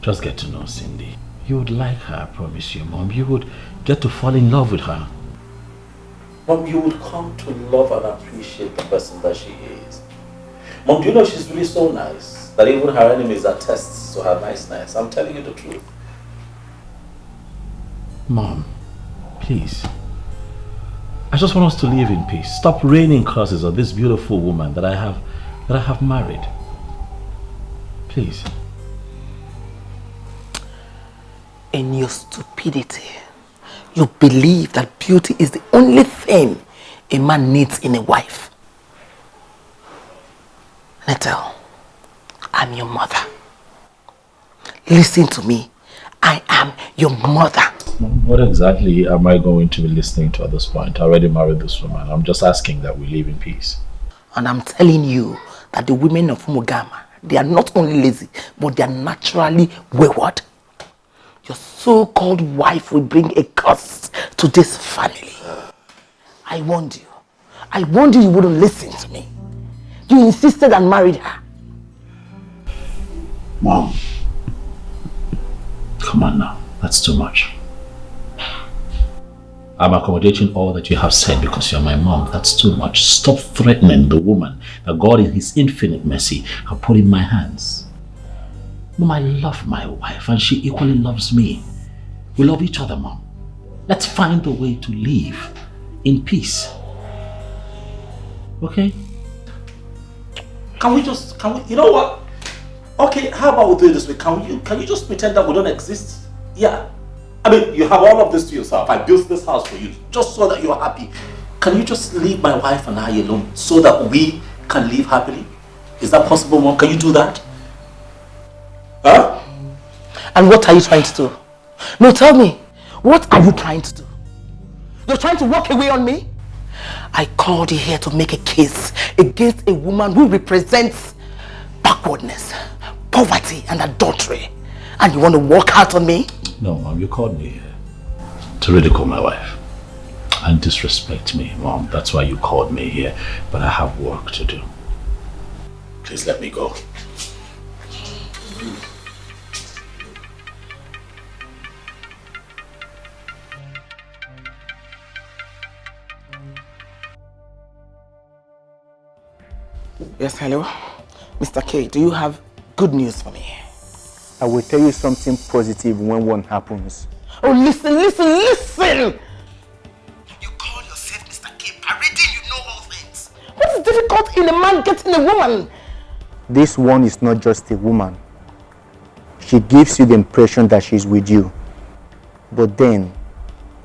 Just get to know Cindy. You would like her, I promise you, Mom. You would get to fall in love with her. Mom, you would come to love and appreciate the person that she is. Mom, do you know she's really so nice that even her enemies attest to her niceness? I'm telling you the truth. Mom, please. I just want us to live in peace. Stop raining curses on this beautiful woman that I have married. Please. In your stupidity, you believe that beauty is the only thing a man needs in a wife. Nathal, I'm your mother. Listen to me. I am your mother. What exactly am I going to be listening to at this point? I already married this woman. I'm just asking that we live in peace. And I'm telling you that the women of Mugama, they are not only lazy, but they are naturally wayward. Your so-called wife will bring a curse to this family. I warned you. I warned you you wouldn't listen to me. You insisted and married her. Mom. Come on now. That's too much. I'm accommodating all that you have said because you're my mom. That's too much. Stop threatening the woman that God in his infinite mercy have put in my hands. Mom, I love my wife and she equally loves me. We love each other, Mom. Let's find a way to live in peace. Okay? You know what? Okay, how about we do it this way? Can you just pretend that we don't exist? Yeah. I mean, you have all of this to yourself. I built this house for you just so that you're happy. Can you just leave my wife and I alone so that we can live happily? Is that possible, Mom? Can you do that? Huh? And what are you trying to do? No, tell me. What are you trying to do? You're trying to walk away on me? I called you here to make a case against a woman who represents backwardness, poverty, and adultery. And you want to walk out on me? No, Mom, you called me here to ridicule my wife and disrespect me, Mom. That's why you called me here. But I have work to do. Please let me go. Yes, hello? Mr. K, do you have good news for me? I will tell you something positive when one happens. Oh, listen! You call yourself Mr. K, parading you know all things. What is difficult in a man getting a woman? This one is not just a woman. She gives you the impression that she's with you. But then,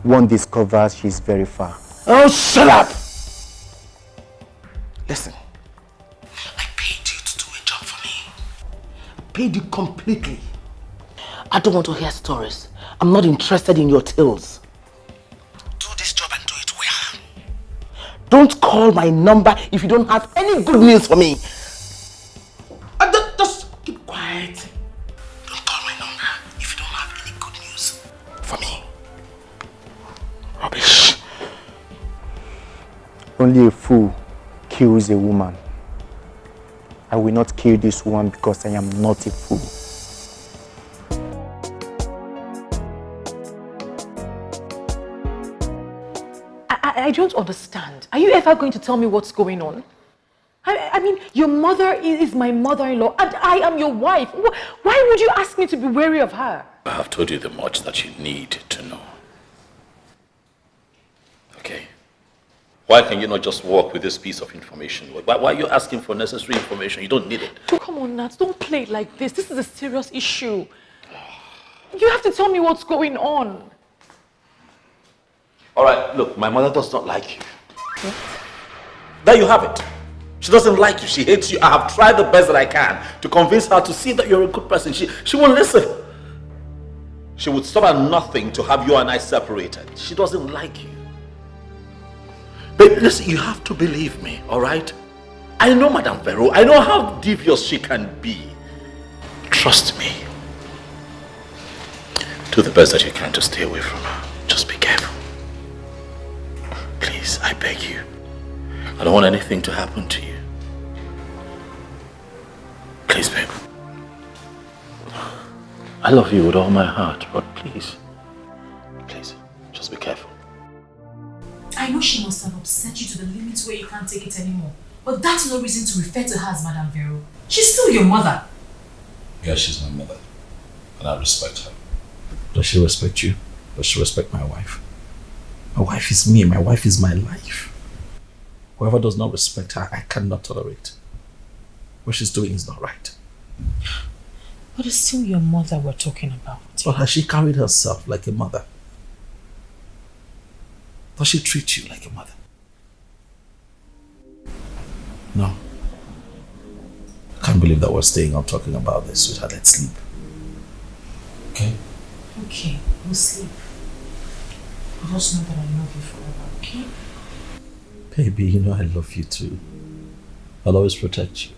one discovers she's very far. Oh, shut up! Listen. I paid you to do a job for me. I paid you completely. I don't want to hear stories. I'm not interested in your tales. Do this job and do it well. Don't call my number if you don't have any good news for me. Just keep quiet. Don't call my number if you don't have any good news for me. Rubbish. Only a fool kills a woman. I will not kill this woman because I am not a fool. I don't understand. Are you ever going to tell me what's going on? I mean, your mother is my mother-in-law and I am your wife. Why would you ask me to be wary of her? I have told you the much that you need to know. Okay? Why can you not just walk with this piece of information? Why are you asking for necessary information? You don't need it. Oh, come on, Nath. Don't play it like this. This is a serious issue. You have to tell me what's going on. All right, look, my mother does not like you. What? There you have it. She doesn't like you. She hates you. I have tried the best that I can to convince her to see that you're a good person. She won't listen. She would stop at nothing to have you and I separated. She doesn't like you. But listen, you have to believe me, all right? I know Madame Vero. I know how devious she can be. Trust me. Do the best that you can to stay away from her. Just be careful. Please, I beg you. I don't want anything to happen to you. Please, babe. I love you with all my heart, but please, just be careful. I know she must have upset you to the limit where you can't take it anymore. But that's no reason to refer to her as Madame Vero. She's still your mother. Yeah, she's my mother. And I respect her. Does she respect you? Does she respect my wife? My wife is me. My wife is my life. Whoever does not respect her, I cannot tolerate. What she's doing is not right. But it's still your mother we're talking about. But has she carried herself like a mother? Does she treat you like a mother? No. I can't believe that we're staying up talking about this, sweetheart. Let's sleep. Okay? Okay, we'll sleep. Just know that I love you forever, okay? Baby, you know I love you too. I'll always protect you.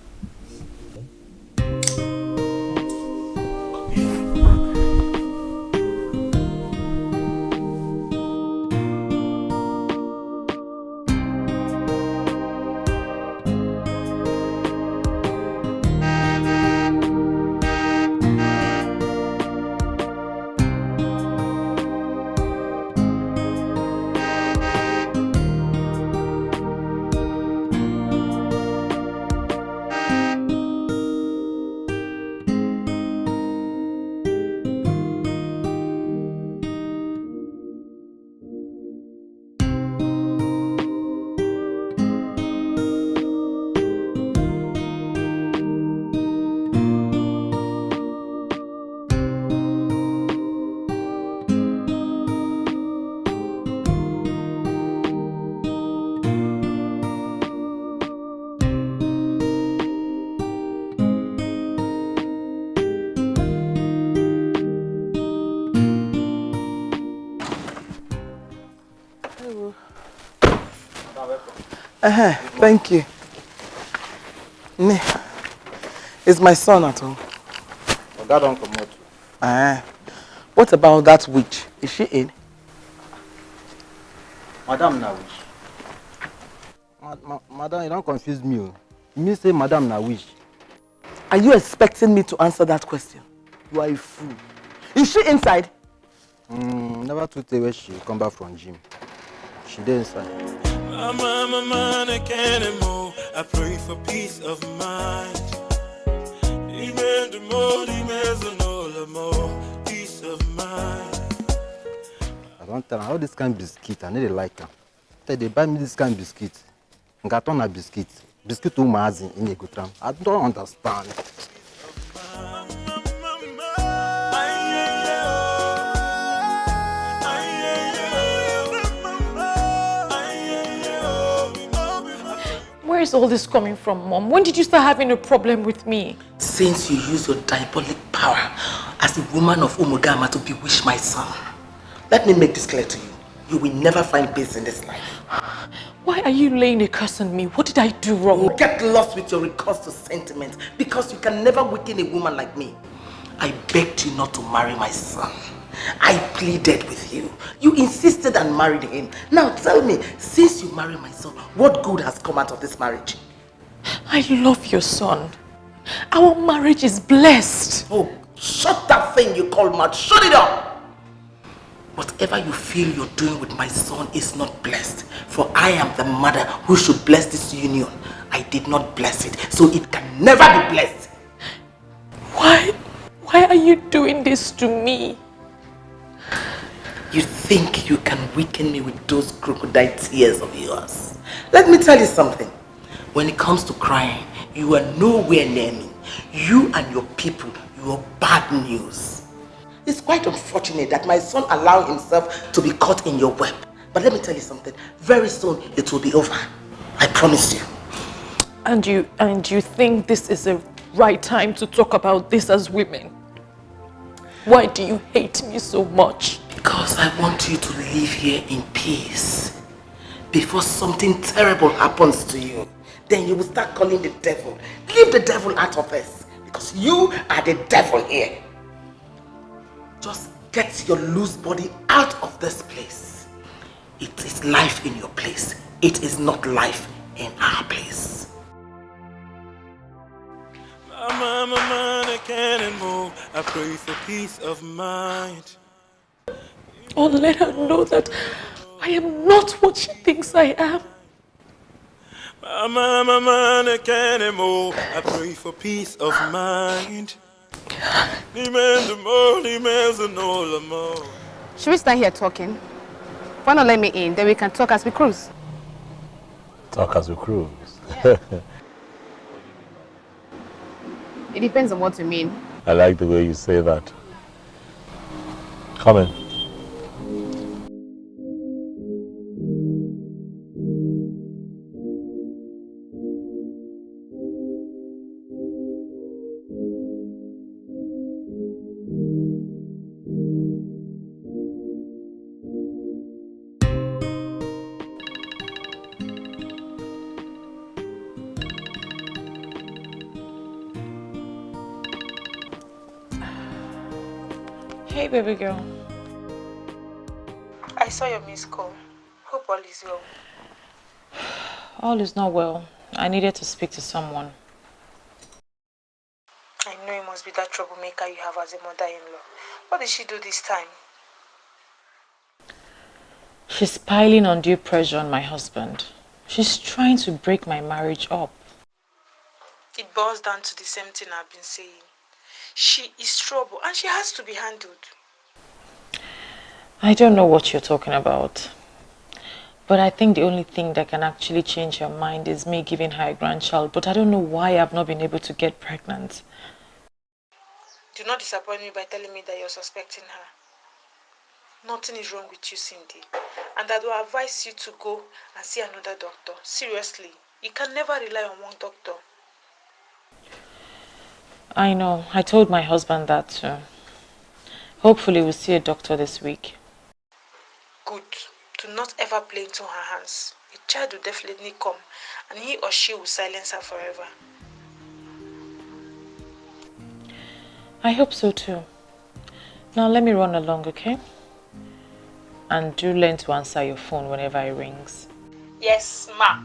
Thank you. Is my son at home? God don't come out. What about that witch? Is she in? Madam na wish. Madam, you don't confuse me. You say Madam na wish. Are you expecting me to answer that question? You are a fool. Is she inside? Never to tell where she come back from gym. She there inside. I can't anymore. I pray for peace of mind. Peace of mind. I don't tell her how this kind of biscuit. I need to like her. They buy me this kind of biscuit. Got on a biscuit. Biscuit to my in a good time. I don't understand. Where is all this coming from, Mom? When did you start having a problem with me? Since you use your diabolic power as a woman of Umugama to bewitch my son. Let me make this clear to you. You will never find peace in this life. Why are you laying a curse on me? What did I do wrong? You get lost with your recourse to sentiment because you can never weaken a woman like me. I begged you not to marry my son. I pleaded with you. You insisted and married him. Now tell me, since you married my son, what good has come out of this marriage? I love your son. Our marriage is blessed. Oh, shut that thing you call mad. Shut it up! Whatever you feel you're doing with my son is not blessed. For I am the mother who should bless this union. I did not bless it, so it can never be blessed. Why are you doing this to me? You think you can weaken me with those crocodile tears of yours? Let me tell you something. When it comes to crying, you are nowhere near me. You and your people, you are bad news. It's quite unfortunate that my son allowed himself to be caught in your web. But let me tell you something. Very soon, it will be over. I promise you. And you think this is the right time to talk about this as women? Why do you hate me so much? Because I want you to live here in peace. Before something terrible happens to you, then you will start calling the devil. Leave the devil out of this. Because you are the devil here. Just get your loose body out of this place. It is life in your place. It is not life in our place. My anymore. I pray for peace of mind. Oh, let her know that I am not what she thinks I am. I can't anymore. I pray for peace of mind. Should we stand here talking? Why not let me in? Then we can talk as we cruise. Talk as we cruise. It depends on what you mean. I like the way you say that. Come in. Hey, baby girl. I saw your missed call. Hope all is well. All is not well. I needed to speak to someone. I know it must be that troublemaker you have as a mother-in-law. What did she do this time? She's piling undue pressure on my husband. She's trying to break my marriage up. It boils down to the same thing I've been saying. She is trouble and she has to be handled. I don't know what you're talking about. But I think the only thing that can actually change her mind is me giving her a grandchild. But I don't know why I've not been able to get pregnant. Do not disappoint me by telling me that you're suspecting her. Nothing is wrong with you, Cindy. And I will advise you to go and see another doctor. Seriously, you can never rely on one doctor. I know. I told my husband that too. Hopefully we'll see a doctor this week. Good. Do not ever play into her hands. A child will definitely come and he or she will silence her forever. I hope so too. Now let me run along, okay? And do learn to answer your phone whenever it rings. Yes, ma.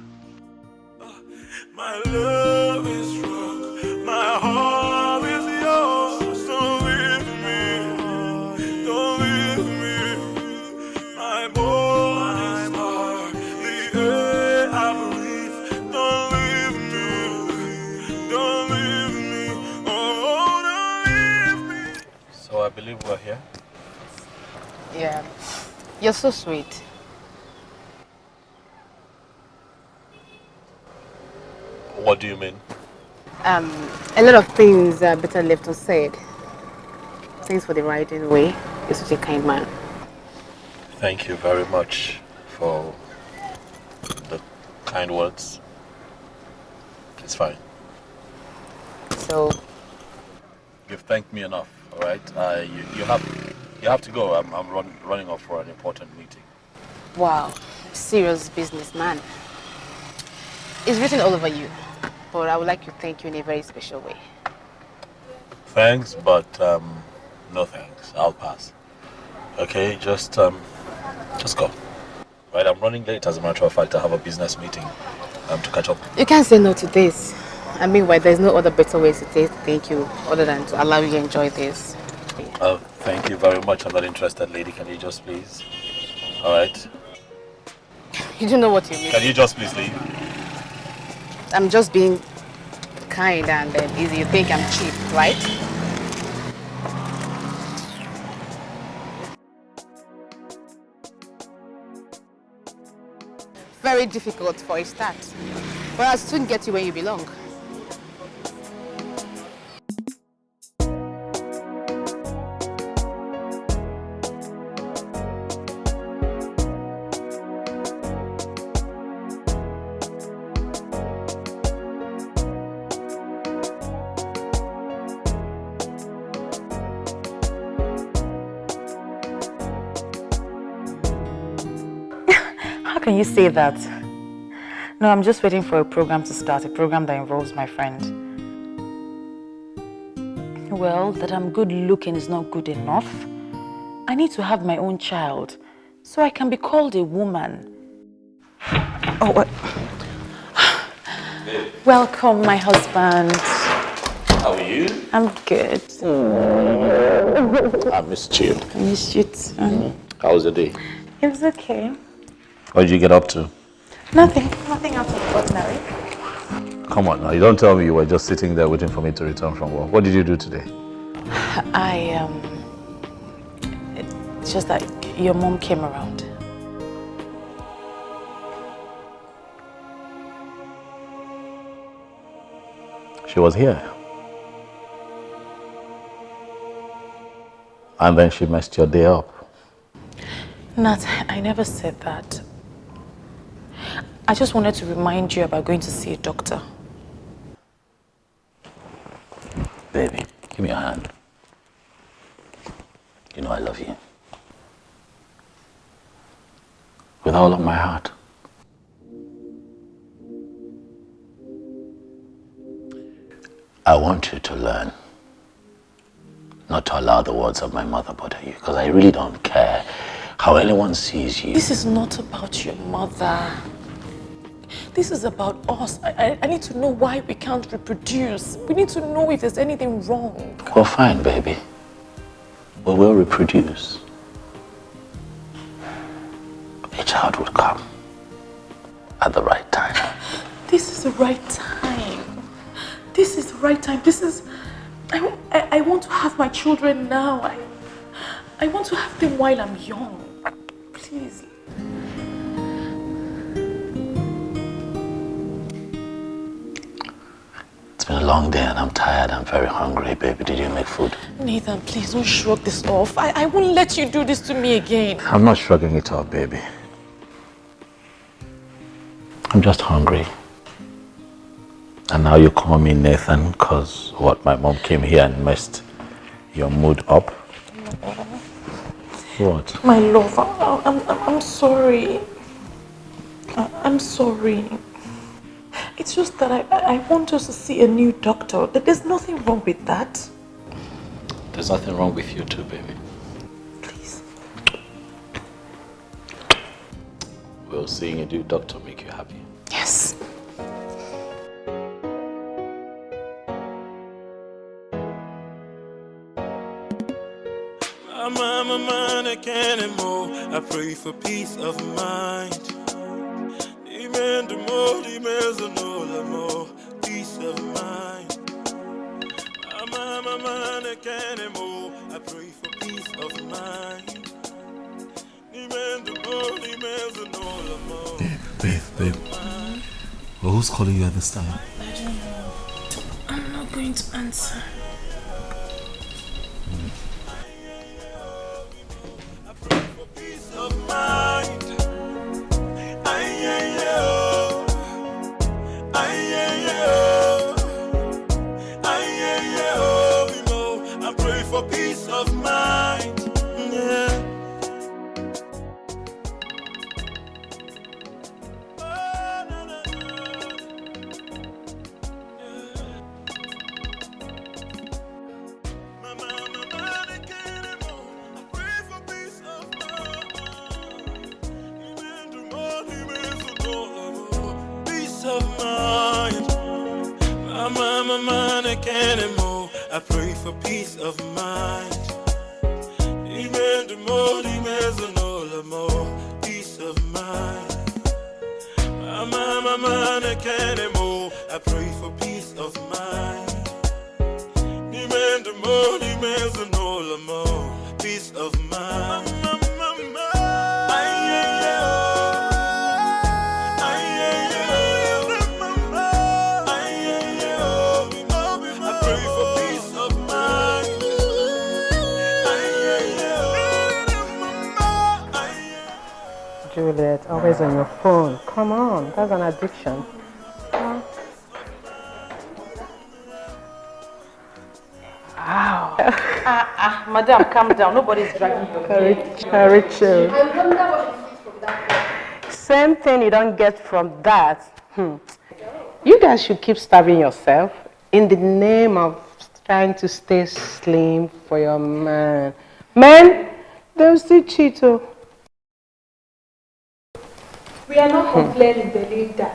My love is wrong. My heart is yours. Don't leave me. Don't leave me. My body's heart, the air I breathe. Don't leave me. Don't leave me. Oh, don't leave me. So I believe we're here. Yeah. You're so sweet. What do you mean? A lot of things are better left unsaid. Thanks for the right in way. You're such a kind man. Thank you very much for the kind words. It's fine. So, You've thanked me enough, all right? You have to go. I'm running off for an important meeting. wow, serious businessman. It's written all over you, but I would like to thank you in a very special way. Thanks, but no thanks. I'll pass. Okay, just go. Right, I'm running late. As a matter of fact, I have a business meeting to catch up. You can't say no to this. I mean, why there's no other better way to say thank you other than to allow you to enjoy this. Thank you very much. I'm not interested, lady. Can you just please? All right. You don't know what you mean. Can you just please leave? I'm just being kind and easy. You think I'm cheap, right? Very difficult for a start, but I'll soon get you where you belong. How can you say that? No, I'm just waiting for a program to start, a program that involves my friend. Well, that I'm good looking is not good enough. I need to have my own child so I can be called a woman. Oh, welcome, my husband. How are you? I'm good. I missed you. I missed you too. How was the day? It was okay. What did you get up to? Nothing out of the ordinary. Come on now, you don't tell me you were just sitting there waiting for me to return from work. What did you do today? It's just that your mom came around. She was here. And then she messed your day up. Nath, I never said that. I just wanted to remind you about going to see a doctor. Baby, give me your hand. You know I love you. With all of my heart. I want you to learn not to allow the words of my mother bother you, because I really don't care how anyone sees you. This is not about your mother. This is about us. I need to know why we can't reproduce. We need to know if there's anything wrong. Well, fine, baby. We will reproduce. A child will come at the right time. This is the right time. This is the right time. This is... I want to have my children now. I want to have them while I'm young. Please. It's been a long day and I'm tired. I'm very hungry, baby. Did you make food? Nathan, please don't shrug this off. I won't let you do this to me again. I'm not shrugging it off, baby. I'm just hungry. And now you call me Nathan because what, my mom came here and messed your mood up? What? My love, I'm sorry. I'm sorry. It's just that I want us to see a new doctor. There's nothing wrong with that. There's nothing wrong with you too, baby. Please. Will seeing a new doctor make you happy? Yes. My mind, I can't anymore. I pray for peace of mind. Amen. The more, the more peace of mind. My mind, I can't anymore. I pray for peace of mind. Amen. The more Babe. Well, who's calling you at this time? I don't know. I'm not going to answer. I pray for peace of mind. Amen. The more peace of mind. My mind, I can't anymore. I pray for peace of mind. Amen. The more peace of mind. Juliet, always on your phone. Come on, that's an addiction. Wow. Madam, calm down. Nobody's dragging you. Very chill. I wonder what you see from that. Same thing you don't get from that. You guys should keep starving yourself in the name of trying to stay slim for your man. Men, they'll still cheat. We are not complaining, Belinda.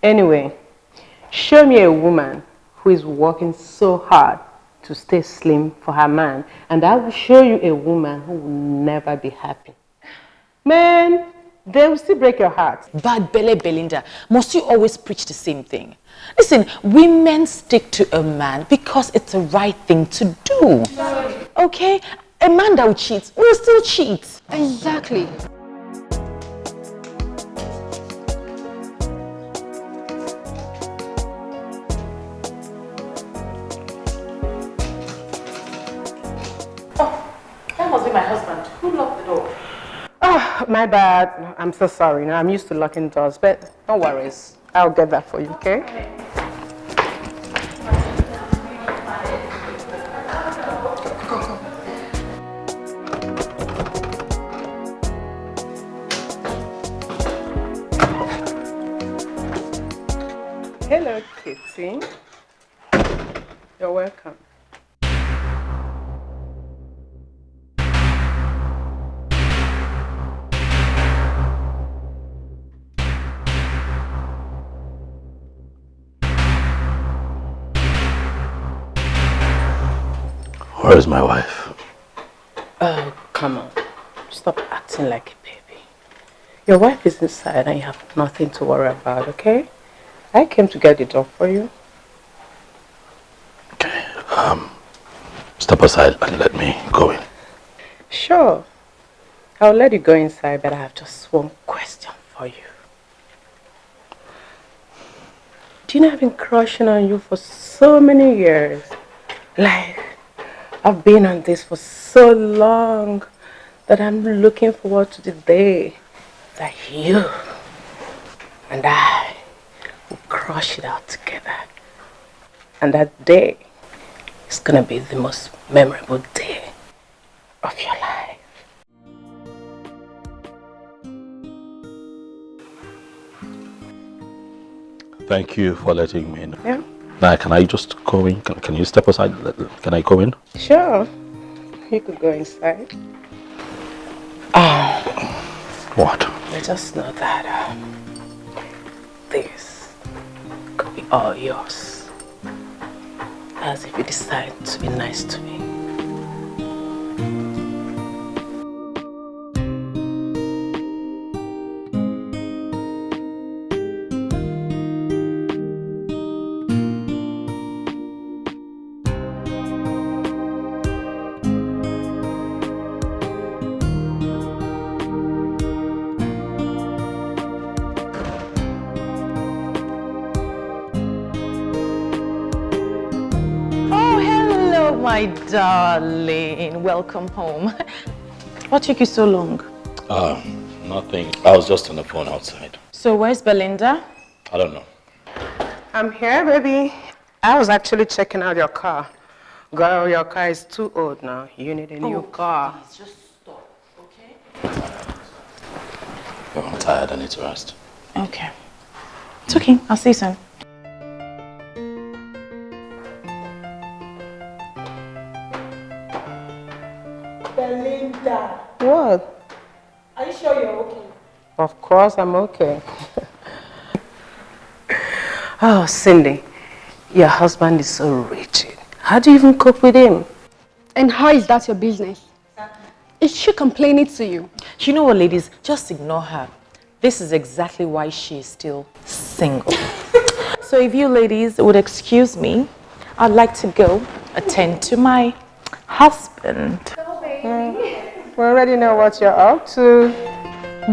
Anyway, Show me a woman who is working so hard to stay slim for her man, and I will show you a woman who will never be happy. Man, they will still break your heart. Bad belly Belinda, must you always preach the same thing? Listen, women stick to a man because it's the right thing to do. Okay? A man that will cheat will still cheat. Exactly. That must be my husband. Who locked the door? Oh, my bad. I'm so sorry. I'm used to locking doors, but no worries. I'll get that for you, okay? Hello, Kitty. You're welcome. Where is my wife? Oh, come on. Stop acting like a baby. Your wife is inside and you have nothing to worry about, okay? I came to get the dog for you. Okay, step aside and let me go in. Sure. I'll let you go inside, but I have just one question for you. Do you know I've been crushing on you for so many years? Like, I've been on this for so long that I'm looking forward to the day that you and I will crush it out together. And that day is going to be the most memorable day of your life. Thank you for letting me know. Yeah. Now, can I just go in? Can you step aside? Can I go in? Sure. You could go inside. What? I just know that this could be all yours. As if you decide to be nice to me. My darling, welcome home. What took you so long? Nothing. I was just on the phone outside. So where's Belinda? I don't know. I'm here, baby. I was actually checking out your car. Girl, your car is too old now. You need a new car. Please, just stop, okay? I'm tired. I need to rest. Okay. It's okay. I'll see you soon. Belinda, What? are you sure you're okay? Of course, I'm okay. Oh, Cindy, your husband is so rigid. How do you even cope with him? And how is that your business? Is she complaining to you? You know what, ladies? Just ignore her. This is exactly why she is still single. So if you ladies would excuse me, I'd like to go attend to my husband. We already know what you're up to.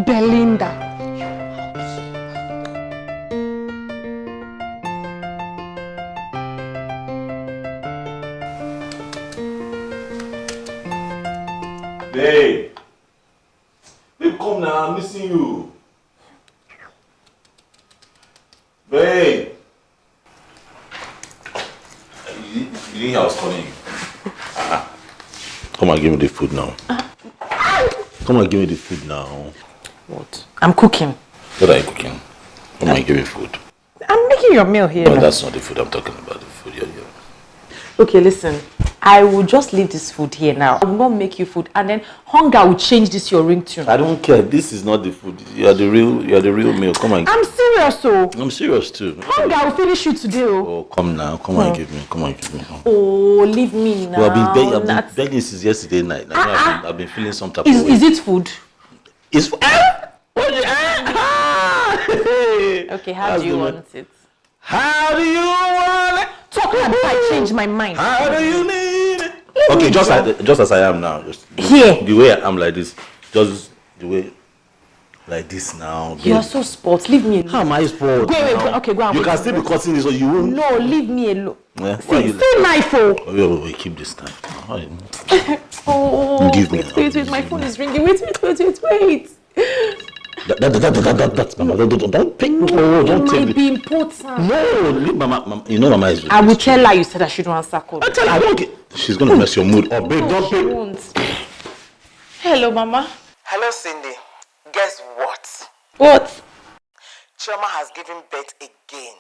Belinda. Babe! Babe, come now. I'm missing you. Babe! You didn't hear I was calling you? Come and give me the food now. Come and give me the food now. What? I'm cooking. What are you cooking? Come and give me food. I'm making your meal here. No, now. that's not the food I'm talking about. The food you're here. Okay, listen. I will just leave this food here now. I will not make you food, and then hunger will change this your ringtone. I don't care. This is not the food. You are the real meal. Come on. I'm serious, so. I'm serious too. Hunger will finish you today. Oh, come now. Come on, give me. Come on, give me. Oh, leave me now. Well, I've been begging since yesterday night. I've been feeling some type of way. Is it food? It's Okay, how do you want it? How do you want it? Talk until I change my mind. How do you need it? Okay, just as I am now. Here. The way I'm like this. Just the way like this now. You are so spoiled. Leave me alone. How am I spoiled? Wait, okay, go on. You can still be cutting this or you won't. No, leave me alone. Yeah, See knife, oh. Wait, keep this knife. Oh, Give me. Wait, my phone is ringing. Wait. That's Mama. Don't pick. No, don't take might be important. No, leave Mama. You know Mama is. I will tell her you said I shouldn't answer call. I tell her I don't get. She's gonna mess your mood up, babe. Don't pick. Won't. Hello, Mama. Hello, Cindy. Guess what? What? Chioma has given birth again.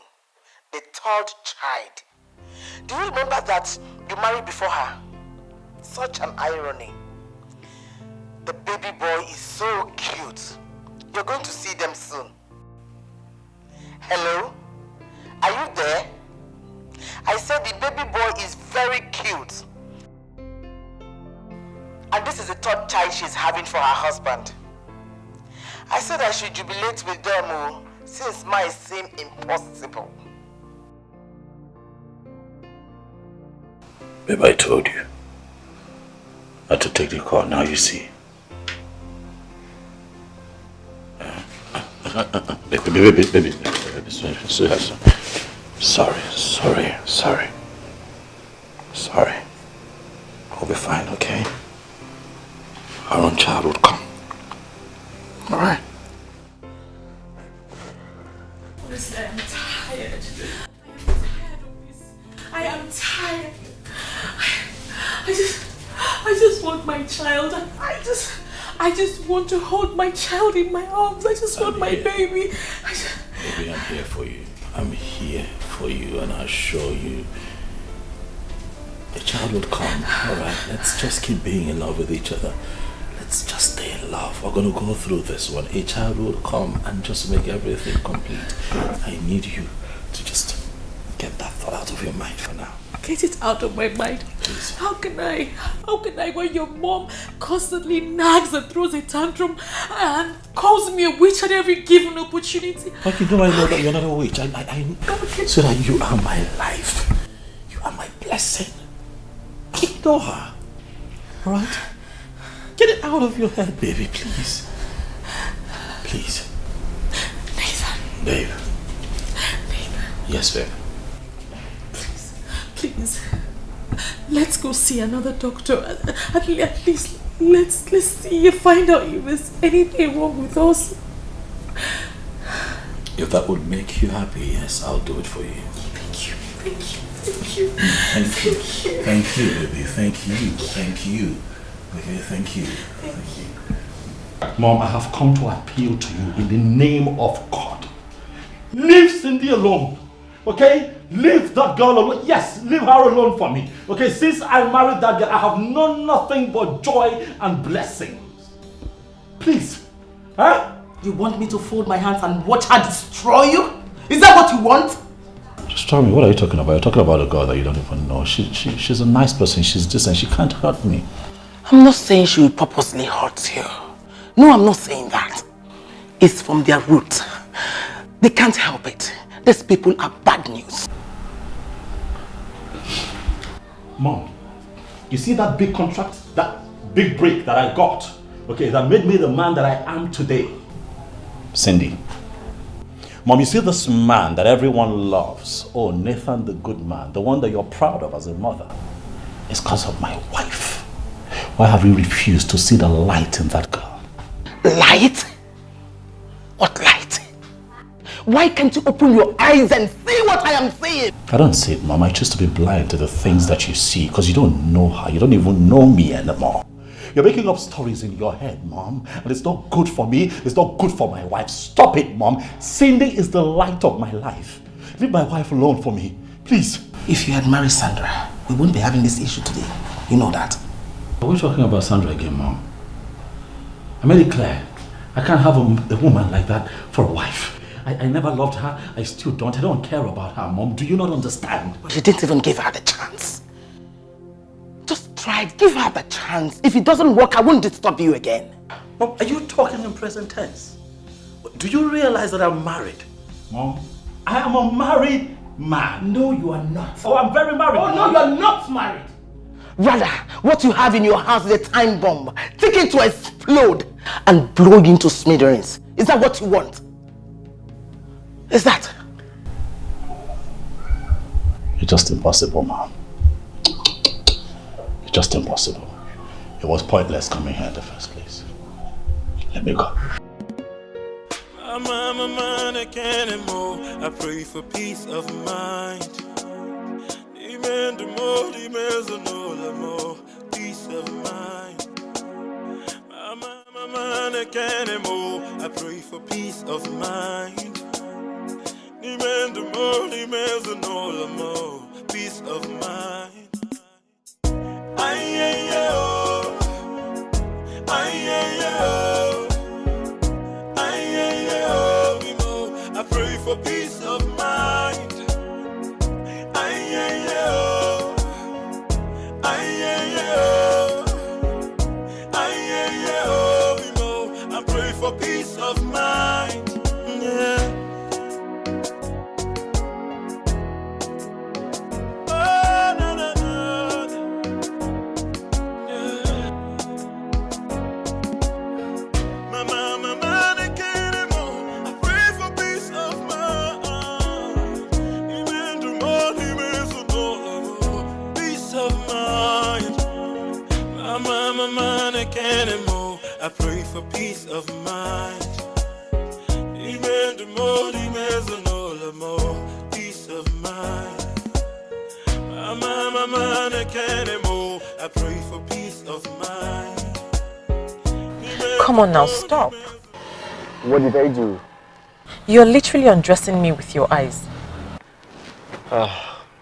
The third child. Do you remember that you married before her? Such an irony. The baby boy is so cute. You're going to see them soon. Hello? Are you there? I said the baby boy is very cute. And this is the third child she's having for her husband. I said I should jubilate with them since mine seemed impossible. Babe, I told you. I had to take the call, now you see. Baby. Sorry. I'll be fine, okay? Our own child would come. Alright? Honestly, I'm tired. I am tired. I just want my child. I just want to hold my child in my arms. I just want my baby. Baby, I'm here for you. I'm here for you, and I assure you a child will come. Alright, let's just keep being in love with each other. Let's just stay in love. We're going to go through this one. A child will come and just make everything complete. I need you to just get that thought out of your mind for now. Get it out of my mind. Please. How can I when your mom constantly nags and throws a tantrum and calls me a witch at every given opportunity? But you know I know that you're not a witch. I so that you are my life. You are my blessing. Ignore her. Alright? Get it out of your head, baby, please. Please. Nathan. Babe. Yes, babe. Please. Let's go see another doctor. At least let's see if find out if there's anything wrong with us. If that would make you happy, yes, I'll do it for you. Thank you. Thank you, baby. Thank you. Okay, thank you. Mom, I have come to appeal to you in the name of God. Leave Cindy alone. Okay? Leave that girl alone. Yes, leave her alone for me. Okay, since I married that girl, I have known nothing but joy and blessings. Please. Huh? You want me to fold my hands and watch her destroy you? Is that what you want? Just tell me, what are you talking about? You're talking about a girl that you don't even know. She's a nice person. She's decent. She can't hurt me. I'm not saying she will purposely hurt you. No, I'm not saying that. It's from their root. They can't help it. These people are bad news. Mom, you see that big contract, that big break that I got, okay, that made me the man that I am today? Cindy. Mom, you see this man that everyone loves, oh, Nathan the good man, the one that you're proud of as a mother, it's because of my wife. Why have you refused to see the light in that girl? Light? What light? Why can't you open your eyes and see what I am saying? I don't see it, Mom. I choose to be blind to the things that you see because you don't know her. You don't even know me anymore. You're making up stories in your head, Mom. And it's not good for me. It's not good for my wife. Stop it, Mom. Cindy is the light of my life. Leave my wife alone for me. Please. If you had married Sandra, we wouldn't be having this issue today. You know that. Are we talking about Sandra again, Mom? I made it clear. I can't have a woman like that for a wife. I never loved her. I still don't. I don't care about her, Mom. Do you not understand? You didn't even give her the chance. Just try it. Give her the chance. If it doesn't work, I won't disturb you again. Mom, are you talking in present tense? Do you realize that I'm married? Mom, I am a married man. No, you are not. Oh, I'm very married. Oh, no, you are not married. Rather, what you have in your house is a time bomb. Take it to explode and blow you into smithereens. Is that what you want? Is that? It's just impossible, Mom. It's just impossible. It was pointless coming here in the first place. Let me go. My mind, I can't anymore. I pray for peace of mind. Demand more, demands no more. Peace of mind. My mind, I can't anymore. I pray for peace of mind. Demand more, demands no more. Peace of mind. I pray for peace of mind. I pray for peace of mind. Yeah. Oh, no, no, no. Yeah. My mind, I can't anymore. I pray for peace of mind. Even tomorrow, peace of mind. My mind, I can't anymore. I pray for peace of mind. Even tomorrow, peace of mind. My mind, I can't anymore. I pray for peace of mind. Come on now, stop. What did I do? You're literally undressing me with your eyes.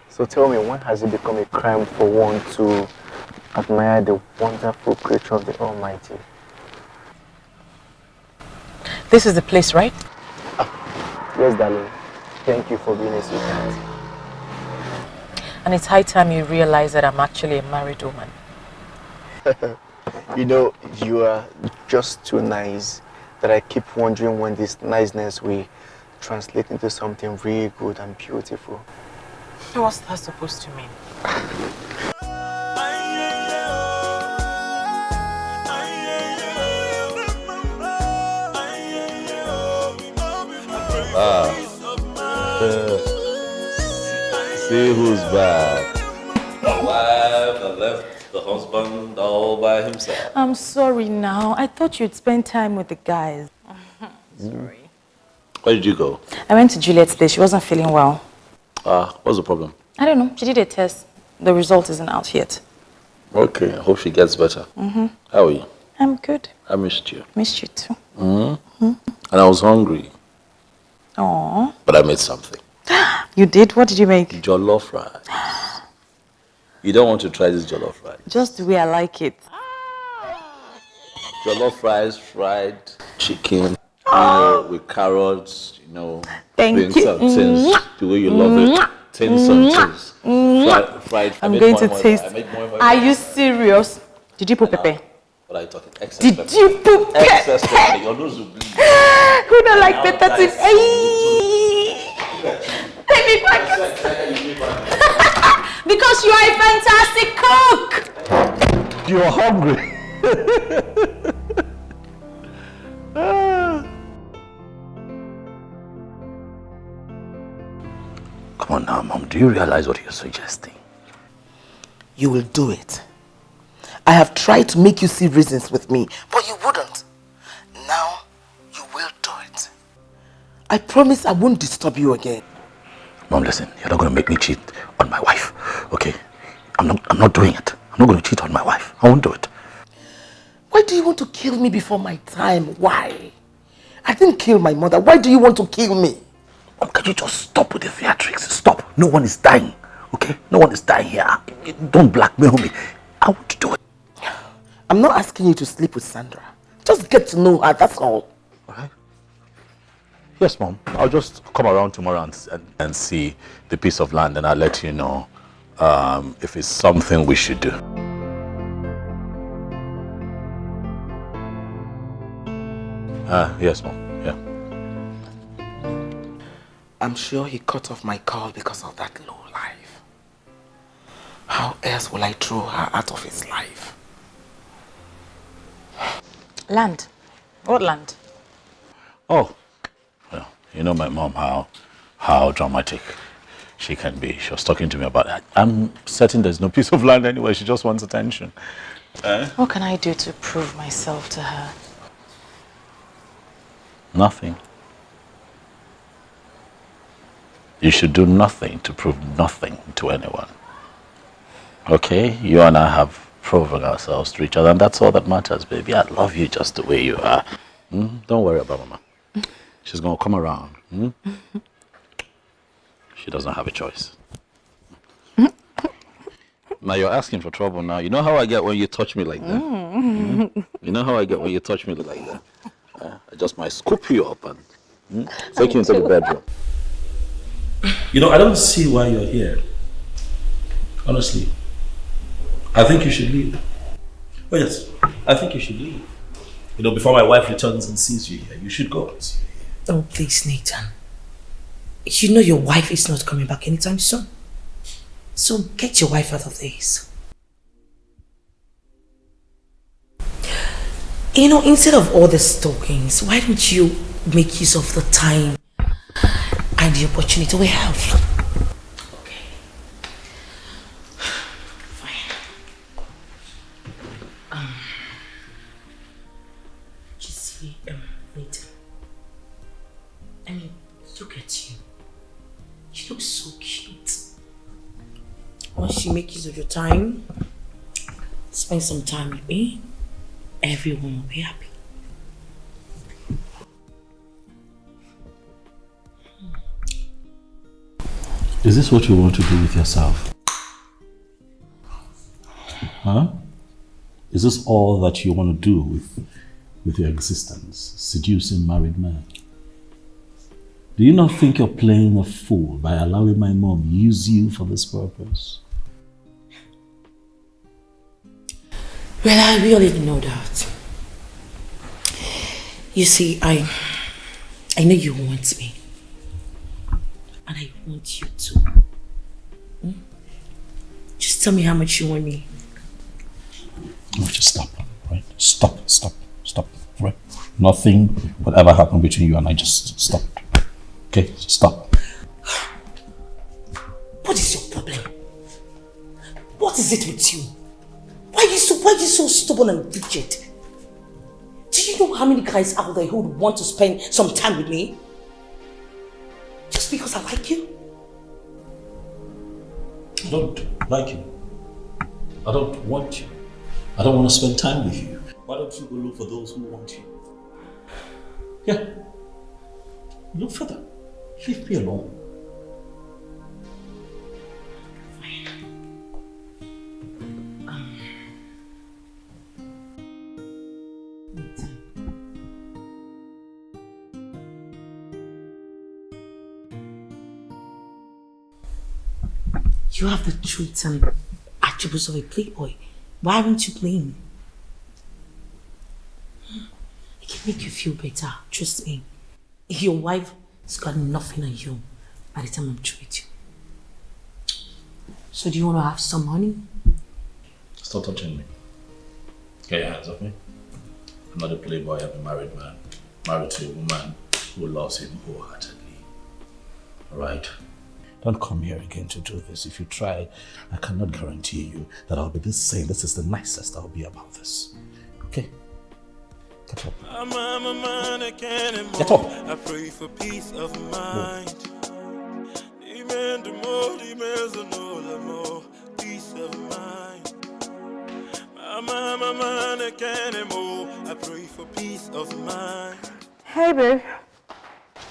So tell me, when has it become a crime for one to admire the wonderful creature of the Almighty? This is the place, right? Yes, darling. Thank you for being a sweetheart. And it's high time you realize that I'm actually a married woman. You know, you are just too nice that I keep wondering when this niceness will translate into something really good and beautiful. What's that supposed to mean? See who's back. The wife that left the husband all by himself. I'm sorry now. I thought you'd spend time with the guys. Sorry. Where did you go? I went to Juliet's place. She wasn't feeling well. What's the problem? I don't know. She did a test. The result isn't out yet. Okay, I hope she gets better. How are you? I'm good. I missed you. Missed you too. And I was hungry. Aww. But I made something. You did? What did you make? Jollof rice. You don't want to try this jollof rice? Just the way I like it. Jollof rice, fried chicken, with carrots, Thank you. and tins, the way you love it. Tins and tins. Fried. I'm going to taste. Are you serious? Did you put pepper? What are you talking? Excess Did pepper. you put pepper? Excess pepper. Your nose will bleed. Who don't like pepper? Let me back. Because you are a fantastic cook. You're hungry. Come on now, Mom. Do you realize what you're suggesting? You will do it. I have tried to make you see reasons with me, but you wouldn't. Now, you will do it. I promise I won't disturb you again. Mom, listen. You're not going to make me cheat on my wife, okay? I'm not doing it. I'm not going to cheat on my wife. I won't do it. Why do you want to kill me before my time? Why? I didn't kill my mother. Why do you want to kill me? Mom, can you just stop with the theatrics? Stop. No one is dying. Okay? No one is dying here. Don't blackmail me. I want to do it. I'm not asking you to sleep with Sandra. Just get to know her, that's all. Alright? Yes, Mom. I'll just come around tomorrow and see the piece of land, and I'll let you know if it's something we should do. Yes, Mom. Yeah. I'm sure he cut off my call because of that low life. How else will I throw her out of his life? Land? What land? Oh, well, you know my mom, how dramatic she can be. She was talking to me about that. I'm certain there's no piece of land anywhere. She just wants attention. What can I do to prove myself to her? Nothing. You should do nothing to prove nothing to anyone. Okay? You and I have proven ourselves to each other, and that's all that matters, baby. I love you just the way you are. Don't worry about Mama. She's going to come around. She doesn't have a choice. Now you're asking for trouble now. You know how I get when you touch me like that? You know how I get when you touch me like that? I just might scoop you up and take you into the bedroom. You know, I don't see why you're here. Honestly. I think you should leave. Oh yes, I think you should leave. You know, before my wife returns and sees you here, you should go. Oh, please, Nathan. You know your wife is not coming back anytime soon. So get your wife out of this. You know, instead of all the stalkings, why don't you make use of the time and the opportunity we have? Okay. Fine. You see, Nathan. I mean, look at you. You look so cute. Once you make use of your time, spend some time with me, everyone will be happy. Is this what you want to do with yourself? Huh? Is this all that you want to do with your existence? Seducing married men? Do you not think you're playing a fool by allowing my mom use you for this purpose? Well, I really know that. You see, I know you want me. And I want you to. Just tell me how much you want me. No, just stop, right? Stop, right? Nothing would ever happen between you and I. Just stop. Okay, stop. What is your problem? What is it with you? Why are you so stubborn and rigid? Do you know how many guys out there who would want to spend some time with me? Just because I like you? I don't like you. I don't want you. I don't want to spend time with you. Why don't you go look for those who want you? Yeah. Look for them. Leave me alone. You have the traits and attributes of a playboy. Why aren't you playing? It can make you feel better, trust me. Your wife has got nothing on you by the time I'm through with you. So do you want to have some money? Stop touching me. Get your hands off me. I'm not a playboy, I'm a married man. Married to a woman who loves him wholeheartedly. Alright? Don't come here again to do this. If you try, I cannot guarantee you that I'll be the same. This is the nicest I'll be about this. Okay? Get up. Get up. I pray for peace of mind. Peace of mind. I pray for peace of mind. Hey, babe.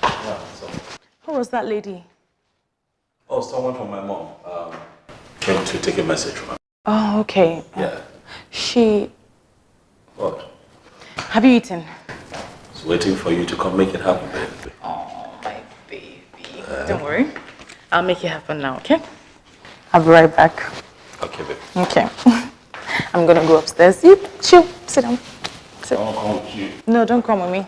Yeah, so. Who was that lady? Oh, someone from my mom came to take a message from her. Oh, okay. Yeah. She... What? Have you eaten? It's waiting for you to come make it happen, baby. Oh, my baby. Don't worry. I'll make it happen now, okay? I'll be right back. Okay, baby. Okay. I'm gonna go upstairs. You chill. Sit down. Sit. I'll come with you. No, don't come with me.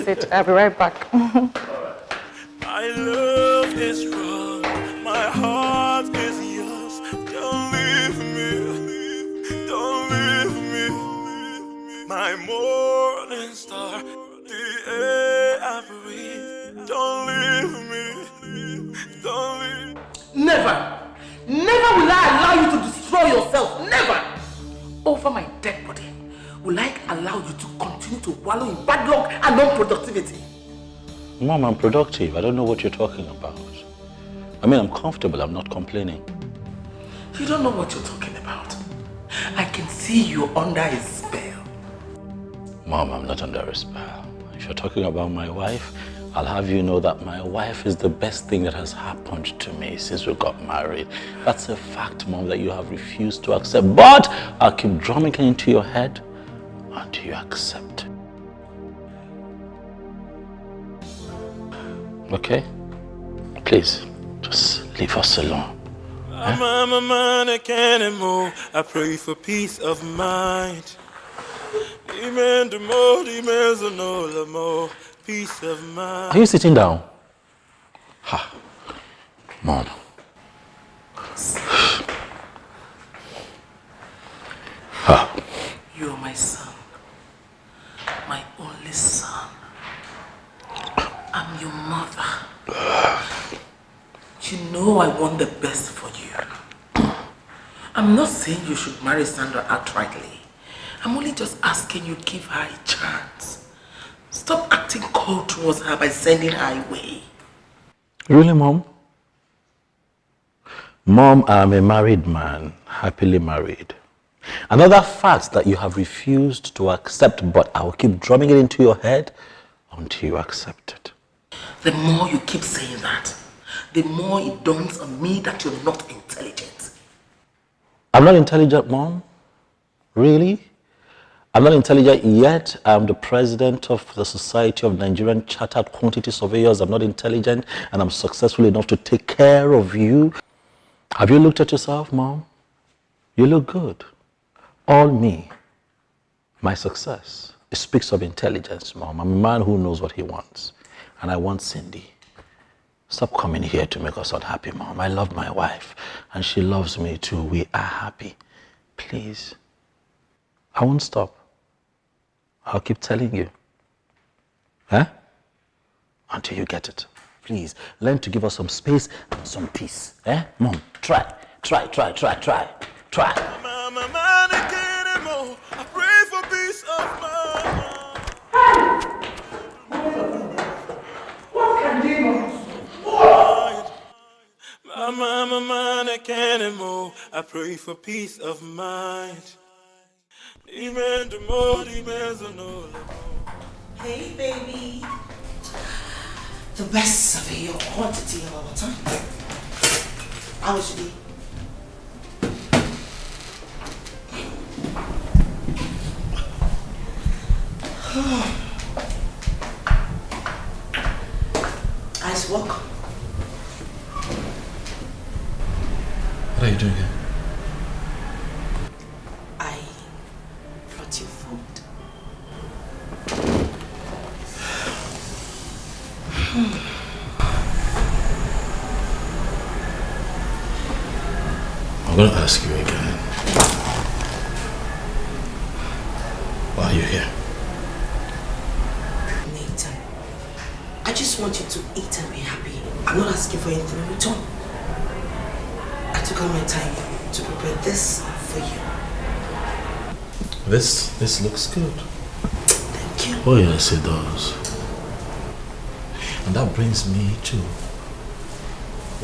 Sit. I'll be right back. My love is wrong. My heart is yours. Don't leave me. Don't leave me. My morning star. The air I breathe. Don't leave me. Don't leave me. Never! Never will I allow you to destroy yourself. Never! Over my dead body, will I allow you to continue to wallow in bad luck and non-productivity? Mom, I'm productive. I don't know what you're talking about. I mean, I'm comfortable. I'm not complaining. You don't know what you're talking about. I can see you're under a spell. Mom, I'm not under a spell. If you're talking about my wife, I'll have you know that my wife is the best thing that has happened to me since we got married. That's a fact, Mom, that you have refused to accept. But I'll keep drumming it into your head until you accept. Okay? Please, just leave us alone. I'm a man, I can't move. I pray for peace of mind. Amen, the more, peace of mind. Are you sitting down? Ha. Mom. Ha. You're my son. My only son. I'm your mother. You know I want the best for you. I'm not saying you should marry Sandra outrightly. I'm only just asking you give her a chance. Stop acting cold towards her by sending her away. Really, Mom? Mom, I'm a married man, happily married. Another fact that you have refused to accept, but I will keep drumming it into your head until you accept it. The more you keep saying that, the more it dawns on me that you're not intelligent. I'm not intelligent, Mom? Really? I'm not intelligent yet. I'm the president of the Society of Nigerian Chartered Quantity Surveyors. I'm not intelligent, and I'm successful enough to take care of you. Have you looked at yourself, Mom? You look good. All me. My success. It speaks of intelligence, Mom. I'm a man who knows what he wants. And I want Cindy. Stop coming here to make us unhappy, Mom. I love my wife, and she loves me too. We are happy. Please. I won't stop. I'll keep telling you. Huh? Until you get it. Please, learn to give us some space and some peace. Eh? Mom, try. I'm a man, I can't more. I pray for peace of mind. What can demons? I'm a man, I can't more. I pray for peace of mind. Amen, the more, Hey, baby. The best surveyor quantity of our time. How was your day? Nice work. What are you doing here? I brought you food. I'm going to ask you again. Why are you here? Nathan, I just want you to eat and be happy. I'm not asking for anything in return. I took out my time to prepare this for you. This looks good. Thank you. Oh yes, it does. And that brings me to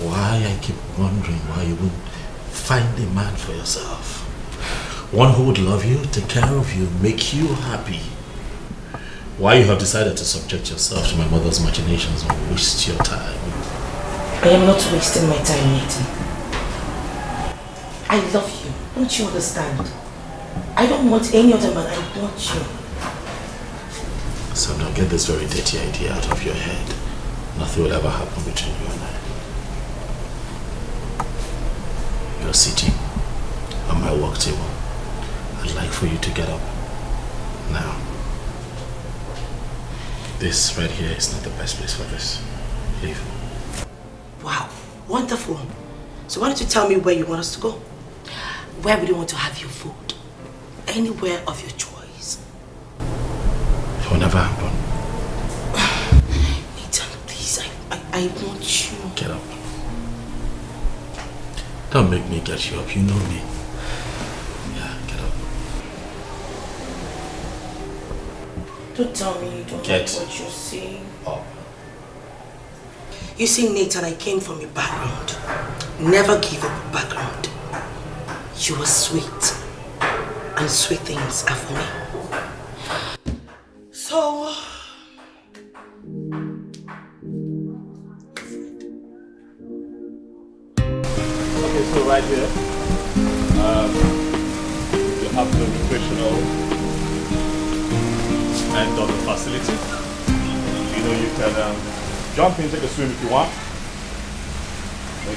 why I keep wondering why you wouldn't find a man for yourself. One who would love you, take care of you, make you happy. Why you have decided to subject yourself to my mother's machinations and waste your time. I am not wasting my time, Nathan. I love you. Don't you understand? I don't want any other man. I want you. Sandra, get this very dirty idea out of your head. Nothing will ever happen between you and I. You're sitting on my work table. I'd like for you to get up now. This right here is not the best place for this. Leave. Wow, wonderful. So why don't you tell me where you want us to go? Where would you want to have your food? Anywhere of your choice. It will never happen. Nathan, please, I want you. Get up. Don't make me get you up, you know me. Yeah, get up. Don't tell me you don't like what you see. Up. You see, Nathan, I came from a background. Never give up a background. You are sweet. And sweet things are for me. So... Okay, so right here, you have the nutritional end of the facility. You know, you can jump in, take a swim if you want.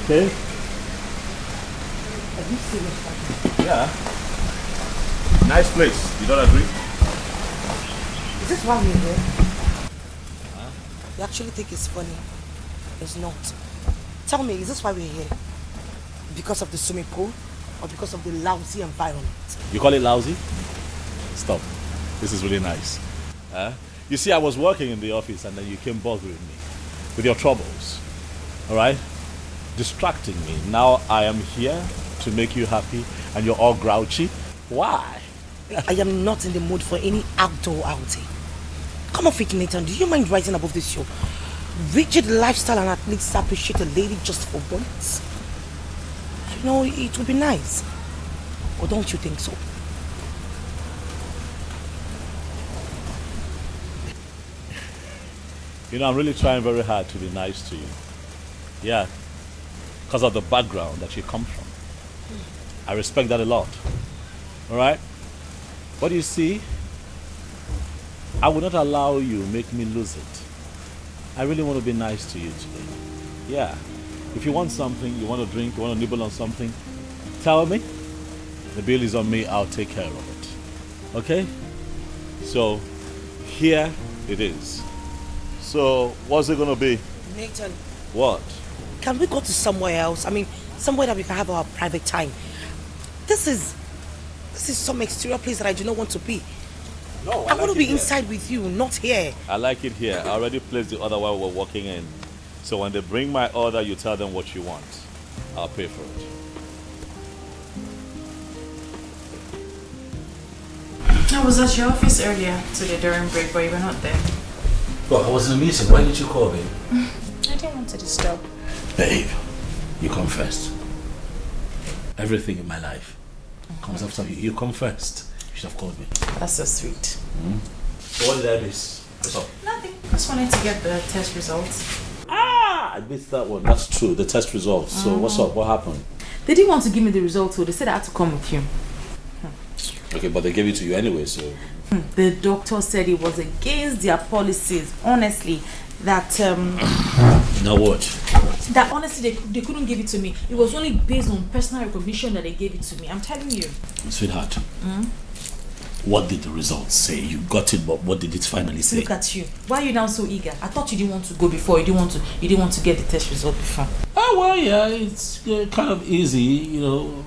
Okay? Are you serious? Yeah. Nice place. You don't agree? Is this why we're here? You actually think it's funny? It's not. Tell me, is this why we're here? Because of the swimming pool? Or because of the lousy environment? You call it lousy? Stop. This is really nice. You see, I was working in the office and then you came bothering me with your troubles. Alright? Distracting me. Now I am here to make you happy and you're all grouchy. Why? I am not in the mood for any outdoor outing. Come on, freaking Nathan, do you mind rising above this show? Rigid lifestyle and at least appreciate a lady just for once. You know, it would be nice. Or don't you think so? You know, I'm really trying very hard to be nice to you. Yeah. Because of the background that you come from. I respect that a lot. Alright? But you see, I will not allow you make me lose it. I really want to be nice to you today. Yeah. If you want something, you want to drink, you want to nibble on something, tell me. The bill is on me, I'll take care of it. Okay? So, here it is. So, what's it going to be? Nathan. What? Can we go to somewhere else? I mean, somewhere that we can have our private time. This is some exterior place that I do not want to be. No, I want to be inside with you, not here. I like it here. I already placed the order while we're walking in. So when they bring my order, you tell them what you want. I'll pay for it. I was at your office earlier today during break, but you were not there. Well, I was in a meeting. Why did you call me? I didn't want to disturb. Babe, you come first. Everything in my life comes after you. You come first. You should have called me. That's so sweet. So what did I miss? What's up? Nothing. Just wanted to get the test results. I missed that one. That's true. The test results. So what's up? What happened? They didn't want to give me the results, so they said I had to come with you. Okay, but they gave it to you anyway, so... The doctor said it was against their policies, honestly, that... Now what? That honestly, they couldn't give it to me. It was only based on personal recognition that they gave it to me. I'm telling you. Sweetheart, what did the results say? You got it, but what did it finally say? Look at you. Why are you now so eager? I thought you didn't want to go before. You didn't want to get the test result before. Oh, well, yeah, it's kind of easy, you know,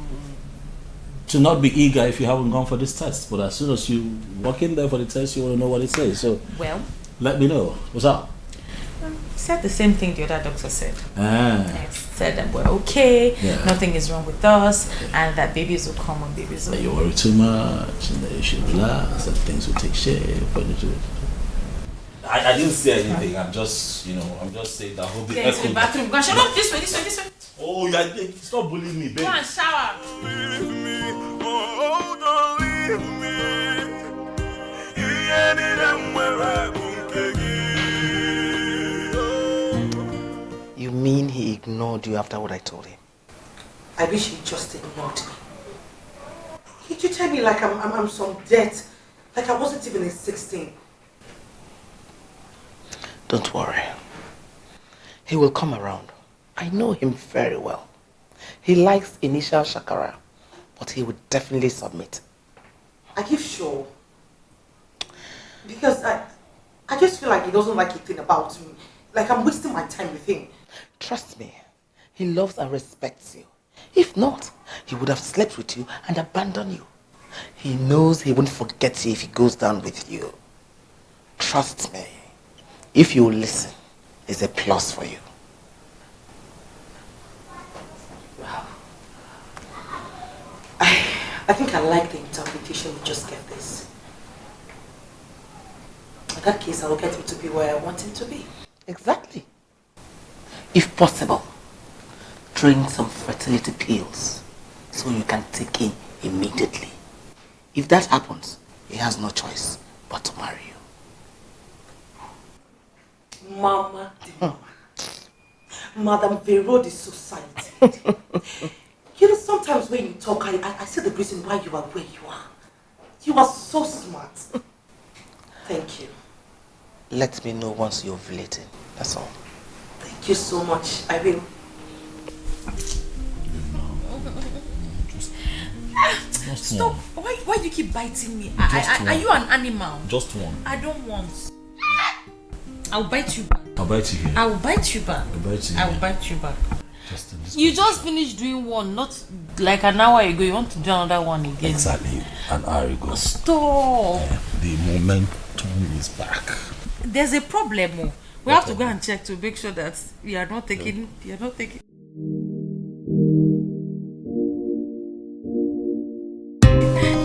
to not be eager if you haven't gone for this test. But as soon as you walk in there for the test, you want to know what it says. So, well, let me know. What's up? Said the same thing the other doctor said. I said that we're okay, nothing is wrong with us, and that babies will come when babies will. You worry too much, and that you should relax, that things will take shape. I didn't say anything. I'm just, I'm just saying that whole bit. Get into the bathroom. Go and shut up. This way. Oh, stop bullying me, babe. Go and shower. Leave me, oh, don't leave me. You mean he ignored ignored you after what I told him? I wish he just ignored me. He treated me like I'm some debt, like I wasn't even in 16. Don't worry. He will come around. I know him very well. He likes initial shakara, but he would definitely submit. Are you sure? Because I just feel like he doesn't like anything about me. Like I'm wasting my time with him. Trust me, he loves and respects you. If not, he would have slept with you and abandoned you. He knows he won't forget you if he goes down with you. Trust me, if you listen, it's a plus for you. Wow. I think I like the interpretation you just gave this. In that case, I will get him to be where I want him to be. Exactly. If possible, drink some fertility pills so you can take in immediately. If that happens, he has no choice but to marry you. Mama, Madam Vero, the society. You know, sometimes when you talk, I see the reason why you are where you are. You are so smart. Thank you. Let me know once you're ovulating. That's all. Thank you so much. I will. Stop. Why do you keep biting me? Are you an animal? Just one. I don't want. I'll bite you back. I'll bite you here. I will bite you back. I'll bite you I will here. bite you back. Just in this You just finished doing one, not like an hour ago. You want to do another one again. Exactly. An hour ago. Stop. The momentum is back. There's a problem. Oh. We have to go and check to make sure that you are not taking. You are not taking.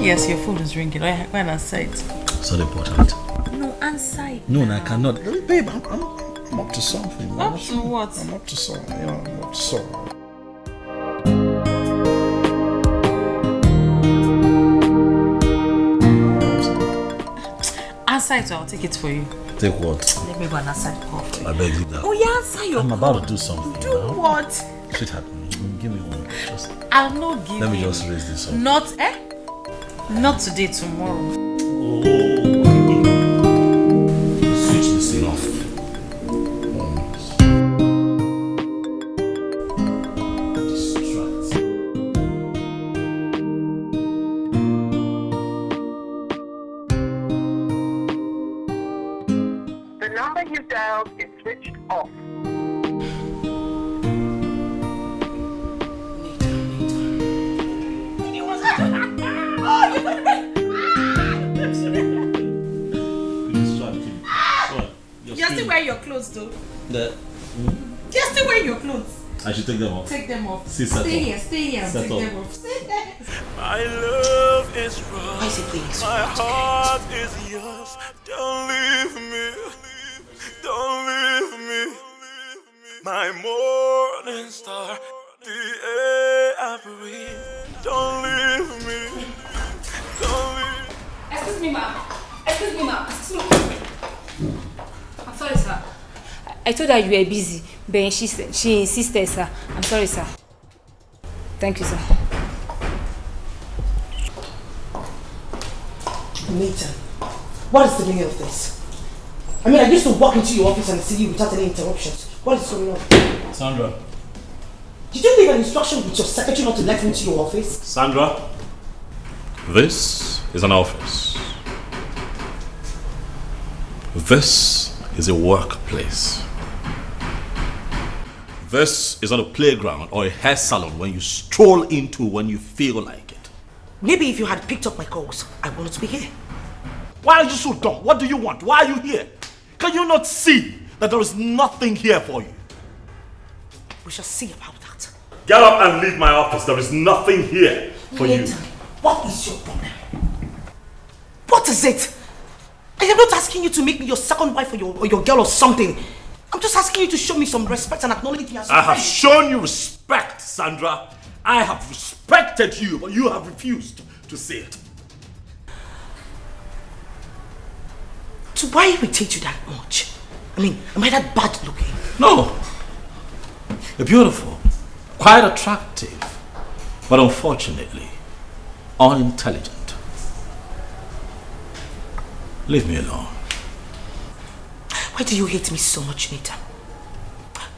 Yes, your phone is ringing. Go and answer it. It's not important. No, answer it. No, I cannot. Babe, I'm up to something. Up to what? I'm up to something. I'm up to something. Answer it or I'll take it for you. Take what? Let me go and answer the call. I beg you that. Oh, yeah, answer your I'm call. about to do something. Do now. what? Sweetheart, give me one. Just I'll not give you. let me just raise this up. Not, Not today, tomorrow. Switch this thing off. The number you dialed is switched off. You're still wearing your clothes though. You're still wearing your clothes. I should take them off. Take them off. Stay here and take Settle. them off. My love is wrong. Why is it playing so My much? heart is yours. Don't leave me. Don't leave me. My morning star. The air I breathe. Don't leave me. Don't leave me. Excuse me, ma'am. Excuse me, ma'am. Excuse me. I'm sorry, sir. I told her you were busy, but she insisted, sir. I'm sorry, sir. Thank you, sir. Nathan, what is the meaning of this? I mean, I used to walk into your office and see you without any interruptions. What is going on? Sandra. Did you leave an instruction with your secretary not to let me into your office? Sandra, this is an office. This is a workplace. This is not a playground or a hair salon when you stroll into when you feel like it. Maybe if you had picked up my calls, I wanted to be here. Why are you so dumb? What do you want? Why are you here? Can you not see that there is nothing here for you? We shall see about that. Get up and leave my office. There is nothing here for you. Nathan, what is your problem? What is it? I am not asking you to make me your second wife or your girl or something. I'm just asking you to show me some respect and acknowledge me as I have shown you respect, Sandra. I have respected you, but you have refused to see it. So why irritate you that much? I mean, am I that bad looking? No. You're beautiful, quite attractive, but unfortunately, unintelligent. Leave me alone. Why do you hate me so much, Nathan?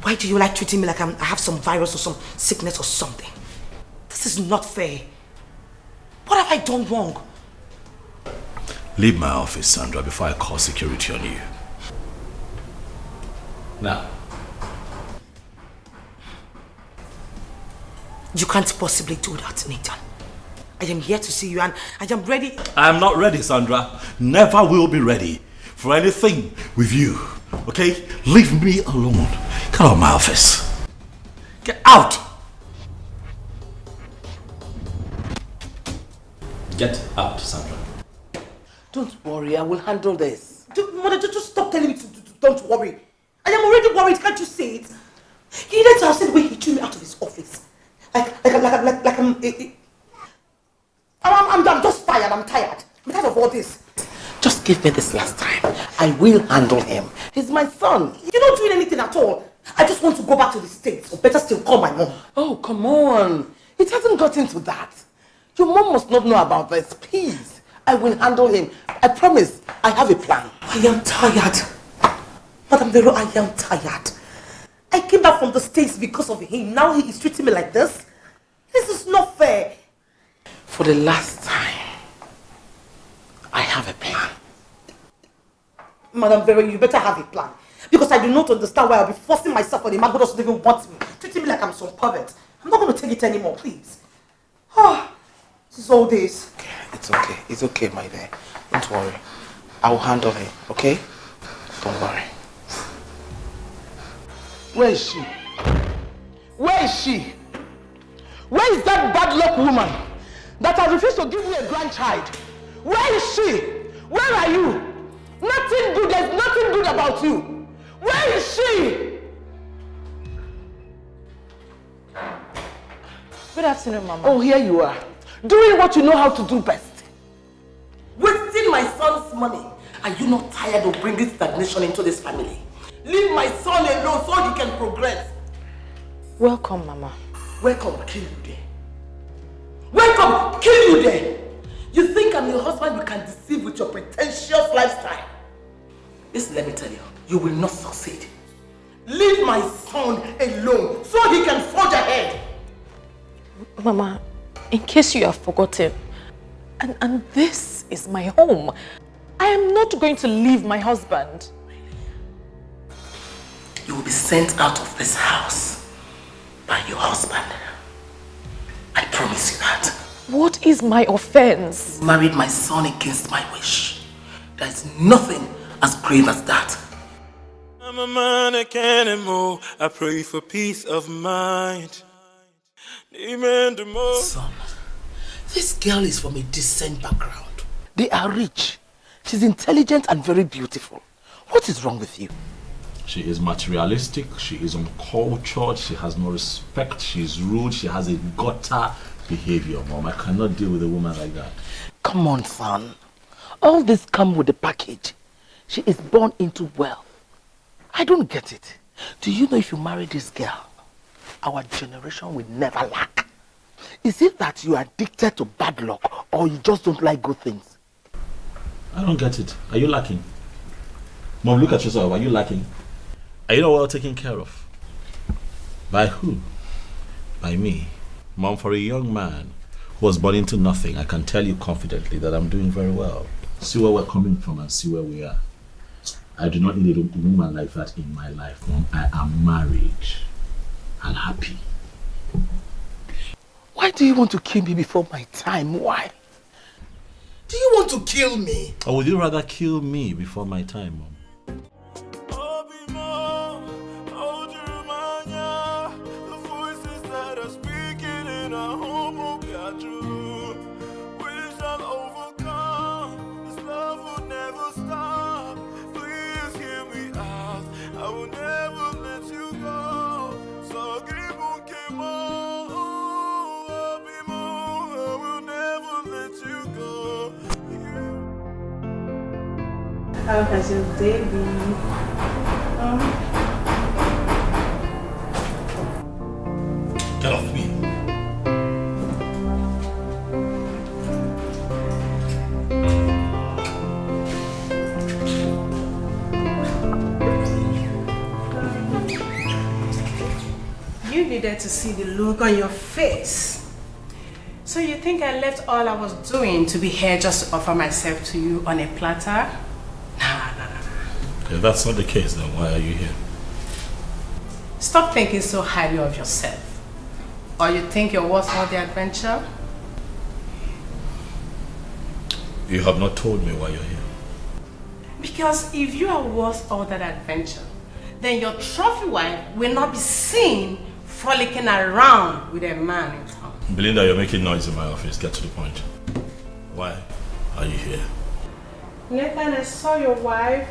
Why do you like treating me like I have some virus or some sickness or something? This is not fair. What have I done wrong? Leave my office, Sandra, before I call security on you. Now. You can't possibly do that, Nathan. I am here to see you and I am ready. I am not ready, Sandra. Never will be ready for anything with you. Okay? Leave me alone. Get out of my office. Get out! Get out, Sandra. Don't worry, I will handle this. Mother, just stop telling me to don't worry. I am already worried, can't you see it? He needed to have said the way he threw me out of his office. I'm just tired, I'm tired. I'm tired of all this. Just give me this last time. I will handle him. He's my son. You're not doing anything at all. I just want to go back to the States, or better still, call my mom. Oh, come on. It hasn't gotten to that. Your mom must not know about this. Please. I will handle him. I promise. I have a plan. I am tired. Madam Vero, I am tired. I came back from the States because of him. Now he is treating me like this. This is not fair. For the last time, I have a plan. Madam Vero, you better have a plan. Because I do not understand why I'll be forcing myself on a man who doesn't even want me. Treating me like I'm some pervert. I'm not going to take it anymore, please. This is all this. Okay, it's okay. It's okay, my dear. Don't worry. I will handle him, okay? Don't worry. Where is she? Where is she? Where is that bad luck woman that has refused to give me a grandchild? Where is she? Where are you? Nothing good. There's nothing good about you. Where is she? Good afternoon, Mama. Oh, here you are. Doing what you know how to do best. Wasting my son's money. Are you not tired of bringing stagnation into this family? Leave my son alone so he can progress. Welcome, Mama. Welcome, kill you there. Welcome, kill you there. You think I'm your husband you can deceive with your pretentious lifestyle? Listen, let me tell you, you will not succeed. Leave my son alone so he can forge ahead. Mama, in case you have forgotten, and this is my home. I am not going to leave my husband. You will be sent out of this house by your husband. I promise you that. What is my offense? You married my son against my wish. There is nothing as grave as that. I'm a man I can't anymore. I pray for peace of mind. Son, this girl is from a decent background. They are rich. She's intelligent and very beautiful. What is wrong with you? She is materialistic, she is uncultured, she has no respect, she is rude, she has a gutter behavior, Mom. I cannot deal with a woman like that. Come on, son. All this comes with the package. She is born into wealth. I don't get it. Do you know if you marry this girl, our generation will never lack? Is it that you are addicted to bad luck or you just don't like good things? I don't get it. Are you lacking? Mom, look at yourself. Are you lacking? Are you not well taken care of? By who? By me. Mom, for a young man who was born into nothing, I can tell you confidently that I'm doing very well. See where we're coming from and see where we are. I do not need a woman like that in my life, Mom. I am married and happy. Why do you want to kill me before my time? Why? Do you want to kill me? Or would you rather kill me before my time, Mom? How has your day been? needed to see the look on your face. So you think I left all I was doing to be here just to offer myself to you on a platter? Nah. If that's not the case, then why are you here? Stop thinking so highly of yourself. Or you think you're worth all the adventure? You have not told me why you're here. Because if you are worth all that adventure, then your trophy wife will not be seen frolicking around with a man in town. Belinda, you're making noise in my office. Get to the point. Why are you here? Nathan, I saw your wife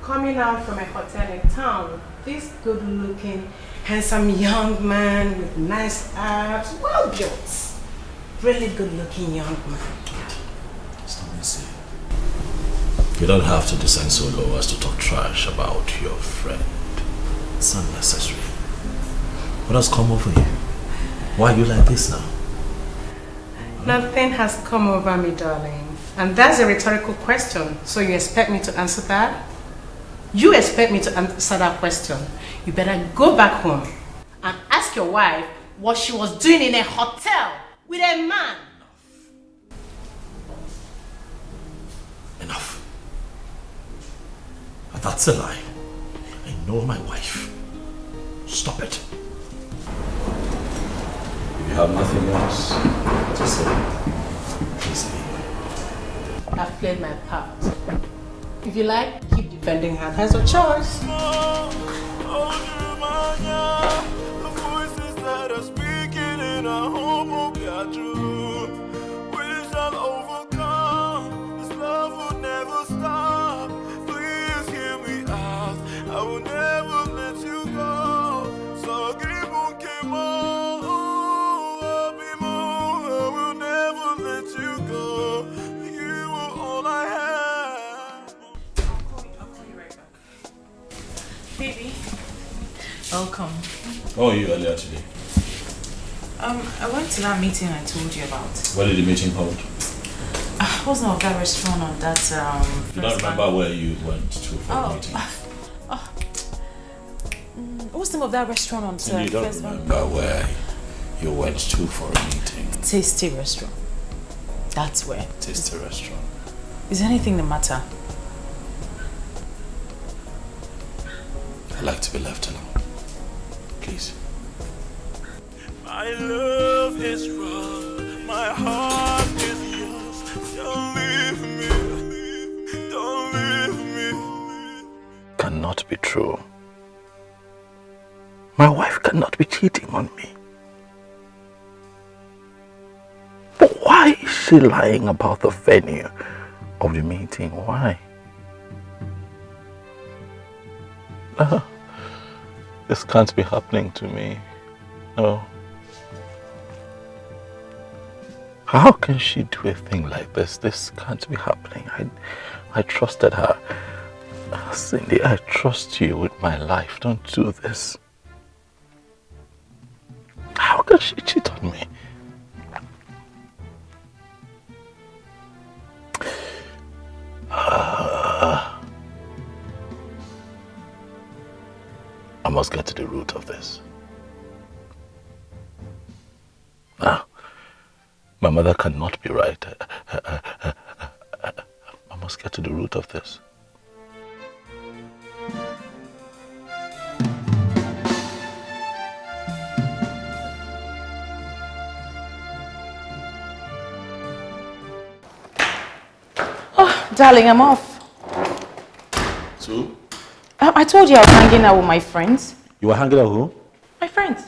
coming out from a hotel in town. This good-looking, handsome young man with nice abs, well built. Really good-looking young man. Stop me saying. You don't have to descend so low as to talk trash about your friend. It's unnecessary. What has come over you? Why are you like this now? Nothing has come over me, darling. And that's a rhetorical question. So you expect me to answer that? You expect me to answer that question? You better go back home and ask your wife what she was doing in a hotel with a man. Enough. That's a lie. I know my wife. Stop it. If you have nothing else to say, please leave. I've played my part. If you like, keep defending her. That's your choice. The voices that are speaking in our home will be true. We shall overcome. This love will never stop. Please hear me out. I will never let you go. So keep on, keep on. I will never let you go. You are all I have. I'll call you right back. Baby, welcome. How are you earlier today? I went to that meeting I told you about. What did the meeting hold? I wasn't at that restaurant on that You don't remember where you went to for the meeting? What's the name of that restaurant on And you don't remember where you went to for a meeting? Tasty restaurant. That's where. Tasty restaurant. Is anything the matter? I like to be left alone. Please. My love is wrong, my heart is yours. Don't leave me, don't leave me. Cannot be true. My wife cannot be cheating on me. But why is she lying about the venue of the meeting? Why? This can't be happening to me. No. How can she do a thing like this? This can't be happening. I trusted her. Cindy, I trust you with my life. Don't do this. How can she cheat on me? I must get to the root of this. Now, my mother cannot be right. I must get to the root of this. Oh, darling, I'm off. So? I told you I was hanging out with my friends. You were hanging out with who? My friends.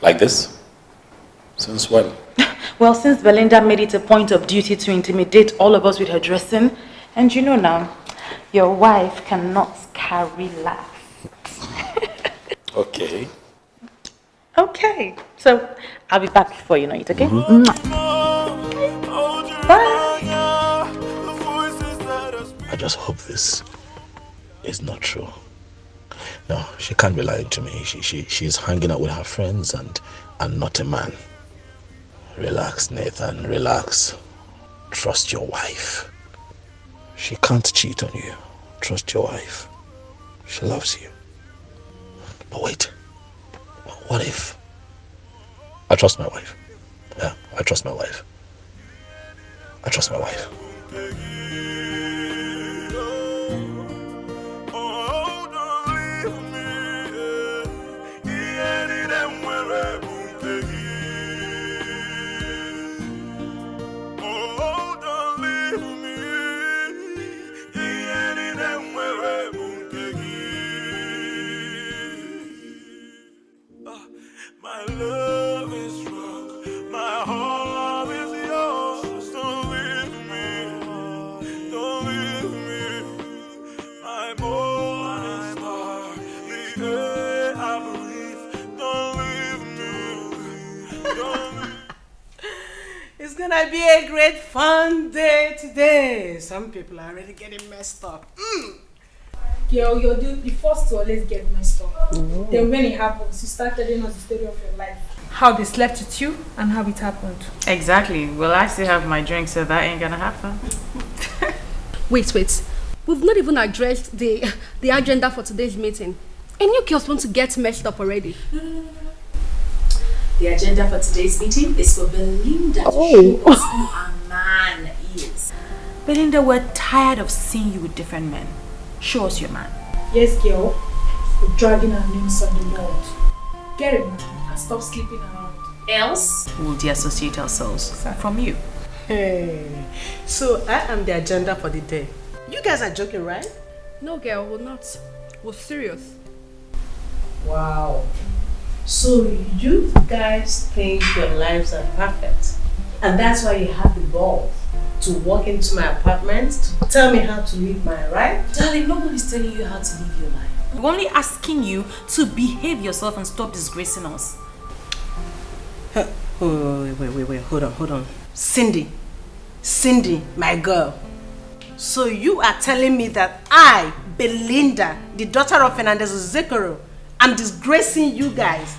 Like this? Since when? Well, since Belinda made it a point of duty to intimidate all of us with her dressing, and you know now, your wife cannot carry laughs. Okay. Okay, so I'll be back before you know it, okay? Bye. I just hope this is not true. No, she can't be lying to me. She's hanging out with her friends and not a man. Relax, Nathan, relax. Trust your wife. She can't cheat on you. Trust your wife. She loves you. But wait. What if? I trust my wife. Yeah, I trust my wife. I trust my wife. My love is strong, my heart is yours. Don't leave me, don't leave me. My morning star, the air I breathe. Don't leave me, don't leave me. It's gonna be a great fun day today. Some people are already getting messed up. Girl, you're the first to always get messed up. Then when it happens, you start telling us the story of your life. How they slept with you and how it happened. Exactly. Well, I still have my drink, so that ain't gonna happen. Wait. We've not even addressed the agenda for today's meeting. And you girls want to get messed up already. The agenda for today's meeting is for Belinda to show us who our man is. Belinda, we're tired of seeing you with different men. Show us your man. Yes, girl. We're dragging our names on the Lord. Get it, man, and stop sleeping around. Else, we'll deassociate ourselves from you. Hey, so I am the agenda for the day. You guys are joking, right? No, girl, we're not. We're serious. Wow. So you guys think your lives are perfect, and that's why you have the balls to walk into my apartment to tell me how to live my life? Darling, nobody's telling you how to live your life. We're only asking you to behave yourself and stop disgracing us. Wait, hold on. Cindy, my girl. So you are telling me that I, Belinda, the daughter of Fernandez Zekoro, am disgracing you guys?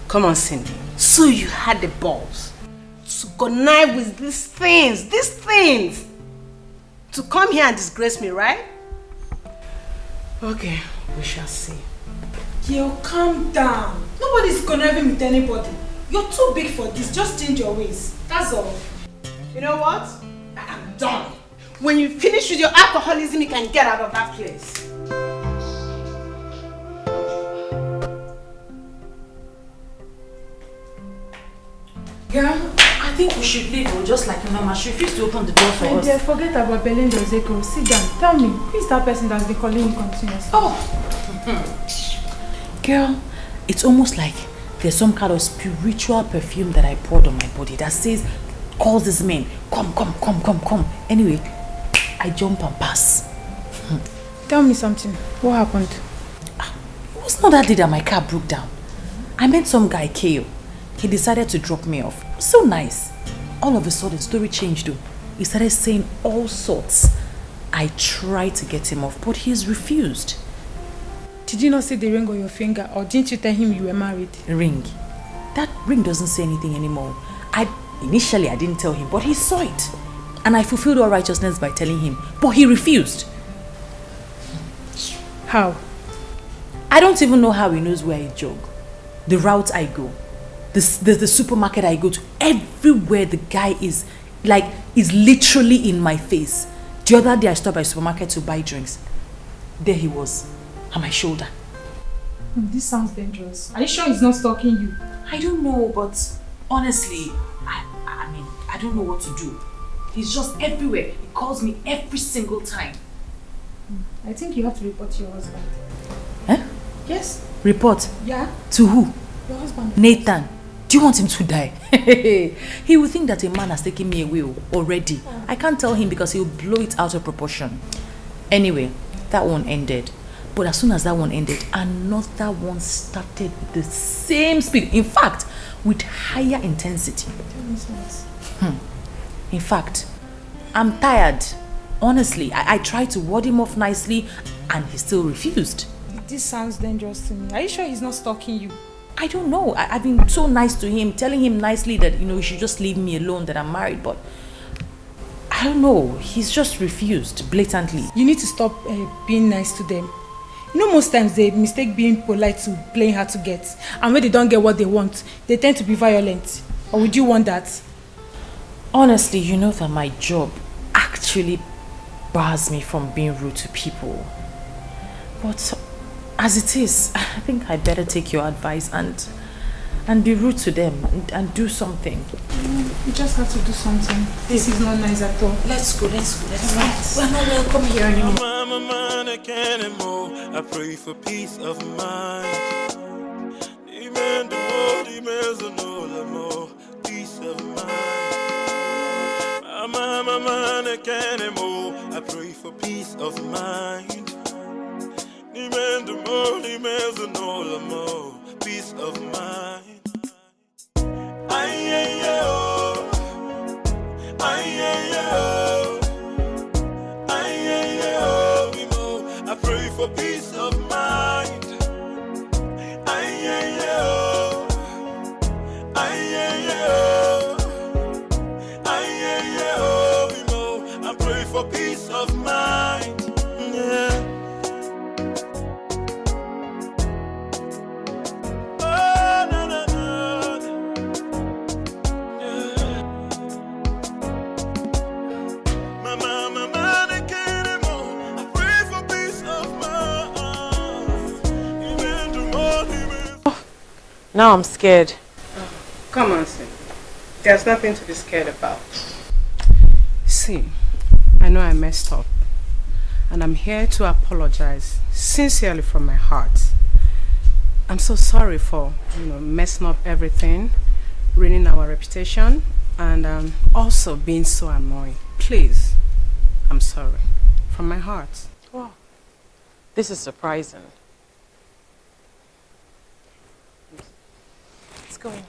Come on, Cindy. So you had the balls to connive with these things, to come here and disgrace me, right? Okay, we shall see. Yo, calm down. Nobody's conniving with anybody. You're too big for this. Just change your ways. That's all. You know what? I am done. When you finish with your alcoholism, you can get out of that place. Girl, I think we should leave, or just like Mama, she refused to open the door for us. Dear, forget about Belinda Zekoro. Sit down. Tell me, who is that person that's been calling you continuously? Girl, it's almost like there's some kind of spiritual perfume that I poured on my body that says, calls this man, come. Anyway, I jump and pass. Tell me something. What happened? It was not that day that my car broke down. I met some guy, Kale. He decided to drop me off. So nice. All of a sudden, story changed though. He started saying all sorts. I tried to get him off, but he's refused. Did you not see the ring on your finger, or didn't you tell him you were married? Ring? That ring doesn't say anything anymore. Initially I didn't tell him, but he saw it. And I fulfilled all righteousness by telling him, but he refused. How? I don't even know how he knows where I jog. The route I go. The supermarket I go to, everywhere the guy is literally in my face. The other day I stopped by a supermarket to buy drinks. There he was, on my shoulder. This sounds dangerous. Are you sure he's not stalking you? I don't know, but honestly, I don't know what to do. He's just everywhere. He calls me every single time. I think you have to report to your husband. Eh? Yes. Report? Yeah. To who? Your husband. Nathan. Do you want him to die? He will think that a man has taken me away already. I can't tell him because he'll blow it out of proportion. Anyway, that one ended. But as soon as that one ended, another one started with the same speed. In fact, with higher intensity. In fact, I'm tired. Honestly, I tried to ward him off nicely and he still refused. This sounds dangerous to me. Are you sure he's not stalking you? I don't know. I've been so nice to him, telling him nicely that, he should just leave me alone, that I'm married, but I don't know. He's just refused blatantly. You need to stop being nice to them. You know, most times they mistake being polite to playing hard to get. And when they don't get what they want, they tend to be violent. Or would you want that? Honestly, you know that my job actually bars me from being rude to people. But as it is, I think I better take your advice and be rude to them and do something. You just have to do something. This is not nice at all. Let's go. We're not welcome here anymore. I pray for peace of mind. Peace of mind. I pray for peace of mind. Peace of mind. I pray for peace of mind. I pray for peace of mind. Yeah. Oh, no, no, no. Yeah. Mama, I can't anymore. I pray for peace of mind. Now I'm scared. Come on, Sim. There's nothing to be scared about. See, I know I messed up. And I'm here to apologize sincerely from my heart. I'm so sorry for, messing up everything, ruining our reputation, and also being so annoying. Please, I'm sorry. From my heart. Wow. This is surprising. Let's go in.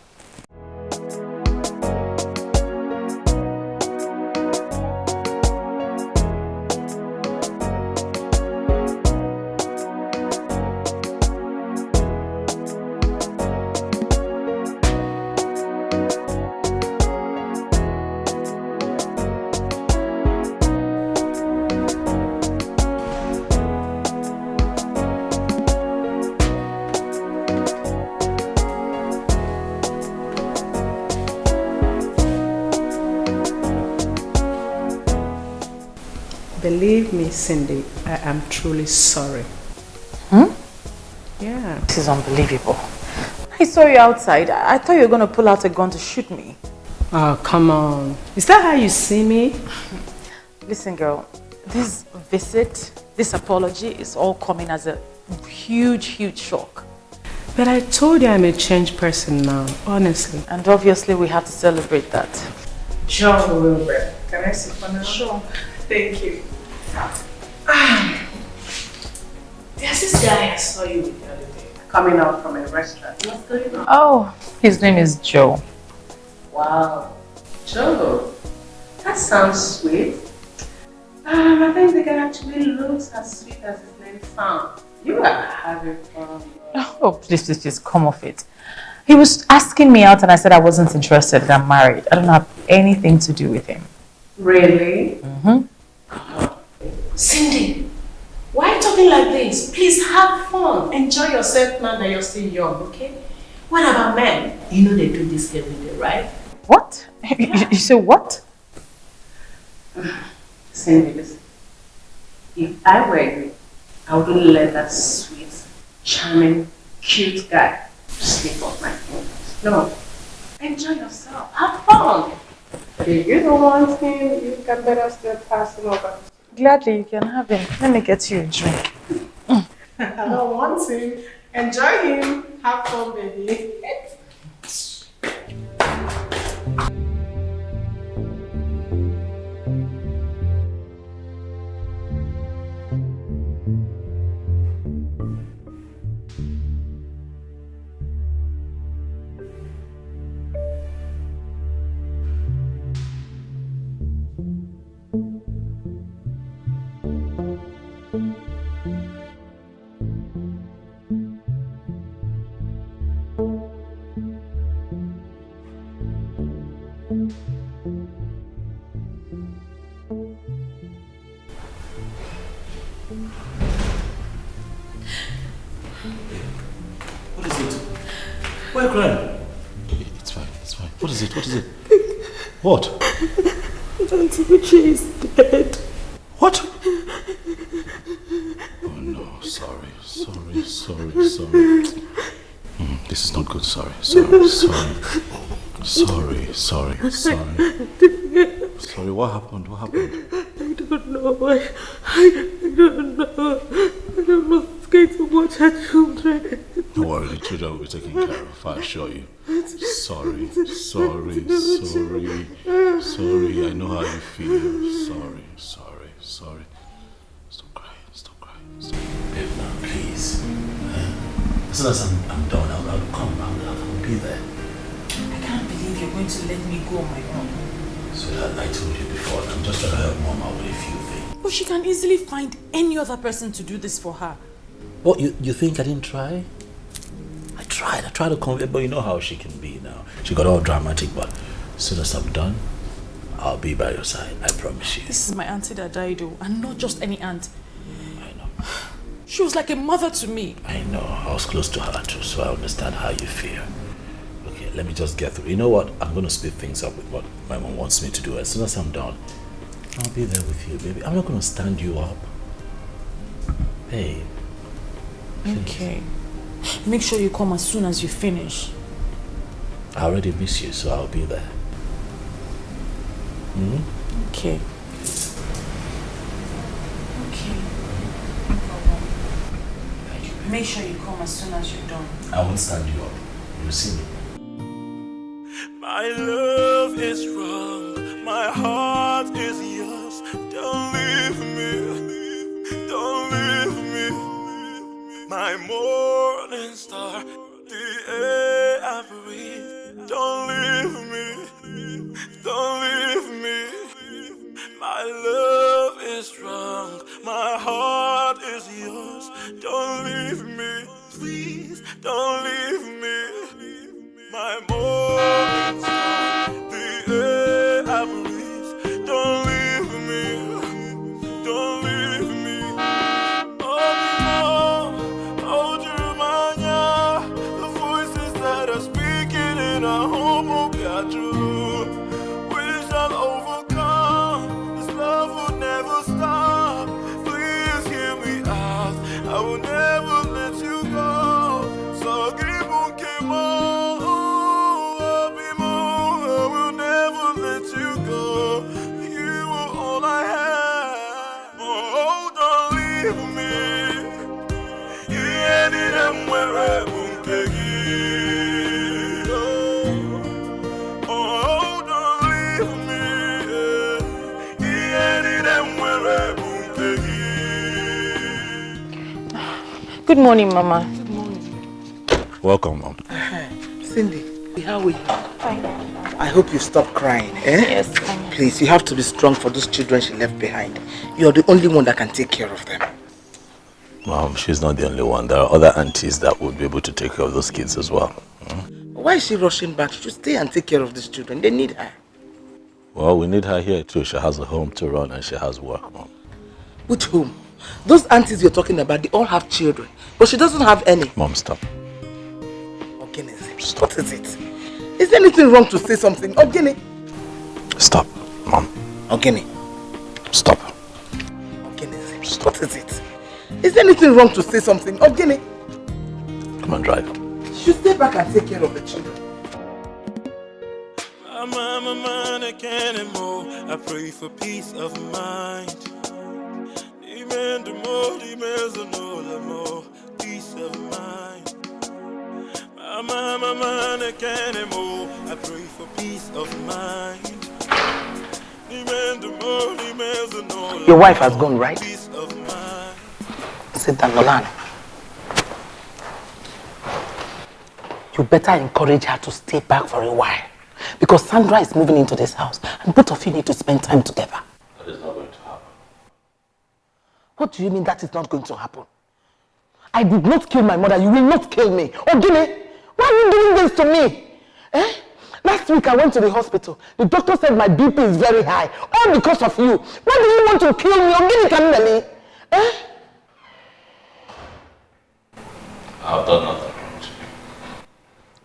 Believe me, Cindy, I am truly sorry. Yeah. This is unbelievable. I saw you outside. I thought you were going to pull out a gun to shoot me. Oh, come on. Is that how you see me? Listen, girl, this visit, this apology is all coming as a huge shock. But I told you I'm a changed person now, honestly. And obviously we have to celebrate that. Sure, we will. Can I sit for now? Sure. Thank you. There's this guy I saw you with the other day, coming out from a restaurant. What's going on? Oh, his name is Joe. Wow. Joe, that sounds sweet. I think the guy actually looks as sweet as his name sounds. You are having fun. Oh, please, come off it. He was asking me out and I said I wasn't interested, that I'm married. I don't have anything to do with him. Really? Mm-hmm. Cindy, why are you talking like this? Please have fun. Enjoy yourself now that you're still young, okay? What about men? You know they do this every day, right? What? You say what? Cindy, listen. If I were you, I wouldn't let that sweet, charming, cute guy slip off my fingers. No. Enjoy yourself. Have fun. But if you don't want him, you can better still pass him over. Gladly, you can have him. Let me get you a drink. I don't want him. Enjoy him. Have fun, baby. Why are you crying? It's fine, it's fine. What is it? What is it? What? Auntie Uche is dead. What? Oh no, sorry. This is not good, sorry. Sorry, what happened? I don't know. I don't know. I don't know who's going to watch her children. Don't worry, the children will be taken care of, I assure you. Sorry. I know how you feel. Sorry. Stop crying. Babe, now, please. As soon as I'm done, I'll come. I'll be there. I can't believe you're going to let me go on my own. So I told you before, I'm just trying to help Mom out with a few things. But she can easily find any other person to do this for her. What, you think I didn't try? I tried to convince, but you know how she can be now. She got all dramatic, but as soon as I'm done, I'll be by your side, I promise you. This is my auntie that died, though, and not just any aunt. I know. She was like a mother to me. I know, I was close to her too, so I understand how you feel. Okay, let me just get through. You know what? I'm going to speed things up with what my mom wants me to do. As soon as I'm done, I'll be there with you, baby. I'm not going to stand you up. Hey. Okay. Make sure you come as soon as you finish. I already miss you, so I'll be there. Okay. Make sure you come as soon as you're done. I won't stand you up. You'll see me. My love is wrong, my heart is yours. Don't leave me, don't leave me. My morning star, the air I breathe. Don't leave me, don't leave me. My love is strong, my heart is yours. Don't leave me, please, don't leave me. My morning star, the air I breathe. Don't leave me, don't leave me. Oh, Jeremiah, the voices that are speaking in our home will be true. We shall overcome, this love will never stop. Please hear me out, I will never let you go. So give on, I will never let you go. You are all I have. Oh, don't leave me. Yeah, I'm where I won't take it. Oh, don't leave me. Yeah, I'm where I won't take it. Good morning, Mama. Good morning. Welcome, Mom. Cindy, how are you? Fine. I hope you stop crying, eh? Yes, fine. Please, you have to be strong for those children she left behind. You're the only one that can take care of them. Mom, she's not the only one. There are other aunties that would be able to take care of those kids as well. Why is she rushing back? She should stay and take care of these children. They need her. Well, we need her here too. She has a home to run and she has work, Mom. Which home? Those aunties you're talking about, they all have children. But she doesn't have any. Mom, stop. Stop. What is it? Is there anything wrong to say something? Ogini. Stop, Mom. Ogini. Stop. Ogini. Stop. What is it? Is there anything wrong to say something? Ogini. Come on, drive. You stay back and take care of the children. I can't anymore. I pray for peace of mind. Peace of mind. I can't anymore. I pray for peace of mind. Your wife has gone, right? Sit down, Nolan. You better encourage her to stay back for a while. Because Sandra is moving into this house and both of you need to spend time together. That is not going to happen. What do you mean that is not going to happen? I did not kill my mother. You will not kill me. Ogini, why are you doing this to me? Eh? Last week I went to the hospital. The doctor said my BP is very high. All because of you. Why do you want to kill me? Ogini Kameli? Eh? I've done nothing wrong to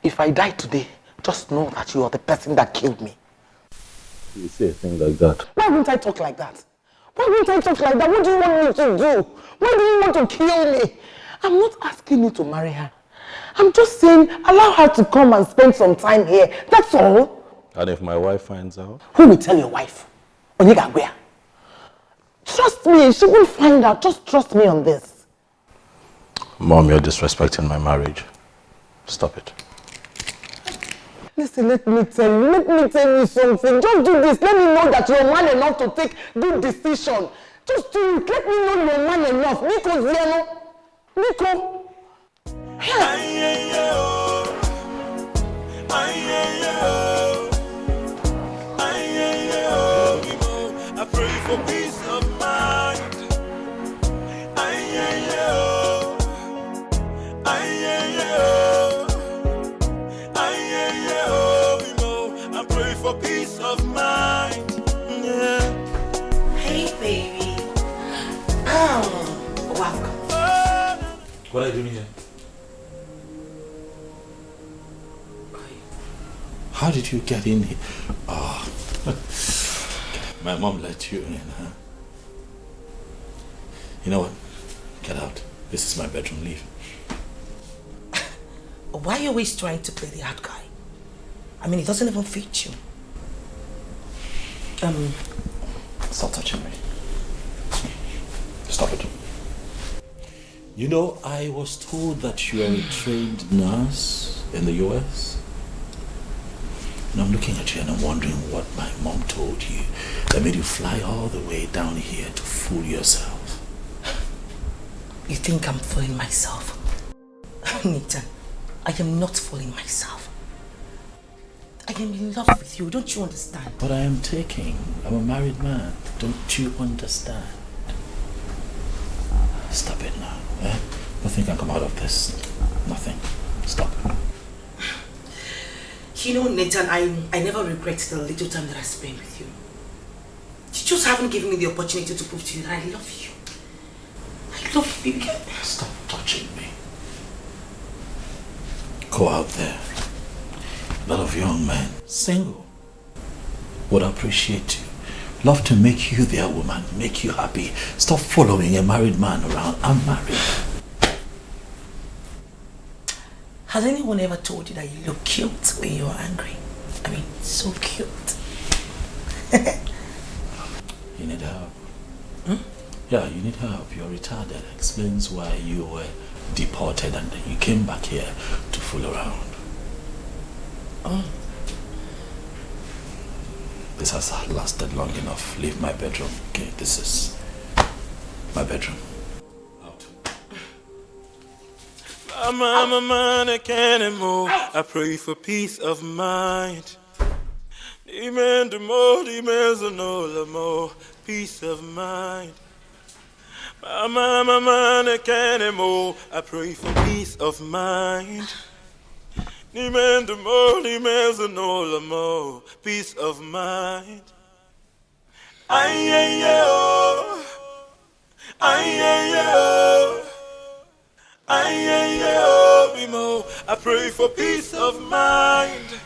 you. If I die today, just know that you are the person that killed me. You say a thing like that. Why won't I talk like that? Why won't I talk like that? What do you want me to do? Why do you want to kill me? I'm not asking you to marry her. I'm just saying, allow her to come and spend some time here. That's all. And if my wife finds out? Who will tell your wife? Onyega where? Trust me, she will find out. Just trust me on this. Mom, you're disrespecting my marriage. Stop it. Listen, let me tell you something. Just do this. Let me know that you're man enough to take good decision. Just do it. Let me know you're man enough. Nico Ziano. Nico. I pray for peace of mind. I pray for peace of mind. Yeah. Hey, baby. Welcome. What are you doing here? How did you get in here? Oh. My mom let you in, huh? You know what? Get out. This is my bedroom. Leave. Why are you always trying to play the hard guy? I mean, it doesn't even fit you. Stop touching me. Stop it. You know, I was told that you are a trained nurse in the US. And I'm looking at you and I'm wondering what my mom told you that made you fly all the way down here to fool yourself. You think I'm fooling myself? Nathan, I am not fooling myself. I am in love with you, don't you understand? But I am taking. I'm a married man. Don't you understand? Stop it now. Eh? Nothing can come out of this. Nothing. Stop. You know, Nathan, I never regret the little time that I spent with you. You just haven't given me the opportunity to prove to you that I love you. I love you. Stop touching me. Go out there. A lot of young men, single, would appreciate you. Love to make you their woman, make you happy. Stop following a married man around. I'm married. Has anyone ever told you that you look cute when you're angry? I mean, so cute. You need help. Yeah, you need help. You're retarded. Explains why you were deported and then you came back here to fool around. This has lasted long enough. Leave my bedroom. Okay, this is my bedroom. I'm a man, I can't move. I pray for peace of mind. Demand the more, peace of mind. I'm a man, I can't move. I pray for peace of mind. Demand the more, peace of mind. I pray for peace of mind.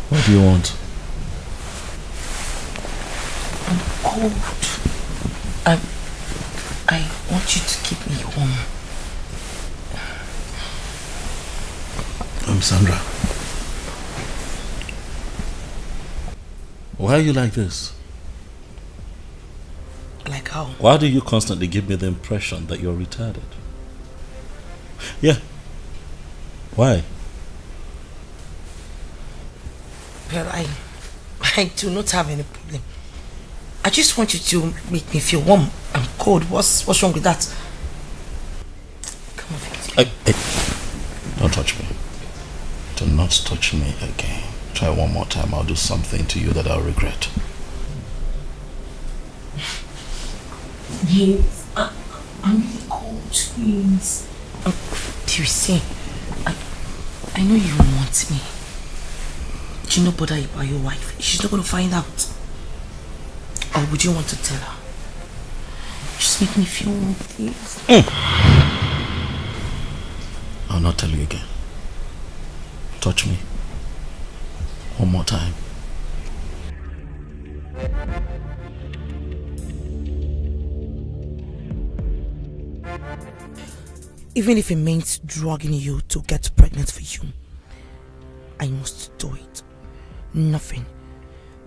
What do you want? I'm cold. I want you to keep me warm. Sandra. Why are you like this? Like how? Why do you constantly give me the impression that you're retarded? Yeah. Why? Well, I do not have any problem. I just want you to make me feel warm. I'm cold. What's wrong with that? Come on, Hey, don't touch me. Do not touch me again. Try one more time. I'll do something to you that I'll regret. Yes, I'm really cold, please. Do you see? I know you want me. Do not bother about your wife. She's not going to find out. Or would you want to tell her? Just make me feel warm, please. I'll not tell you again. Touch me. One more time. Even if it means drugging you to get pregnant for you, I must do it. Nothing,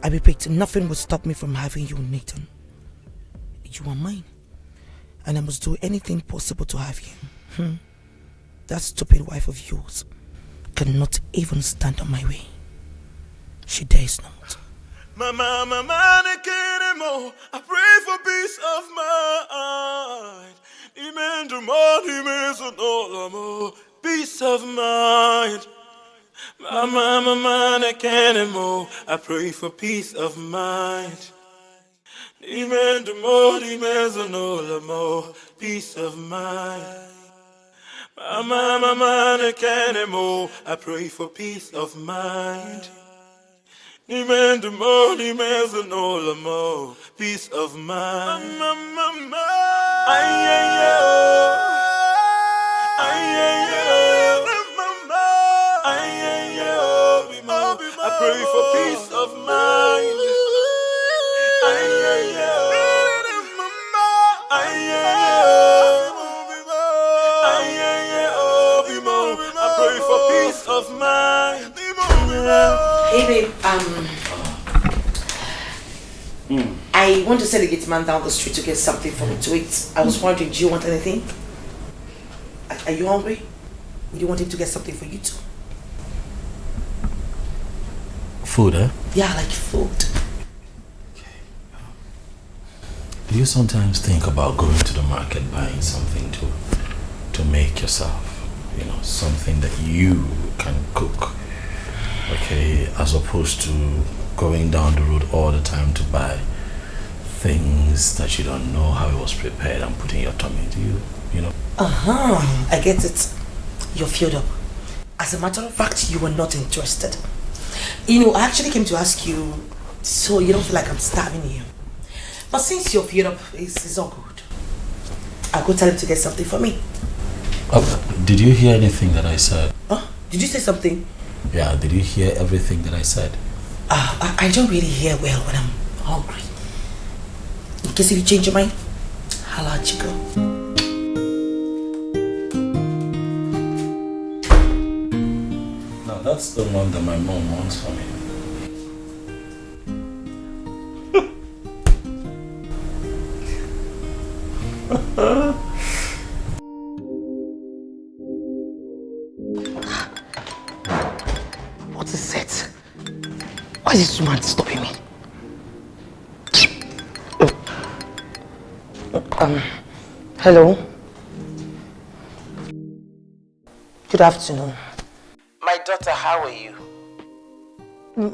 I repeat, nothing will stop me from having you, Nathan. You are mine, and I must do anything possible to have you. That stupid wife of yours cannot even stand on my way. She dares not. My I pray for peace of mind. Peace of mind. I pray for peace of mind. Peace of mind. I pray for peace of mind. Peace of mind. I pray for peace of mind. I pray for peace of mind. Hey babe, I want to send a gate man down the street to get something for me to eat. I was wondering, do you want anything? Are you hungry? Would you want him to get something for you too? Food, eh? Yeah, like food. Do you sometimes think about going to the market, buying something to make yourself? You know, something that you can cook. Okay, as opposed to going down the road all the time to buy things that you don't know how it was prepared and put in your tummy. Do you know? I get it. You're filled up. As a matter of fact, you were not interested. You know, I actually came to ask you so you don't feel like I'm starving you. But since you're filled up, it's all good. I'll go tell him to get something for me. Did you hear anything that I said? Did you say something? Yeah, did you hear everything that I said? I don't really hear well when I'm hungry. In case if you change your mind, I'll let you go. No, that's the one that my mom wants for me. What is it? Why is this woman stopping me? Hello. Good afternoon. My daughter, how are you?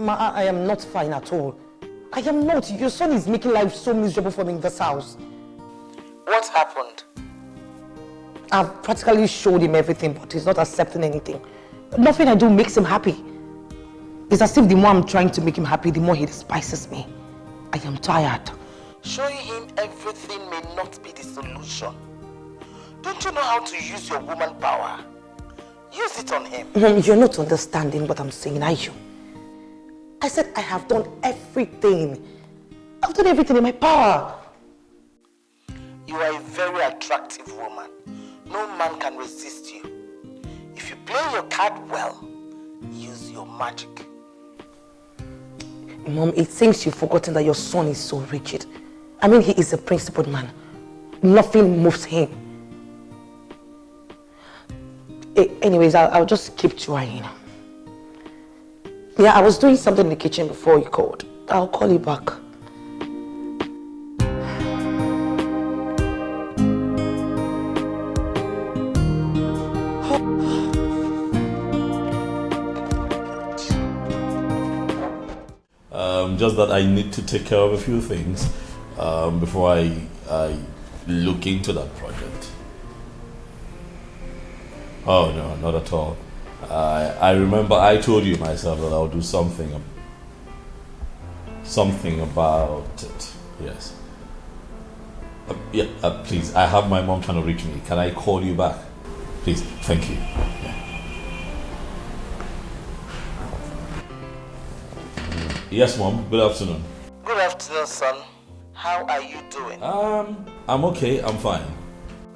I am not fine at all. I am not. Your son is making life so miserable for me in this house. What happened? I've practically showed him everything, but he's not accepting anything. Nothing I do makes him happy. It's as if the more I'm trying to make him happy, the more he despises me. I am tired. Showing him everything may not be the solution. Don't you know how to use your woman power? Use it on him. You're not understanding what I'm saying, are you? I said I have done everything. I've done everything in my power. You are a very attractive woman. No man can resist you. If you play your card well, use your magic. Mom, it seems you've forgotten that your son is so rigid. I mean, he is a principled man. Nothing moves him. Anyways, I'll just keep trying. Yeah, I was doing something in the kitchen before you called. I'll call you back. Just that I need to take care of a few things before I look into that project. Oh no, not at all. I remember I told you myself that I'll do something about it. Yes. Please, I have my mom trying to reach me. Can I call you back? Please, thank you. Yeah. Yes, Mom. Good afternoon. Good afternoon, son. How are you doing? I'm okay. I'm fine.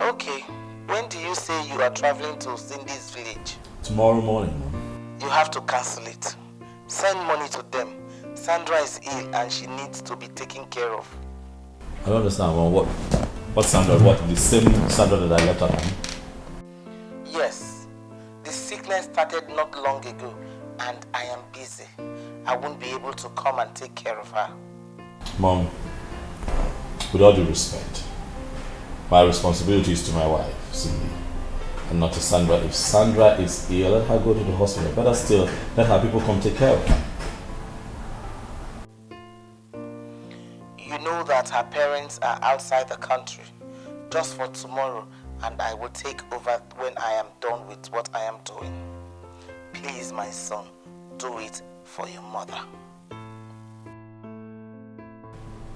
Okay. When do you say you are traveling to Cindy's village? Tomorrow morning, Mom. You have to cancel it. Send money to them. Sandra is ill and she needs to be taken care of. I don't understand, Mom. What Sandra? What? The same Sandra that I left at home? Yes. The sickness started not long ago and I am busy. I won't be able to come and take care of her. Mom, with all due respect, my responsibility is to my wife, Cindy, and not to Sandra. If Sandra is ill, let her go to the hospital. Better still, let her people come take care of her. You know that her parents are outside the country just for tomorrow, and I will take over when I am done with what I am doing. Please, my son, do it for your mother.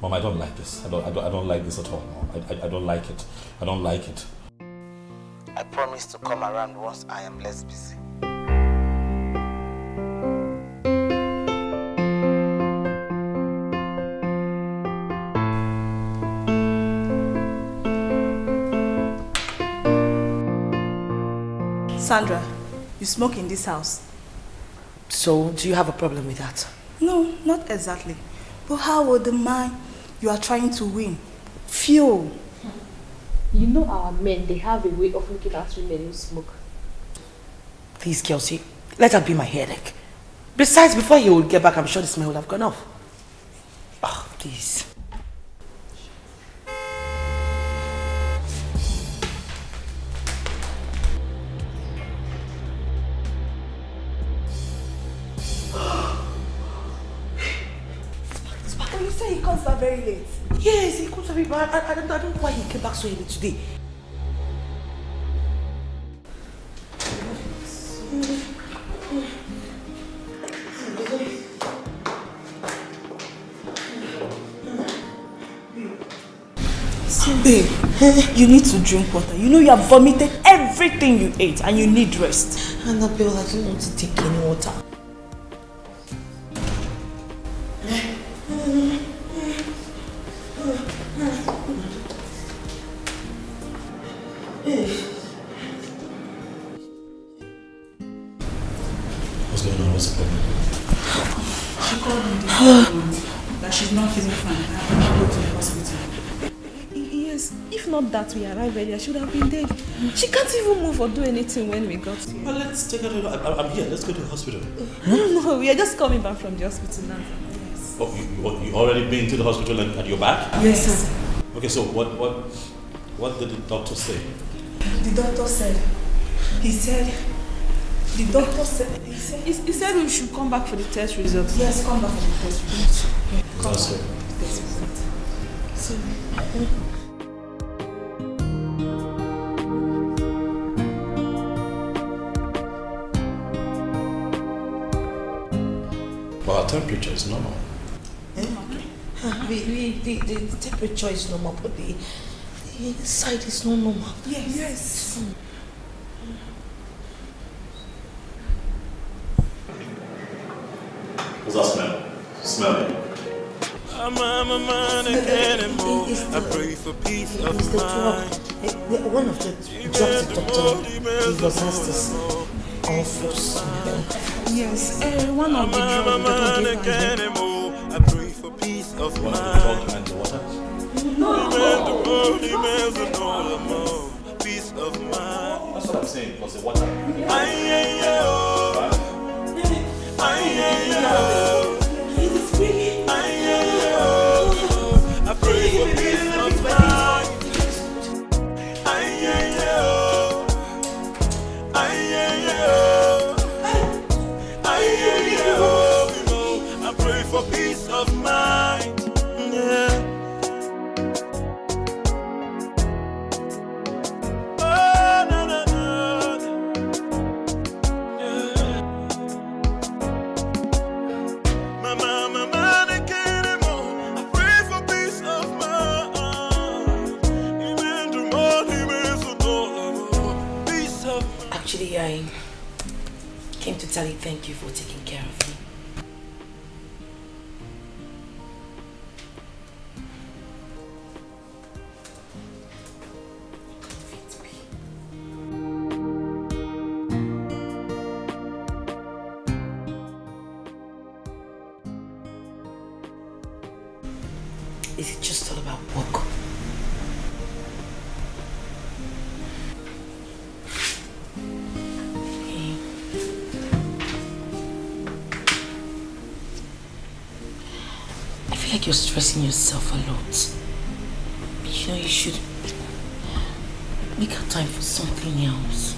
Mom, I don't like this. I don't like this at all, Mom. I don't like it. I don't like it. I promise to come around once I am less busy. Sandra, you smoke in this house. So, do you have a problem with that? No, not exactly. But how would the man you are trying to win feel? You know our men, they have a way of looking at women who smoke. Please, Kelsey, let her be my headache. Besides, before he would get back, I'm sure the smell would have gone off. Oh, please. But you say he comes back very late. Yes, he comes very bad. I don't know why he came back so early today. Babe, you need to drink water. You know you have vomited everything you ate and you need rest. Annabelle, I don't want to take any water. What's going on? What's the problem? She called me this morning that she's not feeling fine. I have to go to the hospital. Yes, if not that we arrived earlier, I should have been dead. She can't even move or do anything when we got here. Well, let's take her to I'm here. Let's go to the hospital. No, we are just coming back from the hospital now. Yes. Oh, you already been to the hospital and you're back? Yes, sir. Okay, so what did the doctor say? The doctor said, he said we should come back for the test results. Yes, come back for the test results. That's it. But our temperature is normal. The temperature is normal, but the inside is not normal. Yes. What's that smell? Smell it. I'm a man again and more. I pray for peace of mind. One of the drugs the doctor gave us has this awful smell. Yes, one of the drugs the doctor gave us. I pray for peace of mind. Peace of mind. That's what I'm saying. Plus the water. I pray for peace of mind. I pray for peace of mind. Yeah. Oh, no, no, no. Yeah. Daddy, I came to tell you thank you for taking care of me. Is it just all about work? I feel like you're stressing yourself a lot. You know, you should make out time for something else.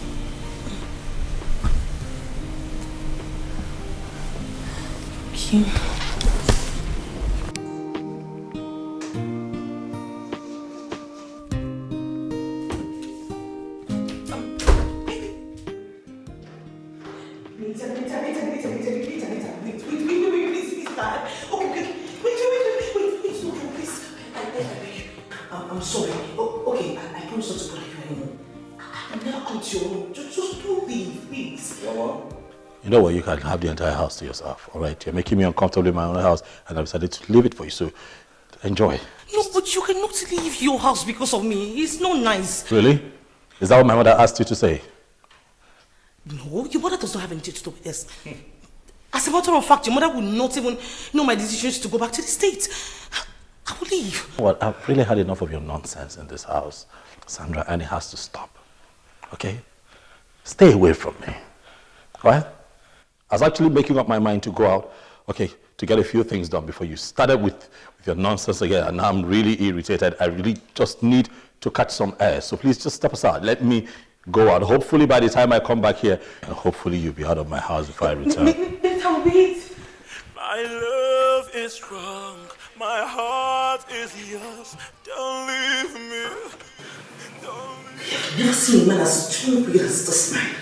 Okay. I'm sorry. Okay, I promise not to bother you anymore. I'm never coming to your room. Just don't leave, please. You know what? You can have the entire house to yourself, all right? You're making me uncomfortable in my own house, and I've decided to leave it for you, so enjoy. No, but you cannot leave your house because of me. It's not nice. Really? Is that what my mother asked you to say? No, your mother does not have anything to do with this. As a matter of fact, your mother would not even know my decisions to go back to the States. I will leave. Well, I've really had enough of your nonsense in this house, Sandra, and it has to stop. Okay? Stay away from me. All right? I was actually making up my mind to go out, okay, to get a few things done before you started with your nonsense again, and now I'm really irritated. I really just need to catch some air. So please just step aside. Let me go out. Hopefully by the time I come back here, and hopefully you'll be out of my house before I return. My love is strong. My heart is yours. Don't leave me. I've never seen a man as stupid as this man.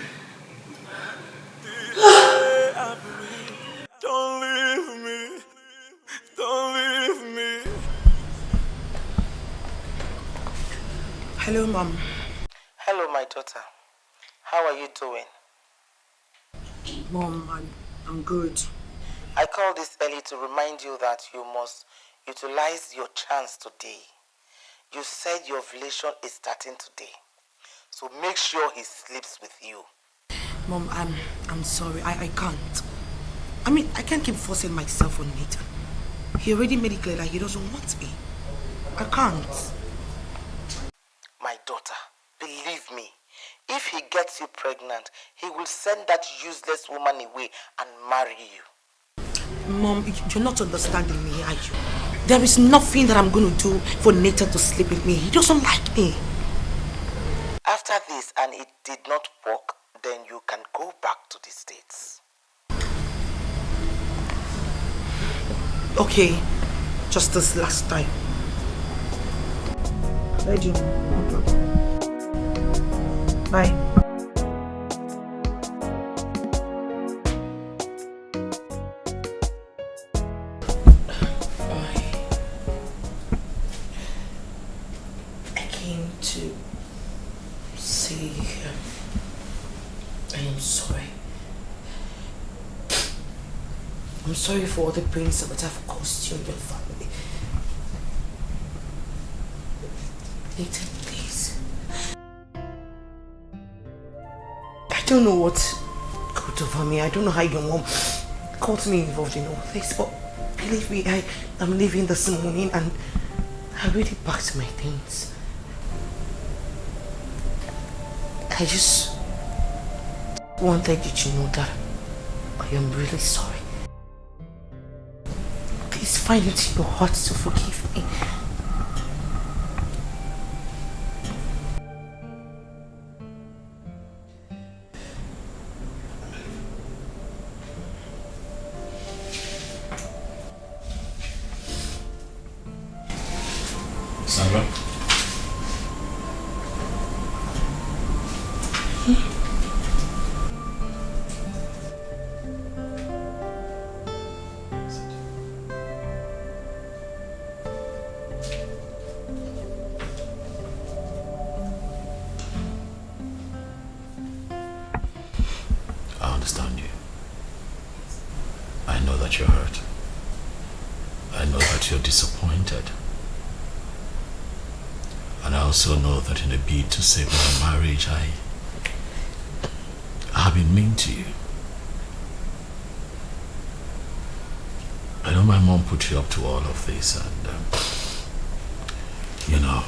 Don't leave me. Don't leave me. Hello, Mom. Hello, my daughter. How are you doing? Mom, I'm good. I called this early to remind you that you must utilize your chance today. You said your ovulation is starting today. So make sure he sleeps with you. Mom, I'm sorry. I can't. I mean, I can't keep forcing myself on Nathan. He already made it clear that he doesn't want me. I can't. My daughter, believe me, if he gets you pregnant, he will send that useless woman away and marry you. Mom, you're not understanding me, are you? There is nothing that I'm going to do for Nathan to sleep with me. He doesn't like me. After this and it did not work, then you can go back to the States. Okay, just this last time. Bye, Jim. Bye. I came to say I am sorry. I'm sorry for all the pains that I've caused you and your family. Nathan, please. I don't know what got over me. I don't know how your mom got me involved in all this, but believe me, I'm leaving this morning and I already packed my things. I just wanted you to know that I am really sorry. Please find it in your heart to forgive me. Sandra? that you're hurt. I know that you're disappointed. And I also know that in a bid to save my marriage, I have been mean to you. I know my mom put you up to all of this, and you know,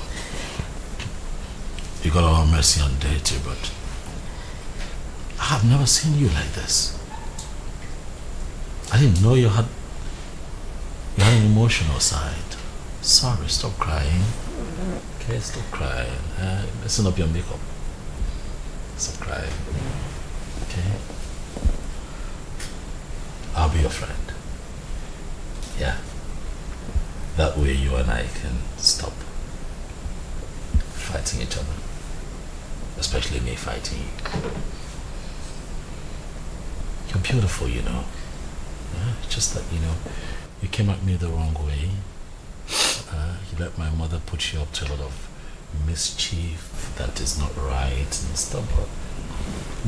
you got all mercy on Deity, but I have never seen you like this. I didn't know you had an emotional side. Sorry, stop crying. Okay, stop crying. Listen up your makeup. Stop crying. Okay? I'll be your friend. Yeah. That way you and I can stop fighting each other. Especially me fighting you. You're beautiful, you know. Yeah? Just that, you know, you came at me the wrong way. You let my mother put you up to a lot of mischief that is not right and stuff. But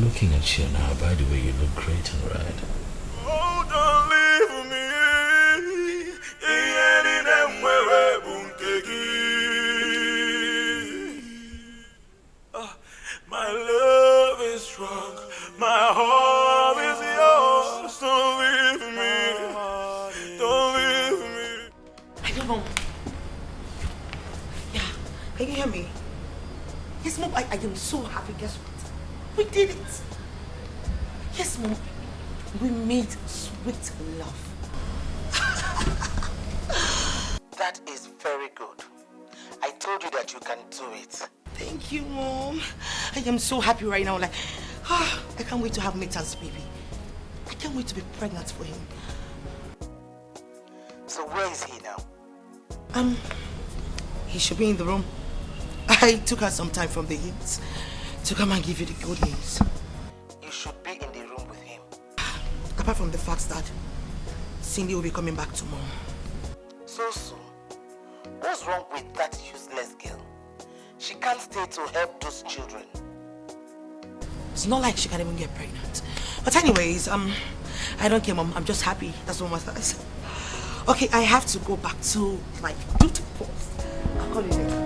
looking at you now, by the way, you look great in red. Oh, don't leave me. My love is strong. My heart is yours. Don't leave me. Don't leave me. I don't know. Yeah, can you hear me? Yes, Mom, I am so happy. Guess what? We did it. Yes, Mom, we made sweet love. That is very good. I told you that you can do it. Thank you, Mom. I am so happy right now. Like, I can't wait to have Nathan's baby. I can't wait to be pregnant for him. So where is he now? He should be in the room. I took her some time from the heat to come and give you the good news. You should be in the room with him. Apart from the fact that Cindy will be coming back tomorrow. So soon? What's wrong with that useless girl? She can't stay to help those children. It's not like she can even get pregnant. But anyways, I don't care, Mom. I'm just happy. That's what matters. Okay, I have to go back to my duty post. I'll call you later.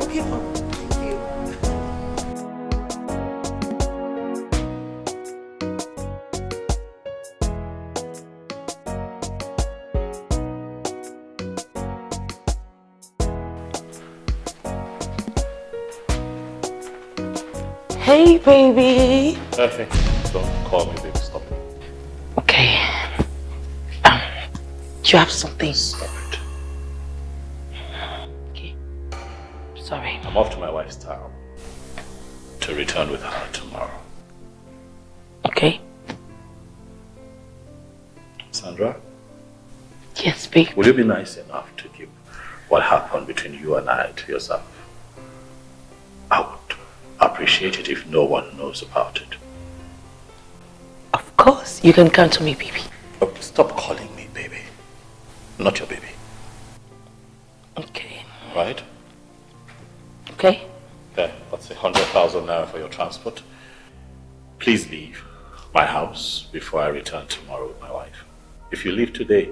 Okay, Mom. Thank you. Hey, baby. Okay, don't call me baby, stop it. Okay. Do you have something? Stop it. Okay. Sorry. I'm off to my wife's town to return with her tomorrow. Okay. Sandra? Yes, babe. Will you be nice enough to keep what happened between you and I to yourself? I would appreciate it if no one knows about it. Of course. You can count on me, baby. Oh, stop calling me baby. Not your baby. Okay. Right? Okay. There, that's 100,000 naira for your transport. Please leave my house before I return tomorrow with my wife. If you leave today,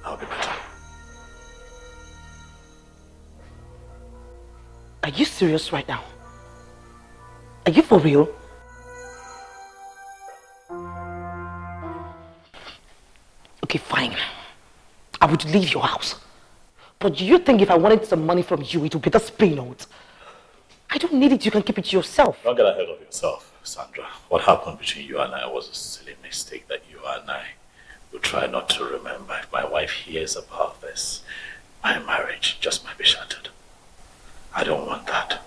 I'll be better. Are you serious right now? Are you for real? Okay, fine. I would leave your house. But do you think if I wanted some money from you, it would be this pay note? I don't need it. You can keep it to yourself. Don't get ahead of yourself, Sandra. What happened between you and I was a silly mistake that you and I will try not to remember. If my wife hears about this, my marriage just might be shattered. I don't want that.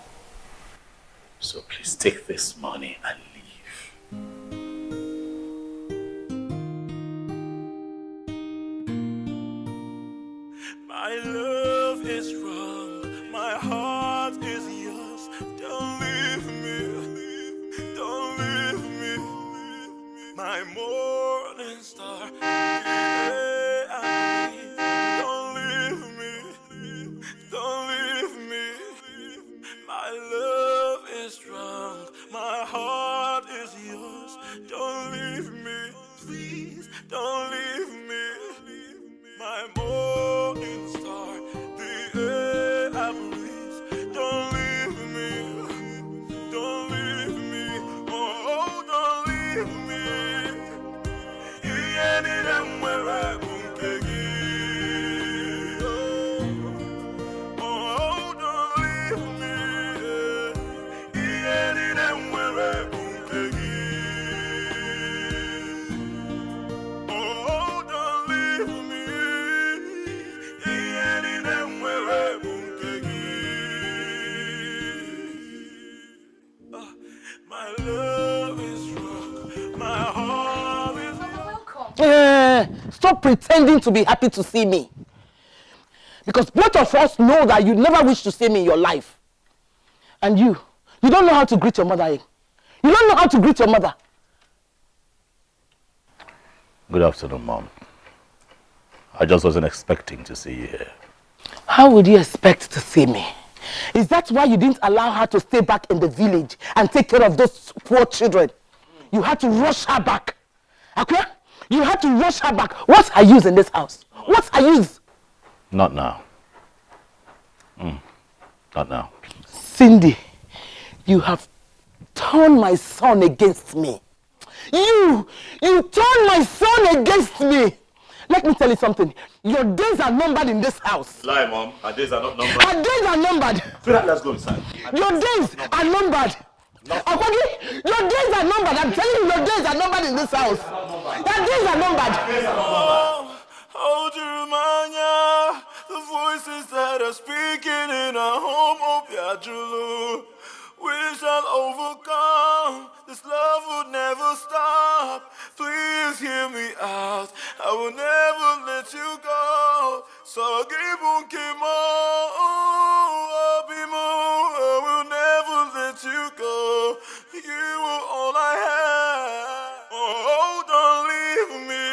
So please take this money and leave. My love is wrong. My heart is yours. Don't leave me. Don't leave me. My morning star. Don't leave me. Don't leave me. My love is strong. My heart is yours. Don't leave me. Please don't leave me. stop pretending to be happy to see me. Because both of us know that you never wish to see me in your life. And you don't know how to greet your mother. Eh? You don't know how to greet your mother. Good afternoon, Mom. I just wasn't expecting to see you here. How would you expect to see me? Is that why you didn't allow her to stay back in the village and take care of those poor children? You had to rush her back. Okay? You had to rush her back. What's her use in this house? What's her use? Not now. Not now. Cindy, you have turned my son against me. You turned my son against me. Let me tell you something. Your days are numbered in this house. Lie, Mom. Our days are not numbered. Our days are numbered. Sweetheart, let's go inside. Your days are numbered. Okay? Your days are numbered. I'm telling you, your days are numbered in this house. Your days are numbered. Hold you remind ya, the voices that are speaking in our home of Yajulu. We shall overcome, this love will never stop. Please hear me out, I will never let you go. So give on Kimo, I will never let you go. You were all I had, oh don't leave me.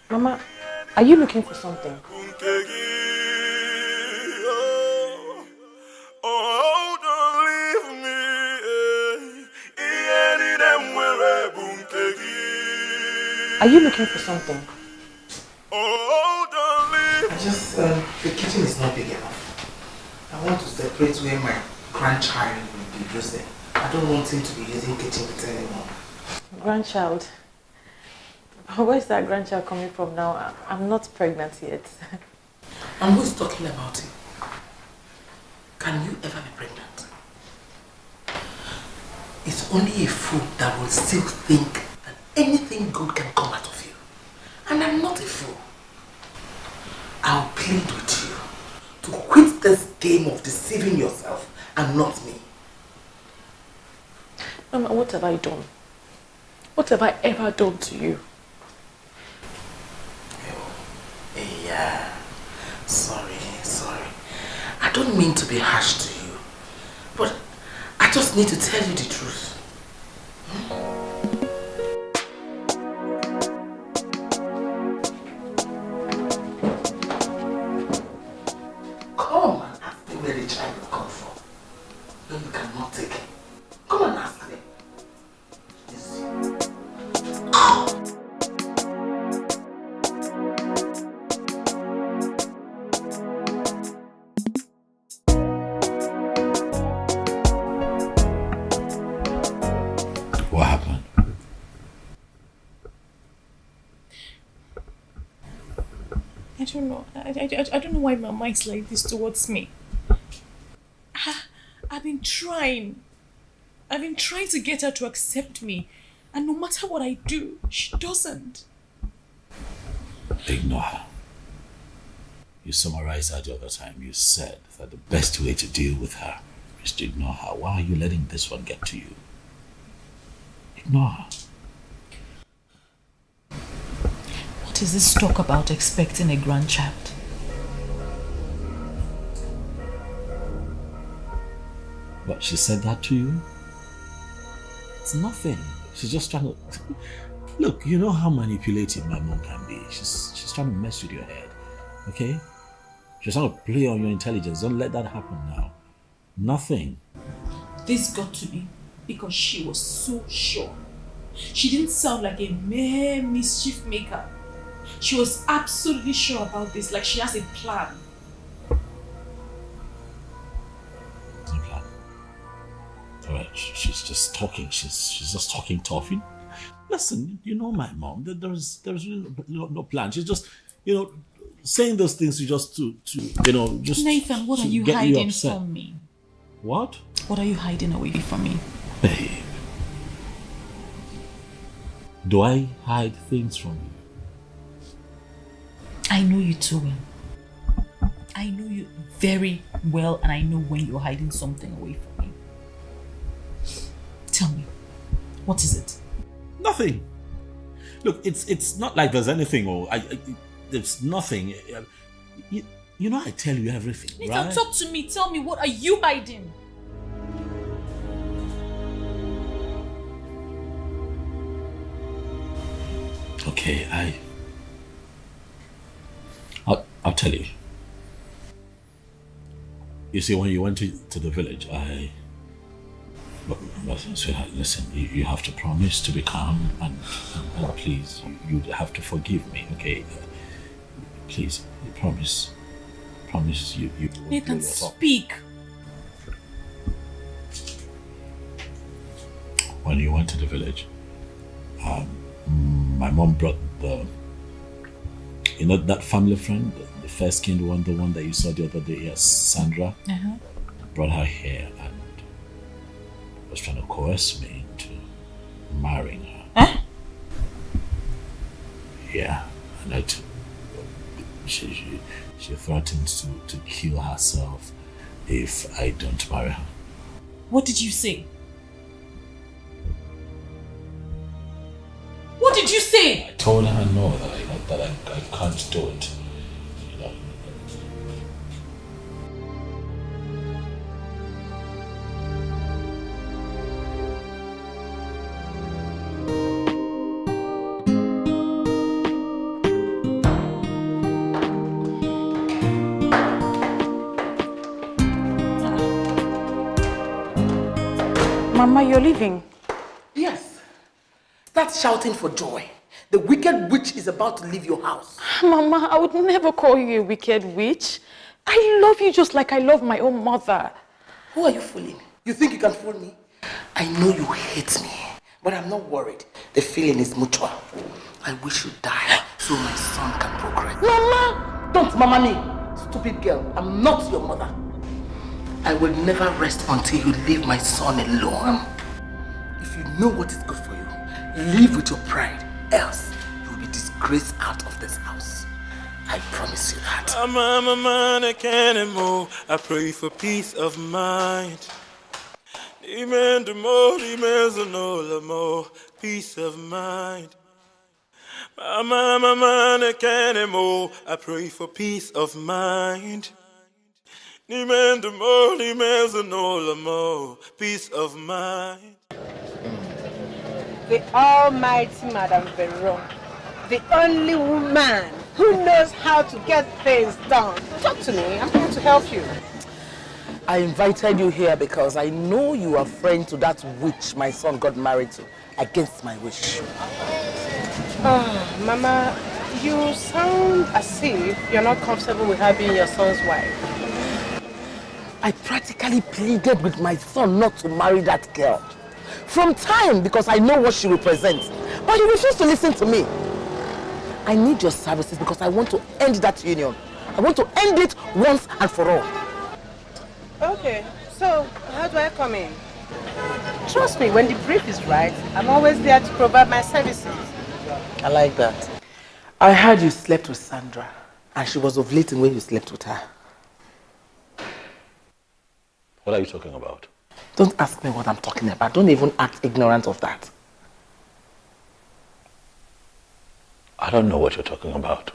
Mama, are you looking for something? Are you looking for something? The kitchen is not big enough. I want to separate where my grandchild will be using. I don't want him to be using kitchen with anyone. Grandchild? Where's that grandchild coming from now? I'm not pregnant yet. And who is talking about it? Can you ever be pregnant? It's only a fool that will still think that anything good can come out of you. And I'm not a fool. I'll plead with you to quit this game of deceiving yourself and not me. Mama, what have I done? What have I ever done to you? Yeah, sorry. I don't mean to be harsh to you, but I just need to tell you the truth. Come and ask me where the child will come from. No, you cannot take him. Come and ask me. What happened? I don't know. I don't know why Mama is like this towards me. I've been trying to get her to accept me. And no matter what I do, she doesn't. Ignore her. You summarized that the other time. You said that the best way to deal with her is to ignore her. Why are you letting this one get to you? Ignore her. What is this talk about expecting a grandchild? But she said that to you? It's nothing. She's just trying to... Look, you know how manipulative my mom can be. She's trying to mess with your head. Okay? She's trying to play on your intelligence. Don't let that happen now. Nothing. This got to be because she was so sure. She didn't sound like a mere mischief maker. She was absolutely sure about this, like she has a plan. No plan. Alright, she's just talking. She's just talking tough. Listen, you know my mom. There's really no plan. She's just, saying those things just to just Nathan, what are you hiding from me? What? What are you hiding away from me? Babe. Do I hide things from you? I know you too well. I know you very well, and I know when you're hiding something away from me. Tell me, what is it? Nothing. Look, it's not like there's anything or there's nothing. You know I tell you everything, Nathan, right? talk to me. Tell me, what are you hiding? Okay, I'll tell you. You see, when you went to the village, but sweetheart, listen, you have to promise to be calm and please, you have to forgive me, okay? Please, promise you Nathan, speak. When you went to the village, my mom brought that family friend, the fair-skinned one, the one that you saw the other day, yes, Sandra, brought her here and was trying to coerce me into marrying her. Huh? Yeah, and she threatens to kill herself if I don't marry her. What did you say? What did you say? I told her no, that I can't do it. You know. Mama, you're leaving? Yes. Start shouting for joy. The wicked witch is about to leave your house. Mama, I would never call you a wicked witch. I love you just like I love my own mother. Who are you fooling? You think you can fool me? I know you hate me, but I'm not worried. The feeling is mutual. I wish you die so my son can progress. Mama! Don't mama me, stupid girl. I'm not your mother. I will never rest until you leave my son alone. If you know what is good for you, live with your pride. Else, you will be disgraced out of this house. I promise you that. I'm a man, I can't anymore. I pray for peace of mind. Amen to more, peace of mind. I'm a man, I can't anymore. I pray for peace of mind. Amen to more, peace of mind. The almighty Madame Veron, the only woman who knows how to get things done. Talk to me, I'm here to help you. I invited you here because I know you are friend to that witch my son got married to, against my wish. Oh, Mama, you sound as if you're not comfortable with her being your son's wife. I practically pleaded with my son not to marry that girl. From time, because I know what she represents. But you refuse to listen to me. I need your services because I want to end that union. I want to end it once and for all. Okay, so how do I come in? Trust me, when the brief is right, I'm always there to provide my services. I like that. I heard you slept with Sandra, and she was ovulating when you slept with her. What are you talking about? Don't ask me what I'm talking about. Don't even act ignorant of that. I don't know what you're talking about.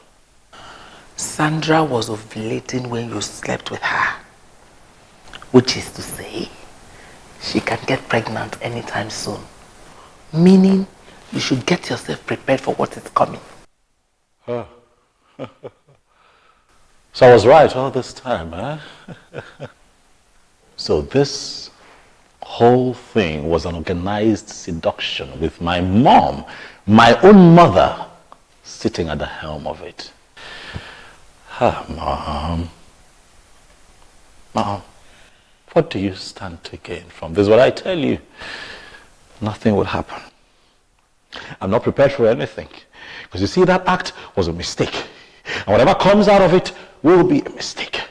Sandra was ovulating when you slept with her. Which is to say, she can get pregnant anytime soon. Meaning, you should get yourself prepared for what is coming. Huh. So I was right all this time, huh? So this whole thing was an organized seduction with my mom, my own mother, sitting at the helm of it. Mom, what do you stand to gain from this? What I tell you, nothing will happen. I'm not prepared for anything. Because you see, that act was a mistake. And whatever comes out of it will be a mistake.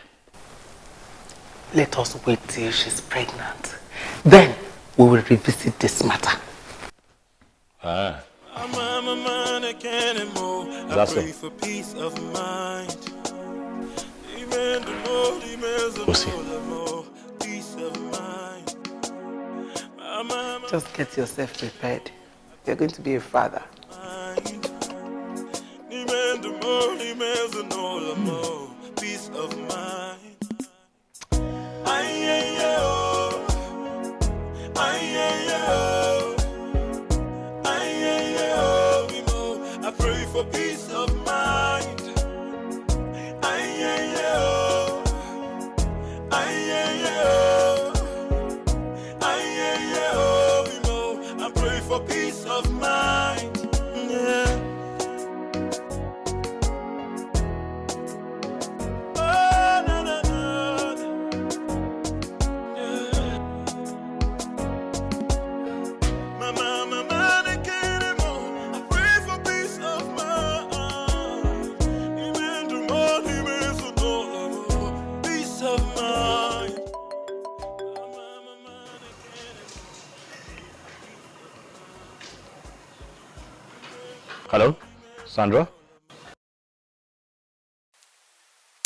Let us wait till she's pregnant. Then we will revisit this matter. I'm a man, I can't anymore. I pray for peace of mind. We'll see. Peace of mind. Just get yourself prepared. You're going to be a father. Peace of mind. I pray for peace of mind. I pray for peace of mind. Yeah. Hello, Sandra?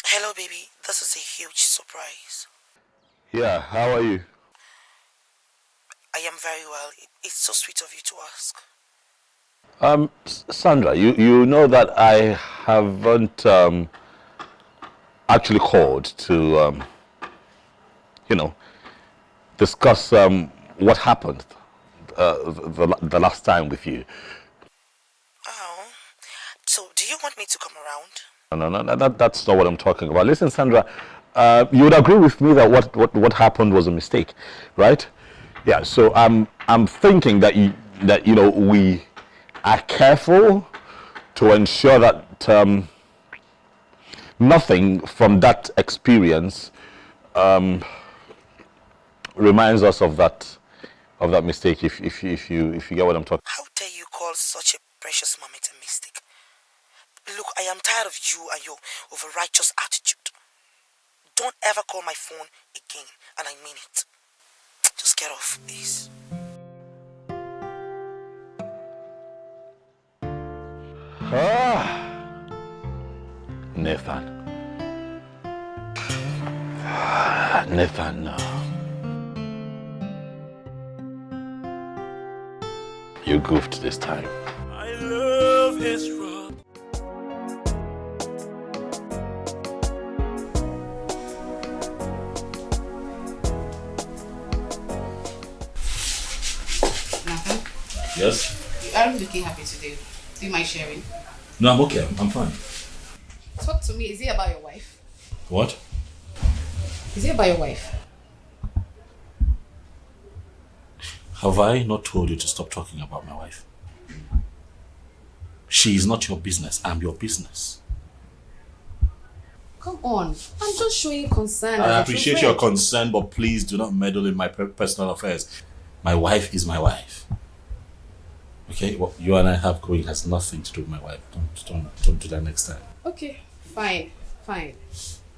Hello, baby. This is a huge surprise. Yeah, how are you? I am very well. It's so sweet of you to ask. Sandra, you know that I haven't actually called to, discuss what happened the last time with you. Oh, so do you want me to come around? No, that's not what I'm talking about. Listen, Sandra, you would agree with me that what happened was a mistake, right? Yeah. So I'm thinking that we are careful to ensure that nothing from that experience reminds us of that mistake. If you get what I'm talking. How dare you call such a precious moment a mistake? Look, I am tired of you and your over-righteous attitude. Don't ever call my phone again, and I mean it. Just get off, please. Nathan. Nathan, no. You goofed this time. My love is wrong. Nathan? Yes? You aren't looking happy today. Do you mind sharing? No, I'm okay. I'm fine. Talk to me. Is it about your wife? What? Is it about your wife? Have I not told you to stop talking about my wife? She is not your business. I'm your business. Come on. I'm just showing concern. I appreciate your concern, but please do not meddle in my personal affairs. My wife is my wife. Okay? What you and I have going has nothing to do with my wife. Don't do that next time. Okay. Fine.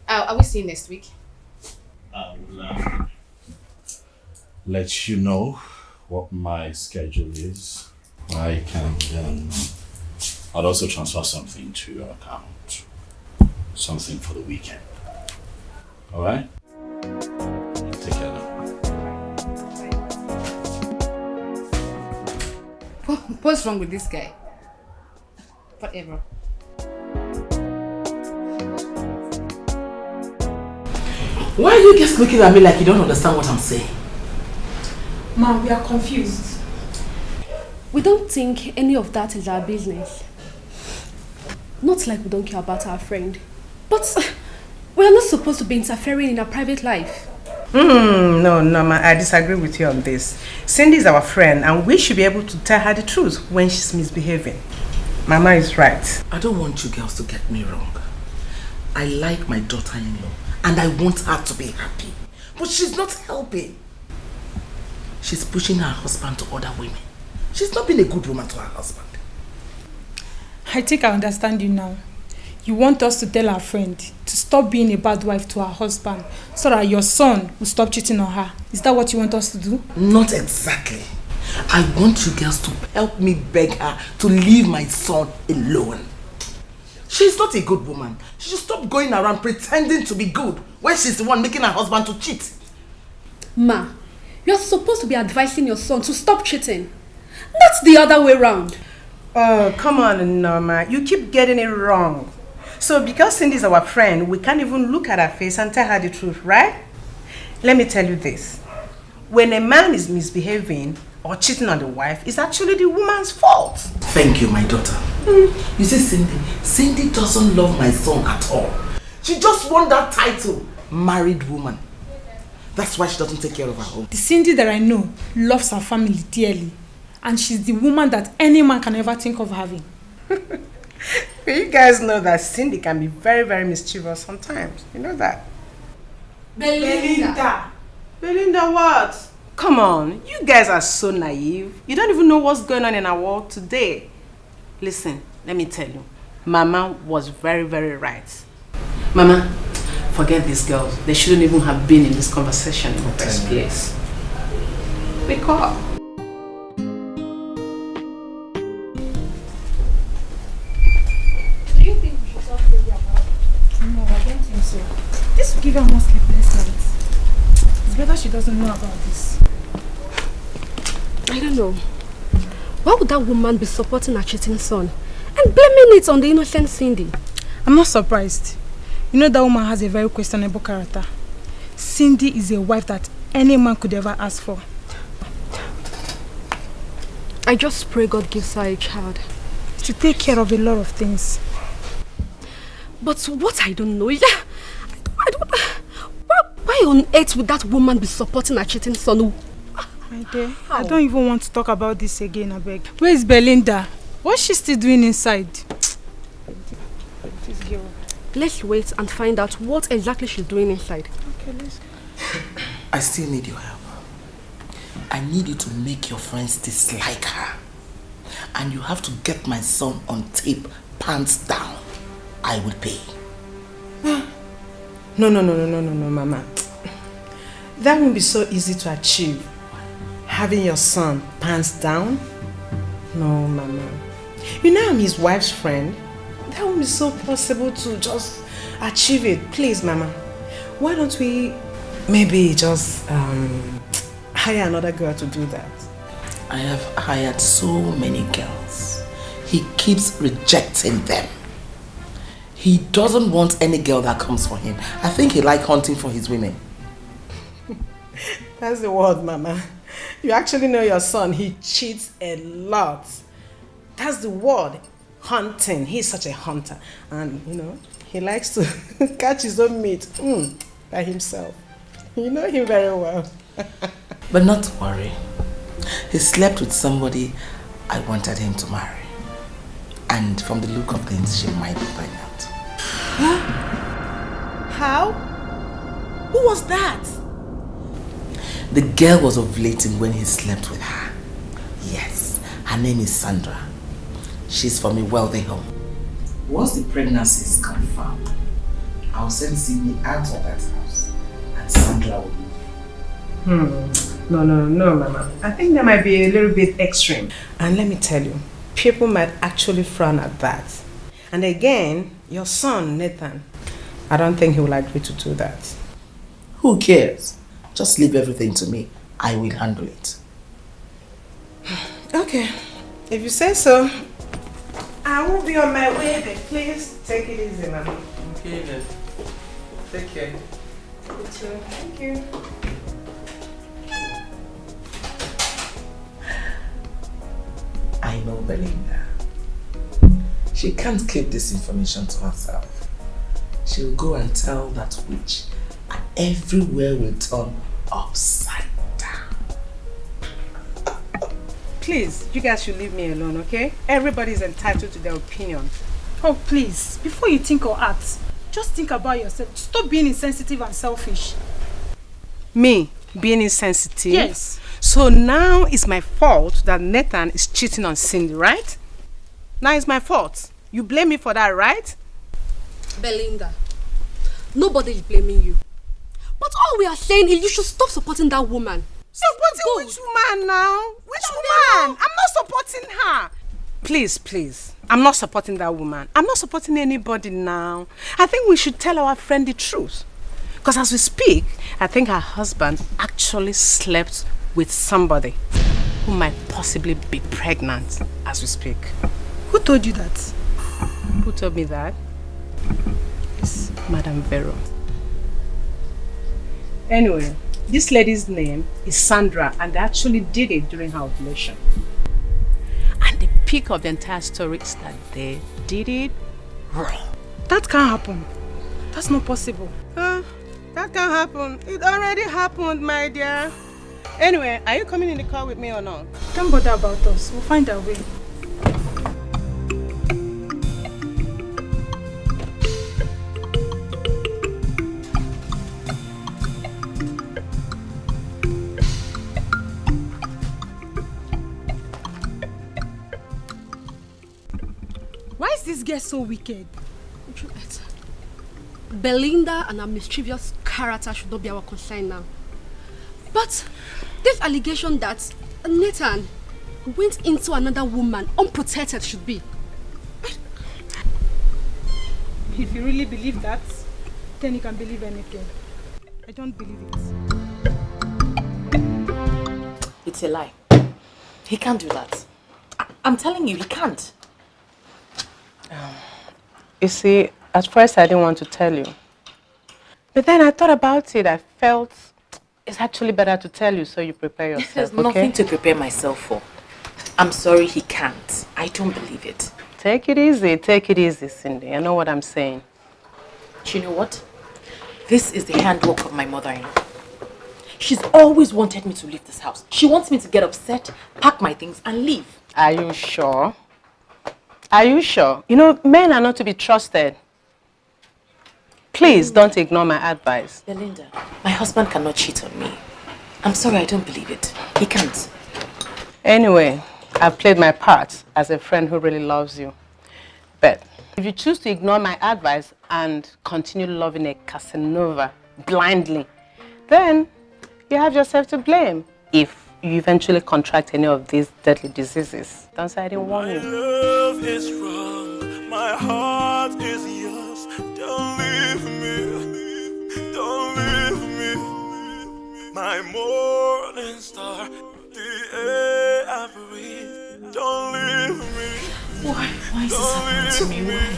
Are we seeing next week? I will let you know what my schedule is. I can then. I'll also transfer something to your account. Something for the weekend. Alright? Take care now. What's wrong with this guy? Whatever. Why are you guys looking at me like you don't understand what I'm saying? Mom, we are confused. We don't think any of that is our business. Not like we don't care about our friend. But we are not supposed to be interfering in our private life. No, ma, I disagree with you on this. Cindy is our friend and we should be able to tell her the truth when she's misbehaving. Mama is right. I don't want you girls to get me wrong. I like my daughter-in-law and I want her to be happy. But she's not helping. She's pushing her husband to other women. She's not being a good woman to her husband. I think I understand you now. You want us to tell our friend to stop being a bad wife to her husband so that your son will stop cheating on her. Is that what you want us to do? Not exactly. I want you girls to help me beg her to leave my son alone. She's not a good woman. She should stop going around pretending to be good when she's the one making her husband to cheat. Ma, you're supposed to be advising your son to stop cheating. That's the other way around. Oh, come on, Norma. You keep getting it wrong. So because Cindy is our friend, we can't even look at her face and tell her the truth, right? Let me tell you this. When a man is misbehaving or cheating on the wife, it's actually the woman's fault. Thank you, my daughter. You see, Cindy doesn't love my son at all. She just wants that title, married woman. That's why she doesn't take care of her home. The Cindy that I know loves her family dearly. And she's the woman that any man can ever think of having. You guys know that Cindy can be very, very mischievous sometimes. You know that? Belinda. Belinda what? Come on, you guys are so naive. You don't even know what's going on in our world today. Listen, let me tell you. Mama was very, very right. Mama, forget these girls. They shouldn't even have been in this conversation in the first place. Wake up. Do you think we should talk to you about it? No, I don't think so. This will give her more sleepless nights. It's better she doesn't know about this. I don't know. Why would that woman be supporting her cheating son and blaming it on the innocent Cindy? I'm not surprised. You know that woman has a very questionable character. Cindy is a wife that any man could ever ask for. I just pray God gives her a child. To take care of a lot of things. But what I don't know is I don't why on earth would that woman be supporting her cheating son? My dear, I don't even want to talk about this again, I beg. Where is Belinda? What's she still doing inside? This girl. Let's wait and find out what exactly she's doing inside. Okay, let's go. I still need your help. I need you to make your friends dislike her. And you have to get my son on tape, pants down. I will pay. No, Mama. That won't be so easy to achieve. Having your son pants down? No, Mama. You know I'm his wife's friend. That won't be so possible to just achieve it. Please, Mama. Why don't we maybe just hire another girl to do that? I have hired so many girls. He keeps rejecting them. He doesn't want any girl that comes for him. I think he likes hunting for his women. That's the word, Mama. You actually know your son. He cheats a lot. That's the word. Hunting. He's such a hunter. And, you know, he likes to catch his own meat by himself. You know him very well. But not to worry. He slept with somebody I wanted him to marry. And from the look of things, she might be pregnant. How? Who was that? The girl was ovulating when he slept with her. Yes, her name is Sandra. She's from a wealthy home. Once the pregnancy is confirmed, I'll send Sydney out of that house and Sandra will move. No, Mama. I think that might be a little bit extreme. And let me tell you, people might actually frown at that. And again, your son, Nathan, I don't think he will agree to do that. Who cares? Just leave everything to me. I will handle it. Okay. If you say so, I will be on my way, but please take it easy, Mama. Okay then. Take care. You too. Thank you. I know Belinda. She can't keep this information to herself. She'll go and tell that witch, and everywhere will turn upside down. Please, you guys should leave me alone, okay? Everybody's entitled to their opinion. Oh, please, before you think or act, just think about yourself. Stop being insensitive and selfish. Me being insensitive? Yes. So now it's my fault that Nathan is cheating on Cindy, right? Now it's my fault. You blame me for that, right? Belinda, nobody is blaming you. But all we are saying is you should stop supporting that woman. Supporting which woman now? Which woman? I'm not supporting her. Please. I'm not supporting that woman. I'm not supporting anybody now. I think we should tell our friend the truth. Because as we speak, I think her husband actually slept with somebody who might possibly be pregnant as we speak. Who told you that? Who told me that? Madam Vero. Anyway, this lady's name is Sandra, and they actually did it during her ovulation. And the peak of the entire story is that they did it wrong. That can't happen. That's not possible. That can't happen. It already happened, my dear. Anyway, are you coming in the car with me or not? Don't bother about us. We'll find our way. Why is this girl so wicked? Belinda and her mischievous character should not be our concern now. But this allegation that Nathan went into another woman unprotected should be. If you really believe that, then you can believe anything. I don't believe it. It's a lie. He can't do that. I'm telling you, he can't. You see, at first I didn't want to tell you. But then I thought about it. I felt it's actually better to tell you so you prepare yourself. There's nothing to prepare myself for. I'm sorry, he can't. I don't believe it. Take it easy, Cindy. I know what I'm saying. Do you know what? This is the handwork of my mother-in-law. She's always wanted me to leave this house. She wants me to get upset, pack my things, and leave. Are you sure? Are you sure? You know, men are not to be trusted. Please don't ignore my advice. Belinda, my husband cannot cheat on me. I'm sorry, I don't believe it. He can't. Anyway, I've played my part as a friend who really loves you. But if you choose to ignore my advice and continue loving a Casanova blindly, then you have yourself to blame if you eventually contract any of these deadly diseases. Don't say I didn't warn you. My love is wrong, my heart is yours. Don't leave me, don't leave me. My morning star, the air I breathe. Don't leave me. Why is this happening to me? Why?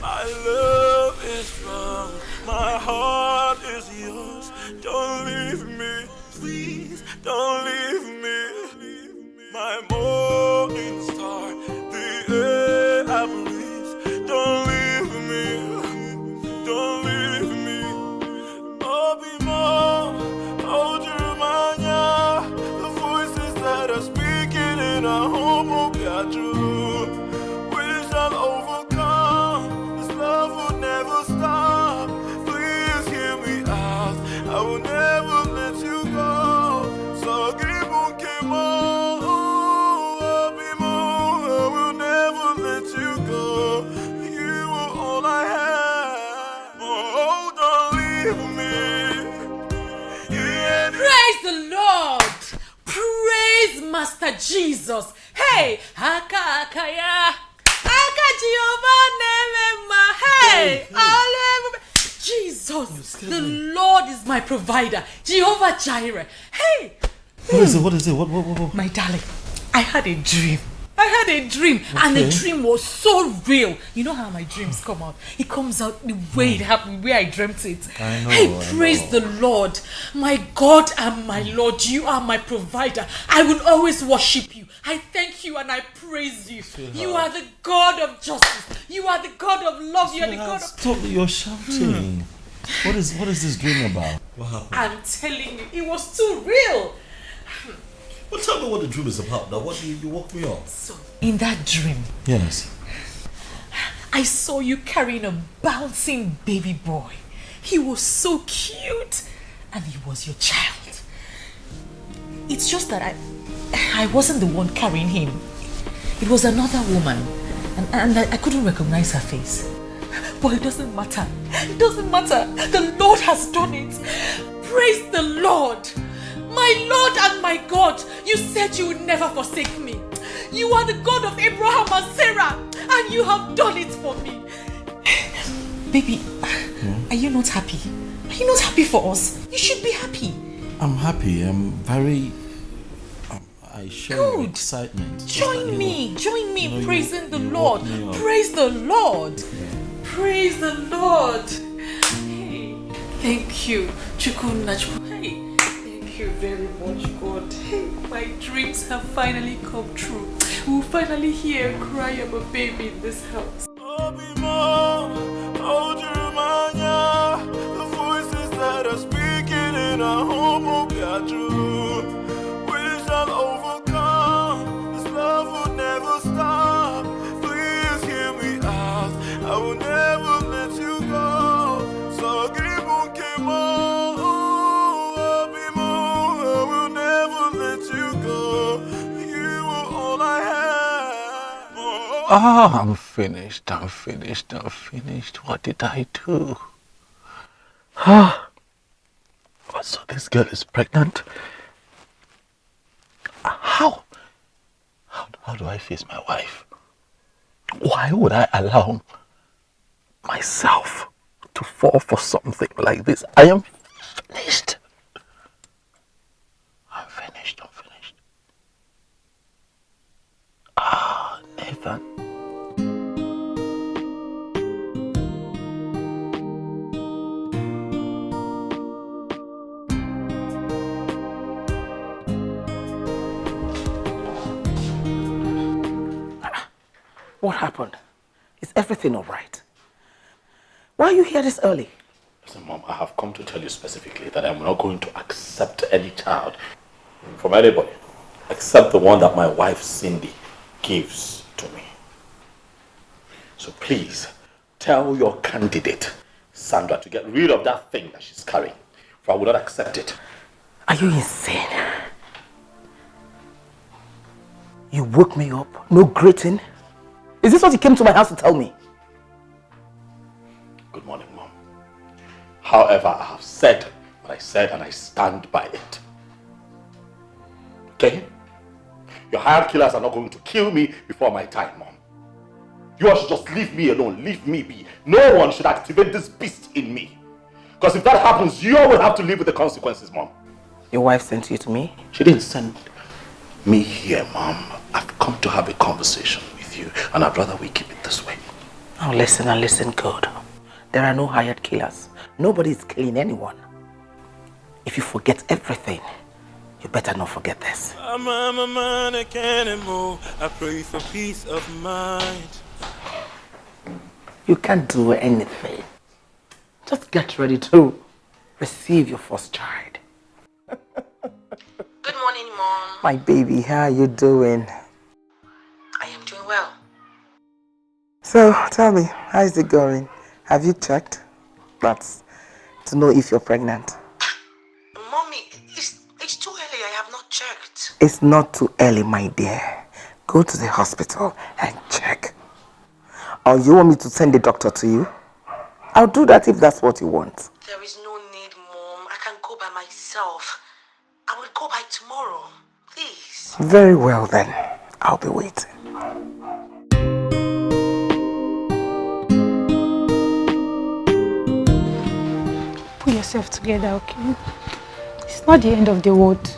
My love is wrong, my heart is yours. Don't leave me, please, don't leave me. My morning star, the air I breathe. Don't leave me, don't leave me. Obimo, Ojumanya, the voices that are speaking in our home will be true. We shall overcome, this love will never stop. Please hear me out, I will never let you go. So keep on, keep on, I will never let you go. You are all I have. Oh, don't leave me. Yeah. Praise the Lord! Praise Master Jesus! Hey! Haka Jehovah Nemema! Hey! Hallelujah! Jesus! The Lord is my provider. Jehovah Jireh. Hey! What is it? What is it? What? My darling, I had a dream. And the dream was so real. You know how my dreams come out? It comes out the way it happened, the way I dreamt it. I know. Hey, praise the Lord. My God and my Lord, you are my provider. I will always worship you. I thank you and I praise you. You are the God of justice. You are the God of love. You are the God of... Stop, you're shouting. What is this dream about? What happened? I'm telling you, it was too real. Well, tell me what the dream is about. Now, what do you walk me on? So, in that dream, yes, I saw you carrying a bouncing baby boy. He was so cute, and he was your child. It's just that I wasn't the one carrying him. It was another woman, and I couldn't recognize her face. But it doesn't matter. It doesn't matter. The Lord has done it. Praise the Lord. My Lord and my God, you said you would never forsake me. You are the God of Abraham and Sarah, and you have done it for me. Baby, are you not happy? Are you not happy for us? You should be happy. I'm happy. I'm very... I share your excitement. Join me praising the Lord. Praise the Lord. Praise the Lord. Hey, thank you. Chukunachku. Hey, thank you very much, God. Hey, my dreams have finally come true. We'll finally hear a cry of a baby in this house. The voices that are speaking in our home will be true. We shall overcome. This love will never stop. Please hear me out. I will never let you go. So give I will never let you go. You are all I have. Ah, I'm finished. What did I do? So this girl is pregnant? How do I face my wife? Why would I allow myself to fall for something like this? I am finished. I'm finished. Ah, Nathan. What happened? Is everything all right? Why are you here this early? Listen, Mom, I have come to tell you specifically that I'm not going to accept any child from anybody except the one that my wife Cindy gives to me. So please, tell your candidate, Sandra, to get rid of that thing that she's carrying, for I will not accept it. Are you insane? You woke me up, no greeting? Is this what you came to my house to tell me? Good morning, Mom. However, I have said what I said and I stand by it. Okay? Your hired killers are not going to kill me before my time, Mom. You all should just leave me alone, leave me be. No one should activate this beast in me. Because if that happens, you all will have to live with the consequences, Mom. Your wife sent you to me? She didn't send me here, Mom. I've come to have a conversation with you, and I'd rather we keep it this way. Now listen and listen good. There are no hired killers. Nobody is killing anyone. If you forget everything, you better not forget this. I'm a man, I can't move. I pray for peace of mind. You can't do anything. Just get ready to receive your first child. Good morning, Mom. My baby, how are you doing? I am doing well. So, tell me, how is it going? Have you checked? That's to know if you're pregnant. Mommy, it's too early. I have not checked. It's not too early, my dear. Go to the hospital and check. Or you want me to send the doctor to you? I'll do that if that's what you want. There is no need, Mom. I can go by myself. I will go by tomorrow. Please. Very well then. I'll be waiting. Pull yourself together, okay? It's not the end of the world.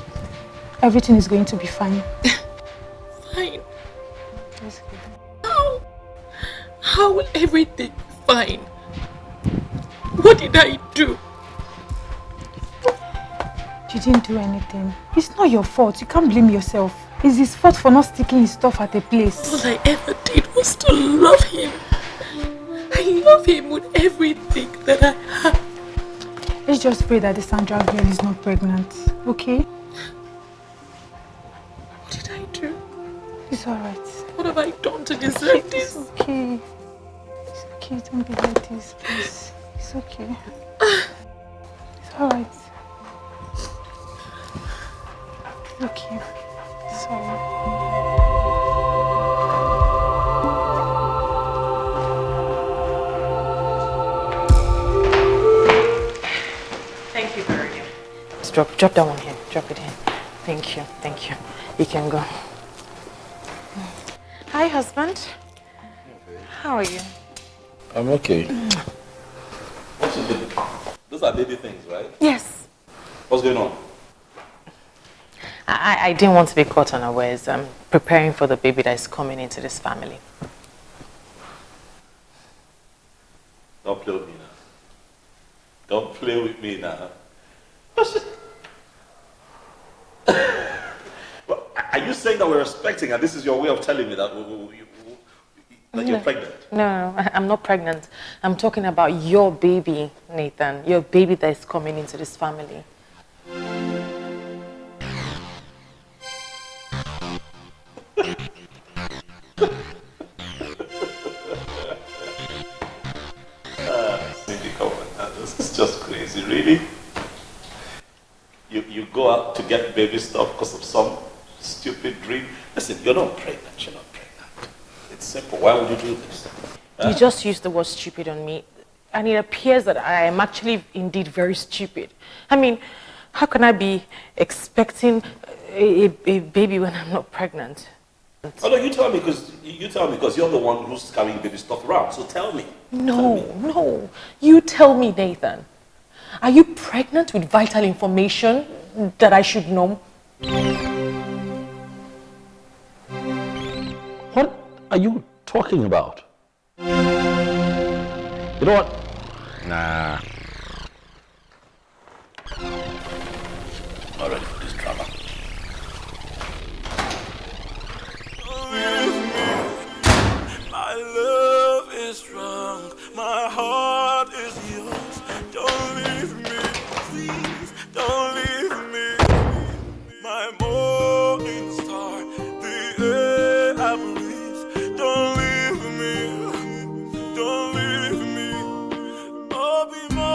Everything is going to be fine. Fine. How will everything be fine? What did I do? You didn't do anything. It's not your fault. You can't blame yourself. It's his fault for not sticking his stuff at a place. All I ever did was to love him. I love him with everything that I have. Let's just pray that the Sandra girl is not pregnant, okay? What did I do? It's alright. What have I done to deserve this? It's okay. It's okay. Don't be like this, please. It's okay. It's alright. Okay. Sorry. Thank you, Belinda. Drop that one here. Drop it in. Thank you. Thank you. You can go. Hi, husband. How are you? I'm okay. What's your baby? Those are baby things, right? Yes. What's going on? I didn't want to be caught unawares. I'm preparing for the baby that is coming into this family. Don't play with me now. Don't play with me now. Well, are you saying that we're expecting, and this is your way of telling me that, that you're pregnant? No, I'm not pregnant. I'm talking about your baby, Nathan. Your baby that is coming into this family. Cindy, come on, this is just crazy, really? You go out to get baby stuff because of some stupid dream. Listen, you're not pregnant, you're not pregnant. It's simple. Why would you do this? You just used the word stupid on me, and it appears that I am actually indeed very stupid. I mean, how can I be expecting a baby when I'm not pregnant? Oh no, you tell me because you're the one who's carrying baby stuff around. So tell me. No. You tell me, Nathan. Are you pregnant with vital information that I should know? What are you talking about? You know what? Nah. Not ready for this drama. My love is strong, my heart is yours. Don't leave me, please, don't leave me. My morning star, the air I breathe. Don't leave me, don't leave me. Obi mo,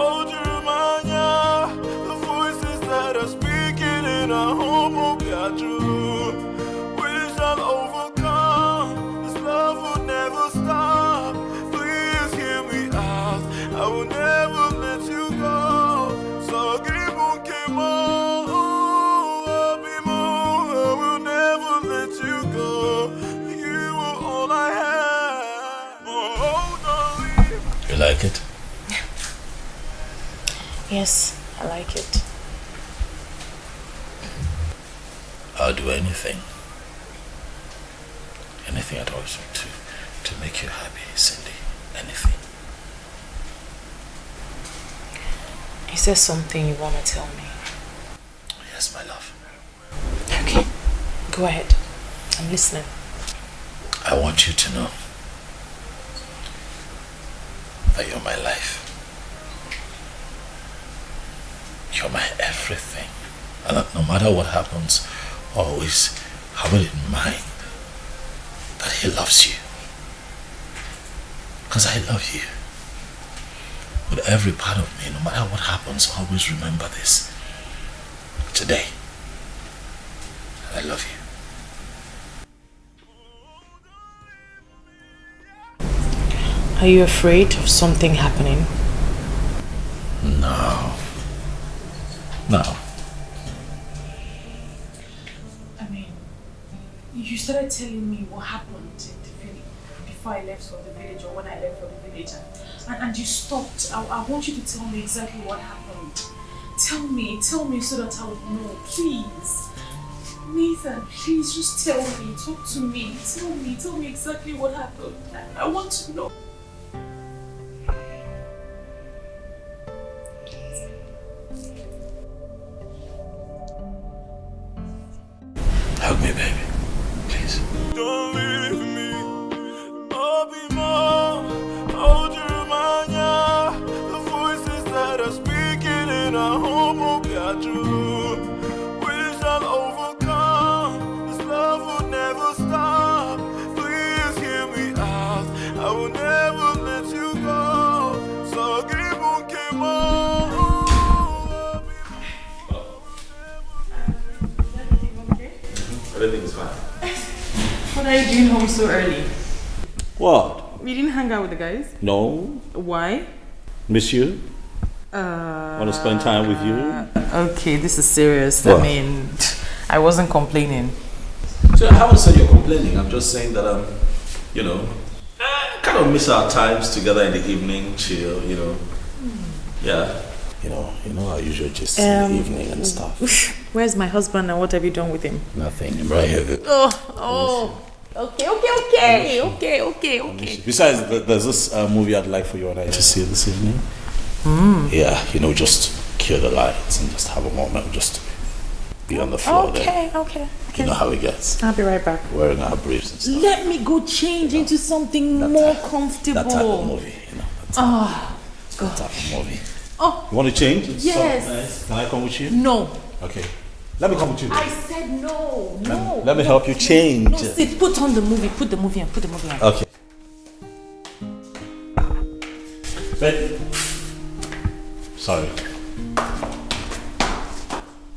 Ojumanya, the voices that are speaking in our home will be true. We shall overcome. This love will never stop. Please hear me out. I will never let you go. So I will never let you go. You are all I have. Oh, don't leave. You like it? Yes, I like it. I'll do anything. Anything at all to make you happy, Cindy. Anything. Is there something you want to tell me? Yes, my love. Okay, go ahead. I'm listening. I want you to know that you're my life. You're my everything. And that no matter what happens, always have it in mind that he loves you. Because I love you. With every part of me, no matter what happens, always remember this. Today, I love you. Are you afraid of something happening? No. No. I mean, you started telling me what happened in the village before I left for the village or when I left for the village, and you stopped. I want you to tell me exactly what happened. Tell me so that I would know, please. Nathan, please just tell me, talk to me, tell me exactly what happened. I want to know. Hug me, baby. Please. Don't leave me. Obi mo, Ojumanya, the voices that are speaking in our home will be true. We shall overcome. This love will never stop. Please hear me out. I will never let you go. So Everything is fine. What are you doing home so early? What? You didn't hang out with the guys? No. Why? Miss you? Want to spend time with you? Okay, this is serious. What? I mean, I wasn't complaining. So I haven't said you're complaining. I'm just saying that kind of miss our times together in the evening, chill, Yeah. You know our usual just in the evening and stuff. Where's my husband and what have you done with him? Nothing. I'm right here. Oh. Okay. Besides, there's this movie I'd like for you and I to see this evening. Yeah, just kill the lights and just have a moment, just be on the floor there. Okay. You know how it gets. I'll be right back. Wearing our briefs and stuff. Let me go change into something more comfortable. That type of movie, that type of movie. Oh. You want to change? Yes. Nice. Can I come with you? No. Okay. Let me come with you. I said no. Let me help you change. No, sit. Put on the movie. Put the movie on. Okay. Babe. Sorry.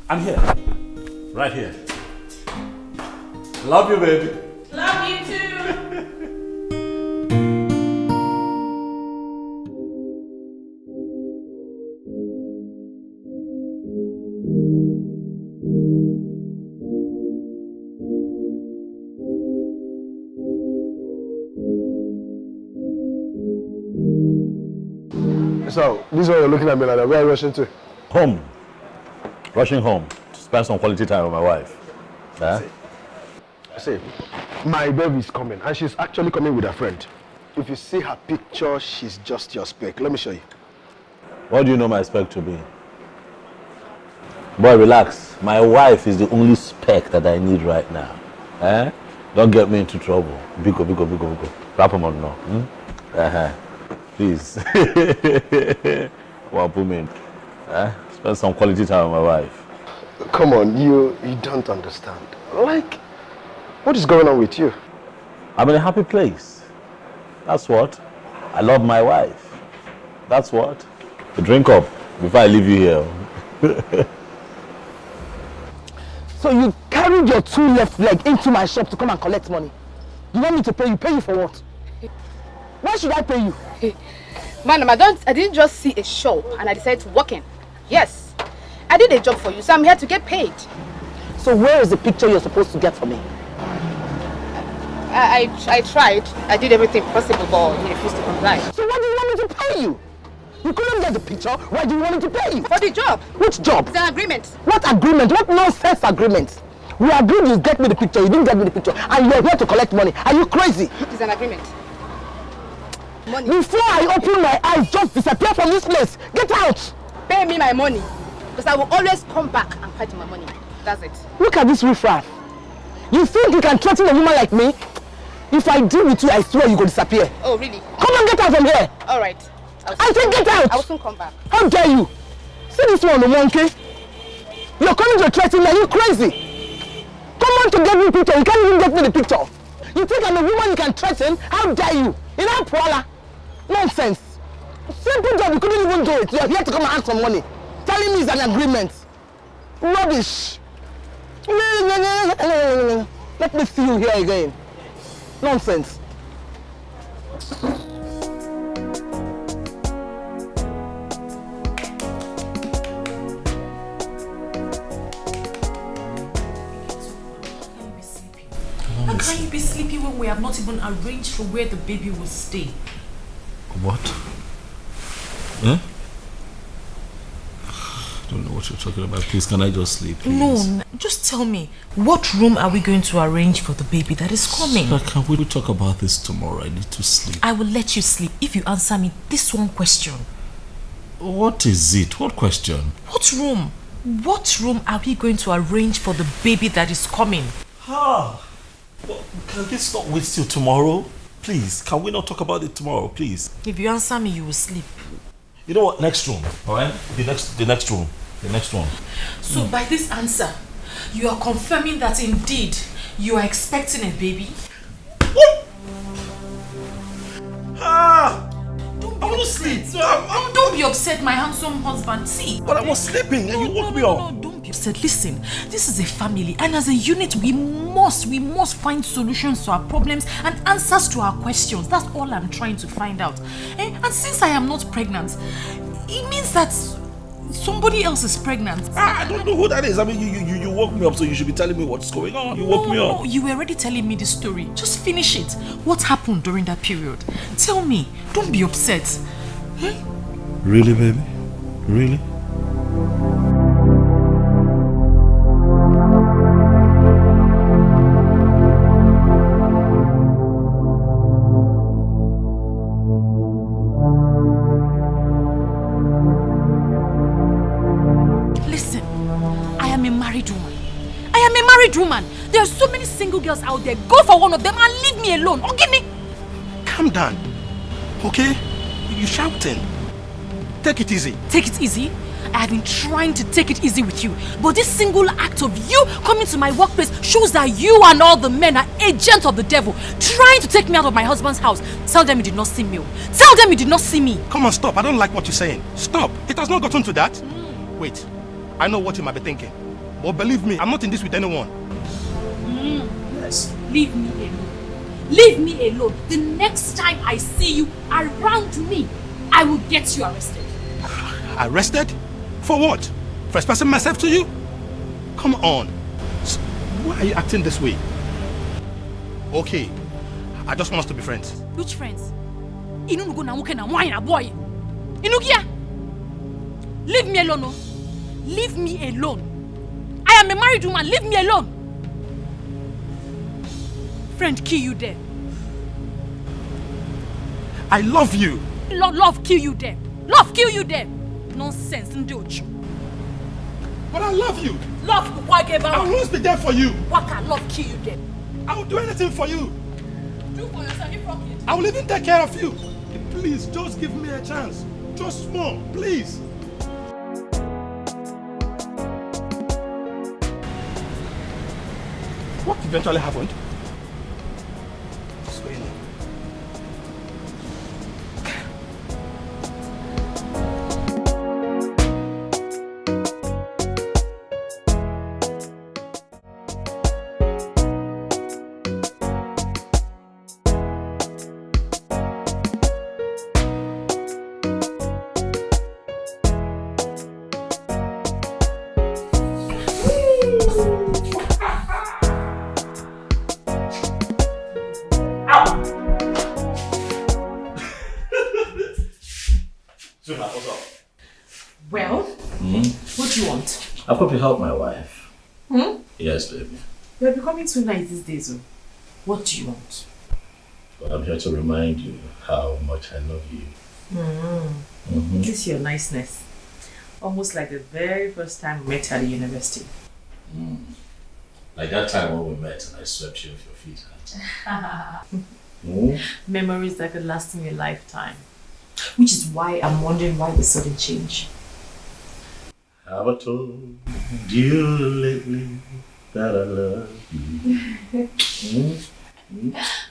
I'm here. Right here. Love you, baby. Love you too. So, this is what you're looking at me like that. Where are you rushing to? Home. Rushing home to spend some quality time with my wife. Yeah? See, my baby is coming, and she's actually coming with a friend. If you see her picture, she's just your spec. Let me show you. What do you know my spec to be? Boy, relax. My wife is the only spec that I need right now. Eh? Don't get me into trouble. Bigo. Wrap them on now. Please. Well, put me in. Spend some quality time with my wife. Come on, you don't understand. Like, what is going on with you? I'm in a happy place. That's what. I love my wife. That's what. Drink up before I leave you here. So you carried your two left leg into my shop to come and collect money. You want me to pay you? Pay you for what? Why should I pay you? Madam, I didn't just see a show and I decided to walk in. Yes, I did a job for you, so I'm here to get paid. So where is the picture you're supposed to get for me? I tried. I did everything possible, but he refused to comply. So why do you want me to pay you? You couldn't get the picture. Why do you want me to pay you? For the job. Which job? It's an agreement. What agreement? What nonsense agreement? We agreed you get me the picture. You didn't get me the picture. And you're here to collect money. Are you crazy? It's an agreement. Money. Before I open my eyes, just disappear from this place. Get out. Pay me my money. Because I will always come back and fight my money. That's it. Look at this riffraff. You think you can threaten a woman like me? If I deal with you, I swear you will disappear. Oh, really? Come on, get out from here. All right. I said get out. I will soon come back. How dare you? See this one, the monkey? You're coming to threaten me. Are you crazy? Come on to get me a picture. You can't even get me the picture. You think I'm a woman you can threaten? How dare you? You know, Paula? Nonsense. Simple job, you couldn't even do it. You're here to come and ask for money. Telling me it's an agreement. Rubbish. Let me see you here again. Nonsense. How can you be sleeping when we have not even arranged for where the baby will stay? What? Huh? I don't know what you're talking about. Please, can I just sleep, please? No, just tell me, what room are we going to arrange for the baby that is coming? Sir, can we talk about this tomorrow? I need to sleep. I will let you sleep if you answer me this one question. What is it? What question? What room? What room are we going to arrange for the baby that is coming? Well, can this not wait till tomorrow? Please, can we not talk about it tomorrow, please? If you answer me, you will sleep. You know what? Next room, alright? The next room. So by this answer, you are confirming that indeed you are expecting a baby? What? I was asleep. Don't be upset, my handsome husband. See. But I was sleeping and you woke me up. No, don't be upset. Listen, this is a family, and as a unit, we must find solutions to our problems and answers to our questions. That's all I'm trying to find out. And since I am not pregnant, it means that somebody else is pregnant. I don't know who that is. I mean, you woke me up, so you should be telling me what's going on. You woke me up. No, you were already telling me the story. Just finish it. What happened during that period? Tell me. Don't be upset. Really, baby? Really? married woman. I am a married woman. There are so many single girls out there. Go for one of them and leave me alone. Okay? Calm down. Okay? You're shouting. Take it easy. Take it easy? I have been trying to take it easy with you. But this single act of you coming to my workplace shows that you and all the men are agents of the devil, trying to take me out of my husband's house. Tell them you did not see me. Tell them you did not see me. Come on, stop. I don't like what you're saying. Stop. It has not gotten to that. Wait. I know what you might be thinking. But believe me, I'm not in this with anyone. Yes. Leave me alone. Leave me alone. The next time I see you around me, I will get you arrested. Arrested? For what? For expressing myself to you? Come on. Why are you acting this way? Okay. I just want us to be friends. Which friends? Inunugo na muke na wine na boy. Inugia. Leave me alone. No. Leave me alone. I am a married woman. Leave me alone. Friend, kill you there. I love you. Love, kill you there. Love, kill you there. Nonsense, Ndocho. But I love you. Love, why give up? I will always be there for you. Waka, love, kill you there. I will do anything for you. Do for yourself, you fuck it. I will even take care of you. Please, just give me a chance. Just small, please. What eventually happened? What's going on? I've come to help my wife. Hmm? Yes, baby. You're becoming too nice these days. Oh. What do you want? Well, I'm here to remind you how much I love you. This is your niceness. Almost like the very first time we met at the university. Like that time when we met and I swept you off your feet. Memories that could last in a lifetime. Which is why I'm wondering why the sudden change. Have I told you lately that I love you?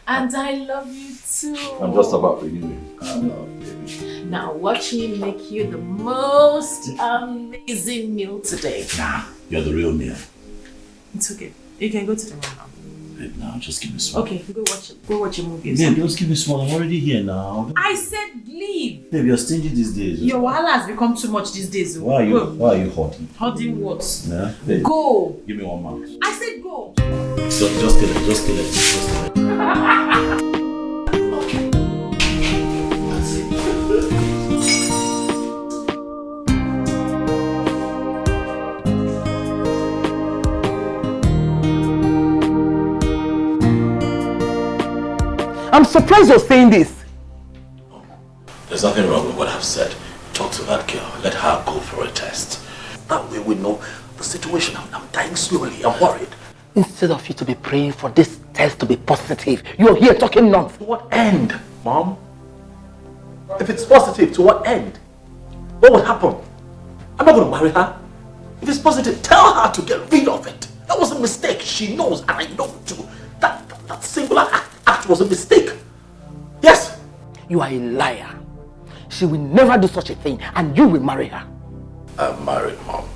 And I love you too. I'm just about renewing. I love you, baby. Now watch me make you the most amazing meal today. Nah, you're the real meal. It's okay. You can go to the room now. Wait, now just give me small. Okay, go watch a movie. Babe, just give me small. I'm already here now. I said leave. Babe, you're stingy these days. Your wahala has become too much these days. Why are you holding? Holding what? Nah, babe. Go. Give me 1 month. I said go. Just kill it. That's it. I'm surprised you're saying this. There's nothing wrong with what I've said. Talk to that girl. Let her go for a test. That way we know the situation. I'm dying slowly. I'm worried. Instead of you to be praying for this test to be positive, you're here talking nonsense. To what end, Mom? If it's positive, to what end? What would happen? I'm not going to marry her. If it's positive, tell her to get rid of it. That was a mistake. She knows and I know too. That singular act was a mistake. Yes. You are a liar. She will never do such a thing and you will marry her. I'm married, Mom.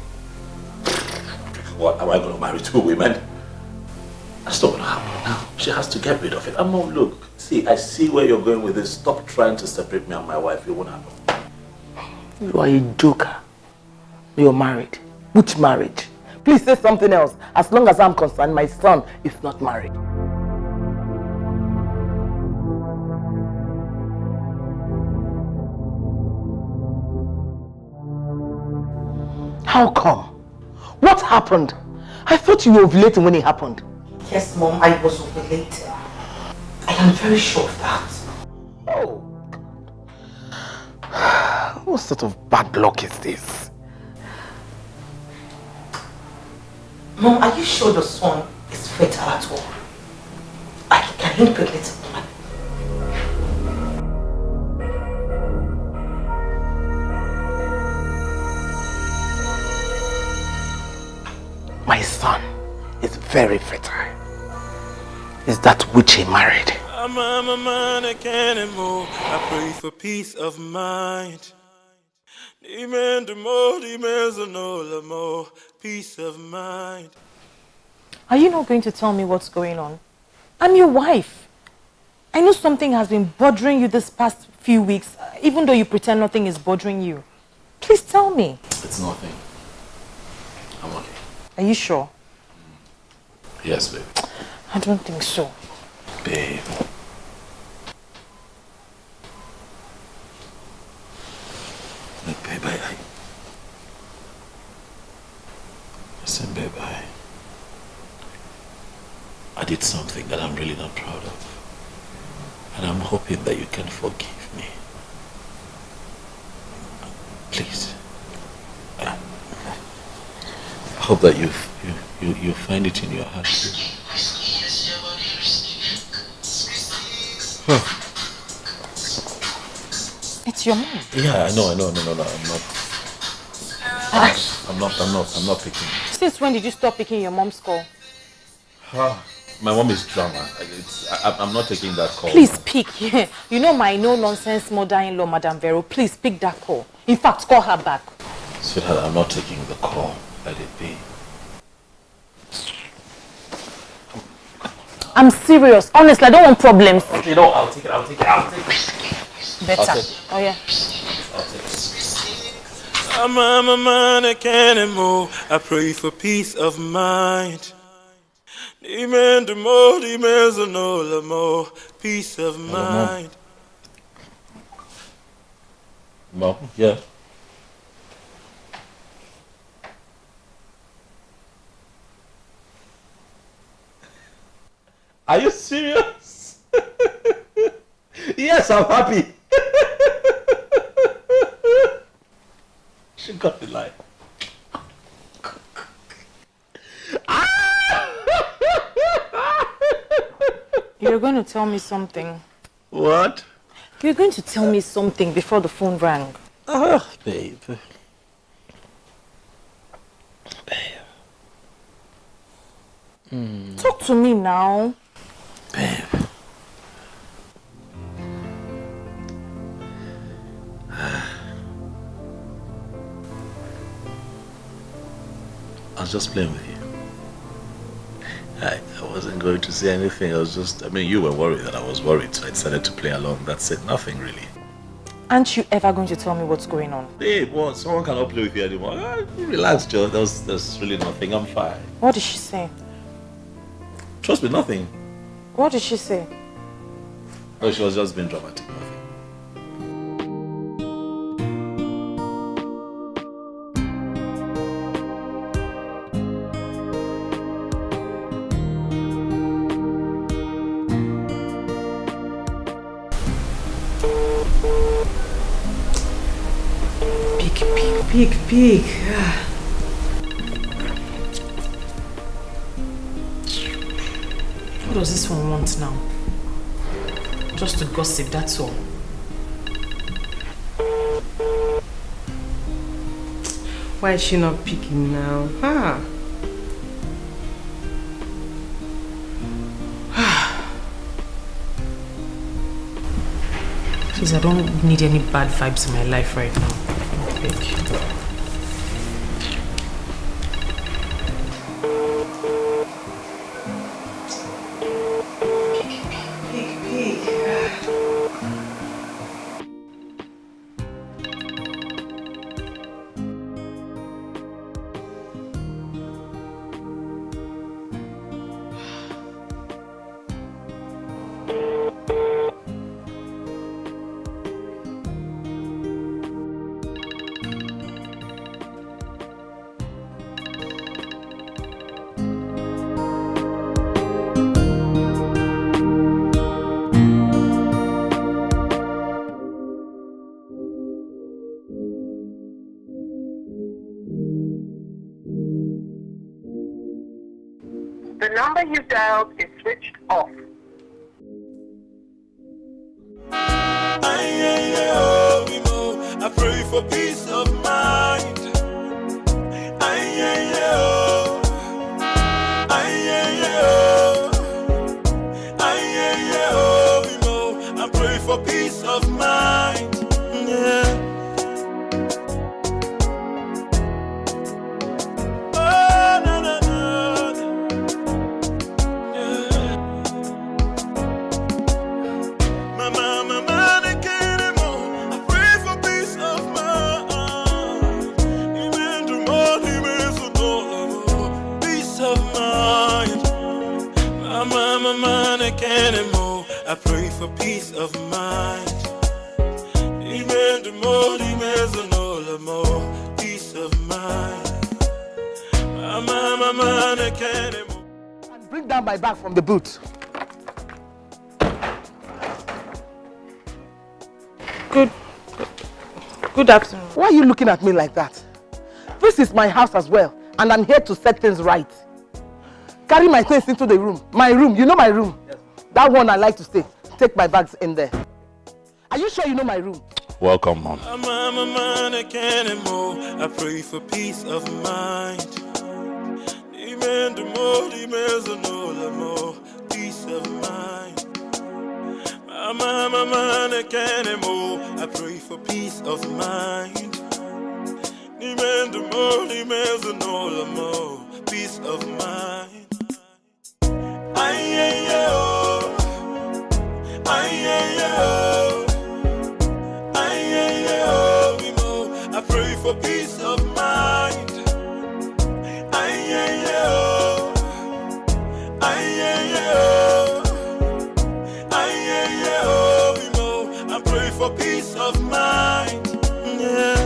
What, am I going to marry 2 women? That's not going to happen now. She has to get rid of it. Mom, look. See, I see where you're going with this. Stop trying to separate me and my wife. It won't happen. You are a joker. You're married. Which marriage? Please say something else. As long as I'm concerned, my son is not married. How come? What happened? I thought you were ovulating when it happened. Yes, Mom, I was ovulating. I am very sure of that. Oh, God. What sort of bad luck is this? Mom, are you sure your son is fertile at all? Can he impregnate a woman? My son is very fertile. Is that which he married? I'm a man, I can't anymore. I pray for peace of mind. Demand more, demands no more. Peace of mind. Are you not going to tell me what's going on? I'm your wife. I know something has been bothering you this past few weeks, even though you pretend nothing is bothering you. Please tell me. It's nothing. I'm okay. Are you sure? Yes, babe. I don't think so. Babe. Look, babe, listen, babe, I did something that I'm really not proud of. And I'm hoping that you can forgive me. Please. I hope that you find it in your heart to... Huh. It's your mom. Yeah, I know. No, I'm not picking. Since when did you stop picking your mom's call? My mom is drama. I'm not taking that call. Please pick. You know my no-nonsense mother-in-law, Madam Vero. Please pick that call. In fact, call her back. Sweetheart, I'm not taking the call. Let it be. I'm serious. Honestly, I don't want problems. You know, I'll take it. Better. Oh, yeah. I'll take it. I'm a man, I can't anymore. I pray for peace of mind. Demand more, demands no more. Peace of mind. Mom, yeah. Are you serious? Yes, I'm happy. She got the line. You're going to tell me something. What? You're going to tell me something before the phone rang. Babe. Talk to me now. Babe. I was just playing with you. I wasn't going to say anything. You were worried that I was worried, so I decided to play along. That's it. Nothing really. Aren't you ever going to tell me what's going on? Babe, what? Someone cannot play with you anymore. Relax, Joe. There's really nothing. I'm fine. What did she say? Trust me, nothing. What did she say? No, she was just being dramatic. Nothing. Pig. What does this one want now? Just to gossip, that's all. Why is she not picking now? Please, I don't need any bad vibes in my life right now. number you dialed is switched off. I pray for peace of mind. I pray for peace of mind. Yeah. Oh, no, no, no. Yeah. Mama, they can't anymore. I pray for peace of mind. Even the morning, so peace of mind. Mama, they can't anymore. I pray for peace of mind. Even the more, peace of mind. Mama, they can't anymore. And bring down my bag from the boot. Good afternoon. Why are you looking at me like that? This is my house as well, and I'm here to set things right. Carry my things into the room. My room, you know my room? Yes. That one I like to stay. Take my bags in there. Are you sure you know my room? Welcome, Mom. I can't anymore. I pray for peace of mind. Even the more, peace of mind. I can't anymore. I pray for peace of mind. Even the more, peace of mind. I pray for peace of mind. I pray for peace of mind. Yeah.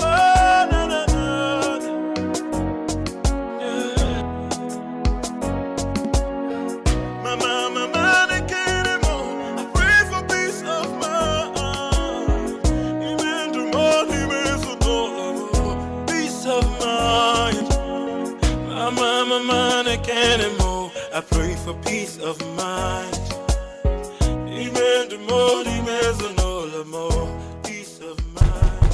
Oh, no, no, no. Yeah. Mama, they can't anymore. I pray for peace of mind. Even the morning, so peace of mind. Mama, they can't anymore. I pray for peace of mind. Even the more, peace of mind.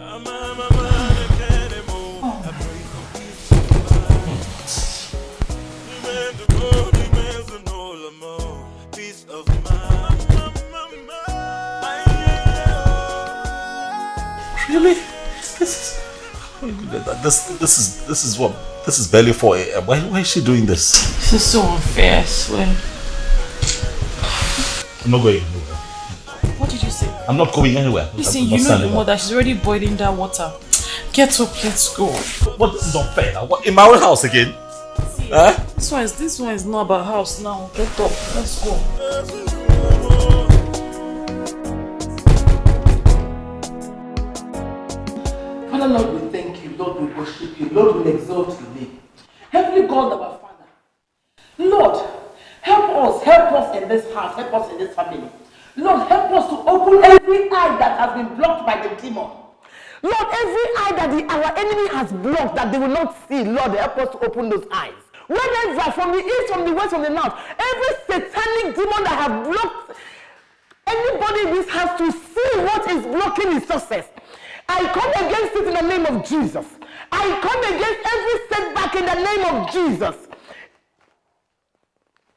Mama, they can't anymore. I pray for peace of mind. Even the more, peace of mind. Really? This is barely 4 a.m. Why is she doing this? This is so unfair, I swear. I'm not going anywhere. What did you say? I'm not going anywhere. Listen, you know your mother, she's already boiling that water. Get up, let's go. What? This is unfair now. What, in my own house again? See, this one is not about house now. Get up, let's go. Father, Lord, we thank you. Lord, we worship you. Lord, we exalt your name. Heavenly God, our Father. Lord, help us in this house, help us in this family. Lord, help us to open every eye that has been blocked by the demon. Lord, every eye that our enemy has blocked that they will not see, Lord, help us to open those eyes. Wherever, from the east, from the west, from the north, every satanic demon that have blocked anybody in this house to see what is blocking his success, I come against it in the name of Jesus. I come against every setback in the name of Jesus.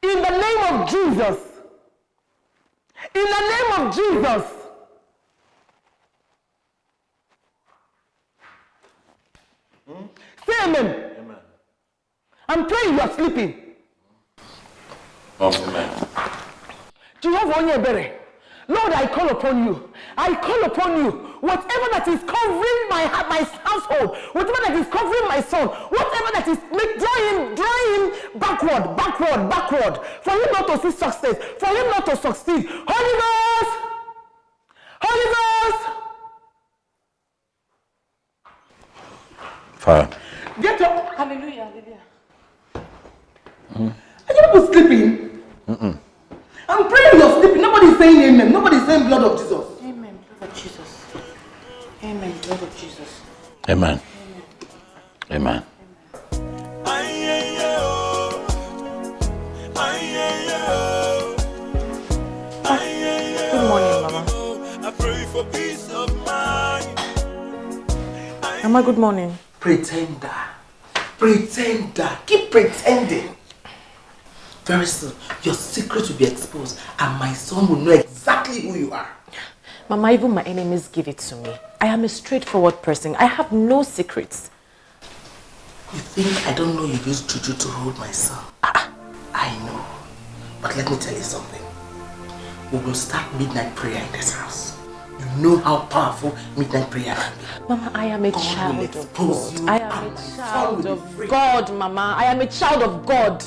In the name of Jesus. In the name of Jesus. Say amen. Amen. I'm praying you are sleeping. Amen. Jehovah Onyebere, Lord, I call upon you. I call upon you. Whatever that is covering my household, whatever that is covering my son, whatever that is draw him backward, for him not to see success, for him not to succeed. Holy Ghost! Holy Ghost! Fire. Get up! Hallelujah, hallelujah. Are you people sleeping? I'm praying you're sleeping. Nobody's saying amen. Nobody's saying blood of Jesus. Amen, blood of Jesus. Amen, blood of Jesus. Amen. Amen. Good morning, Mama. I pray for peace of mind. Mama, good morning. Pretender. Pretender. Keep pretending. Very soon, your secret will be exposed and my son will know exactly who you are. Mama, even my enemies give it to me. I am a straightforward person. I have no secrets. You think I don't know you used juju to hold my son? I know. But let me tell you something. We will start midnight prayer in this house. You know how powerful midnight prayer can be. Mama, I am a child of God. I am a child of God, Mama. I am a child of God.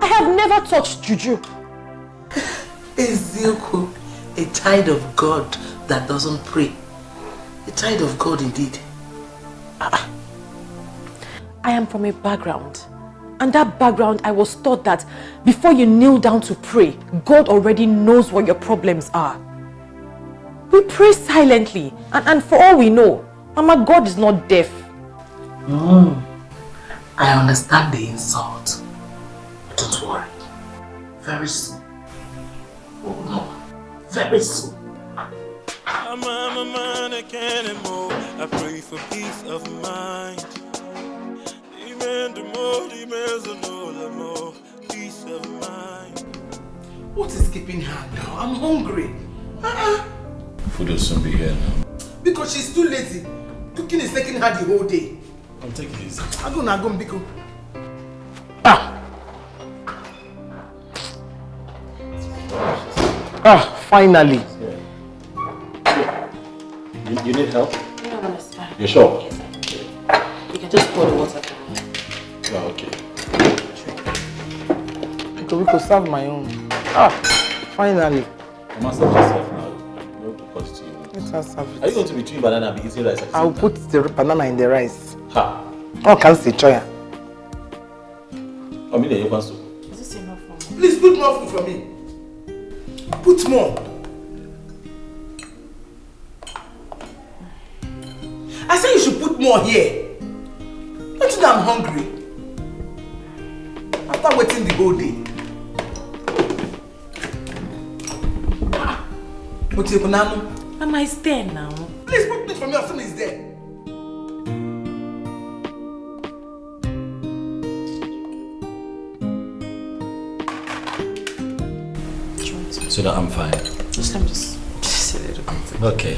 I have never touched juju. Ezekiel, a child of God that doesn't pray. A child of God indeed. I am from a background. And that background, I was taught that before you kneel down to pray, God already knows what your problems are. We pray silently. And for all we know, Mama, God is not deaf. I understand the insult. Don't worry. Very soon. Oh no. Very soon. I'm a man, I can't anymore. I pray for peace of mind. Peace of mind. What is keeping her now? I'm hungry. Food will soon be here now. Because she's too lazy. Cooking is taking her the whole day. I'll take it easy. I'm gonna go, Biko. Finally. You need help? No, it's fine. You sure? Yes, you can just pour the water for me. Oh, okay. We could serve my own. Finally. I must serve yourself now. No to cost to you. Let us serve it. Are you going to be chewing banana and be eating rice? I'll put the banana in the rice. Ha! Oh, can't say choya. I mean, you want to. Is this enough for me? Please put more food for me. Put more. I said you should put more here. Don't you know I'm hungry? After waiting the whole day. Put your banana. Mama is there now. Please put it for me as soon as it's there. So that I'm fine. Just let me just a little bit. Okay.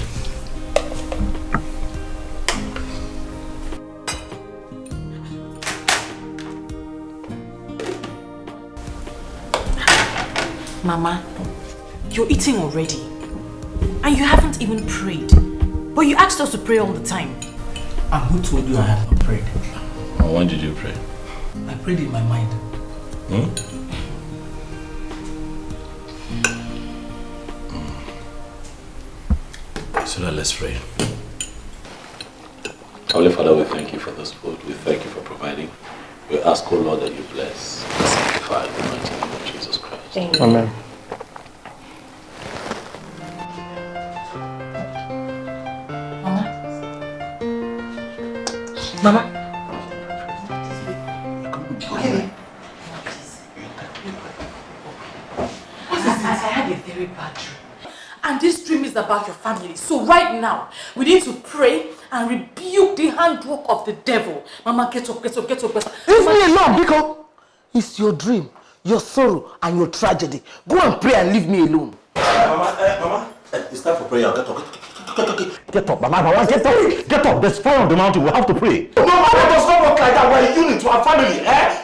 Mama, you're eating already. And you haven't even prayed. But you asked us to pray all the time. And who told you I have not prayed? Oh, when did you pray? I prayed in my mind. So now let's pray. Holy Father, we thank you for this food. We thank you for providing. We ask, oh Lord, that you bless and sanctify the mighty name of Jesus Christ. Amen. Mama. I had a very bad dream. And this dream is about your family. So right now, we need to pray and rebuke the handwork of the devil. Mama, get up, get up, get up. Leave me alone, Biko. It's your dream, your sorrow, and your tragedy. Go and pray and leave me alone. Mama, it's time for prayer. Get up. Get up, Mama, get up. Get up. There's fire on the mountain. We have to pray. No, Mama, it does not work like that. We're a unit to our family.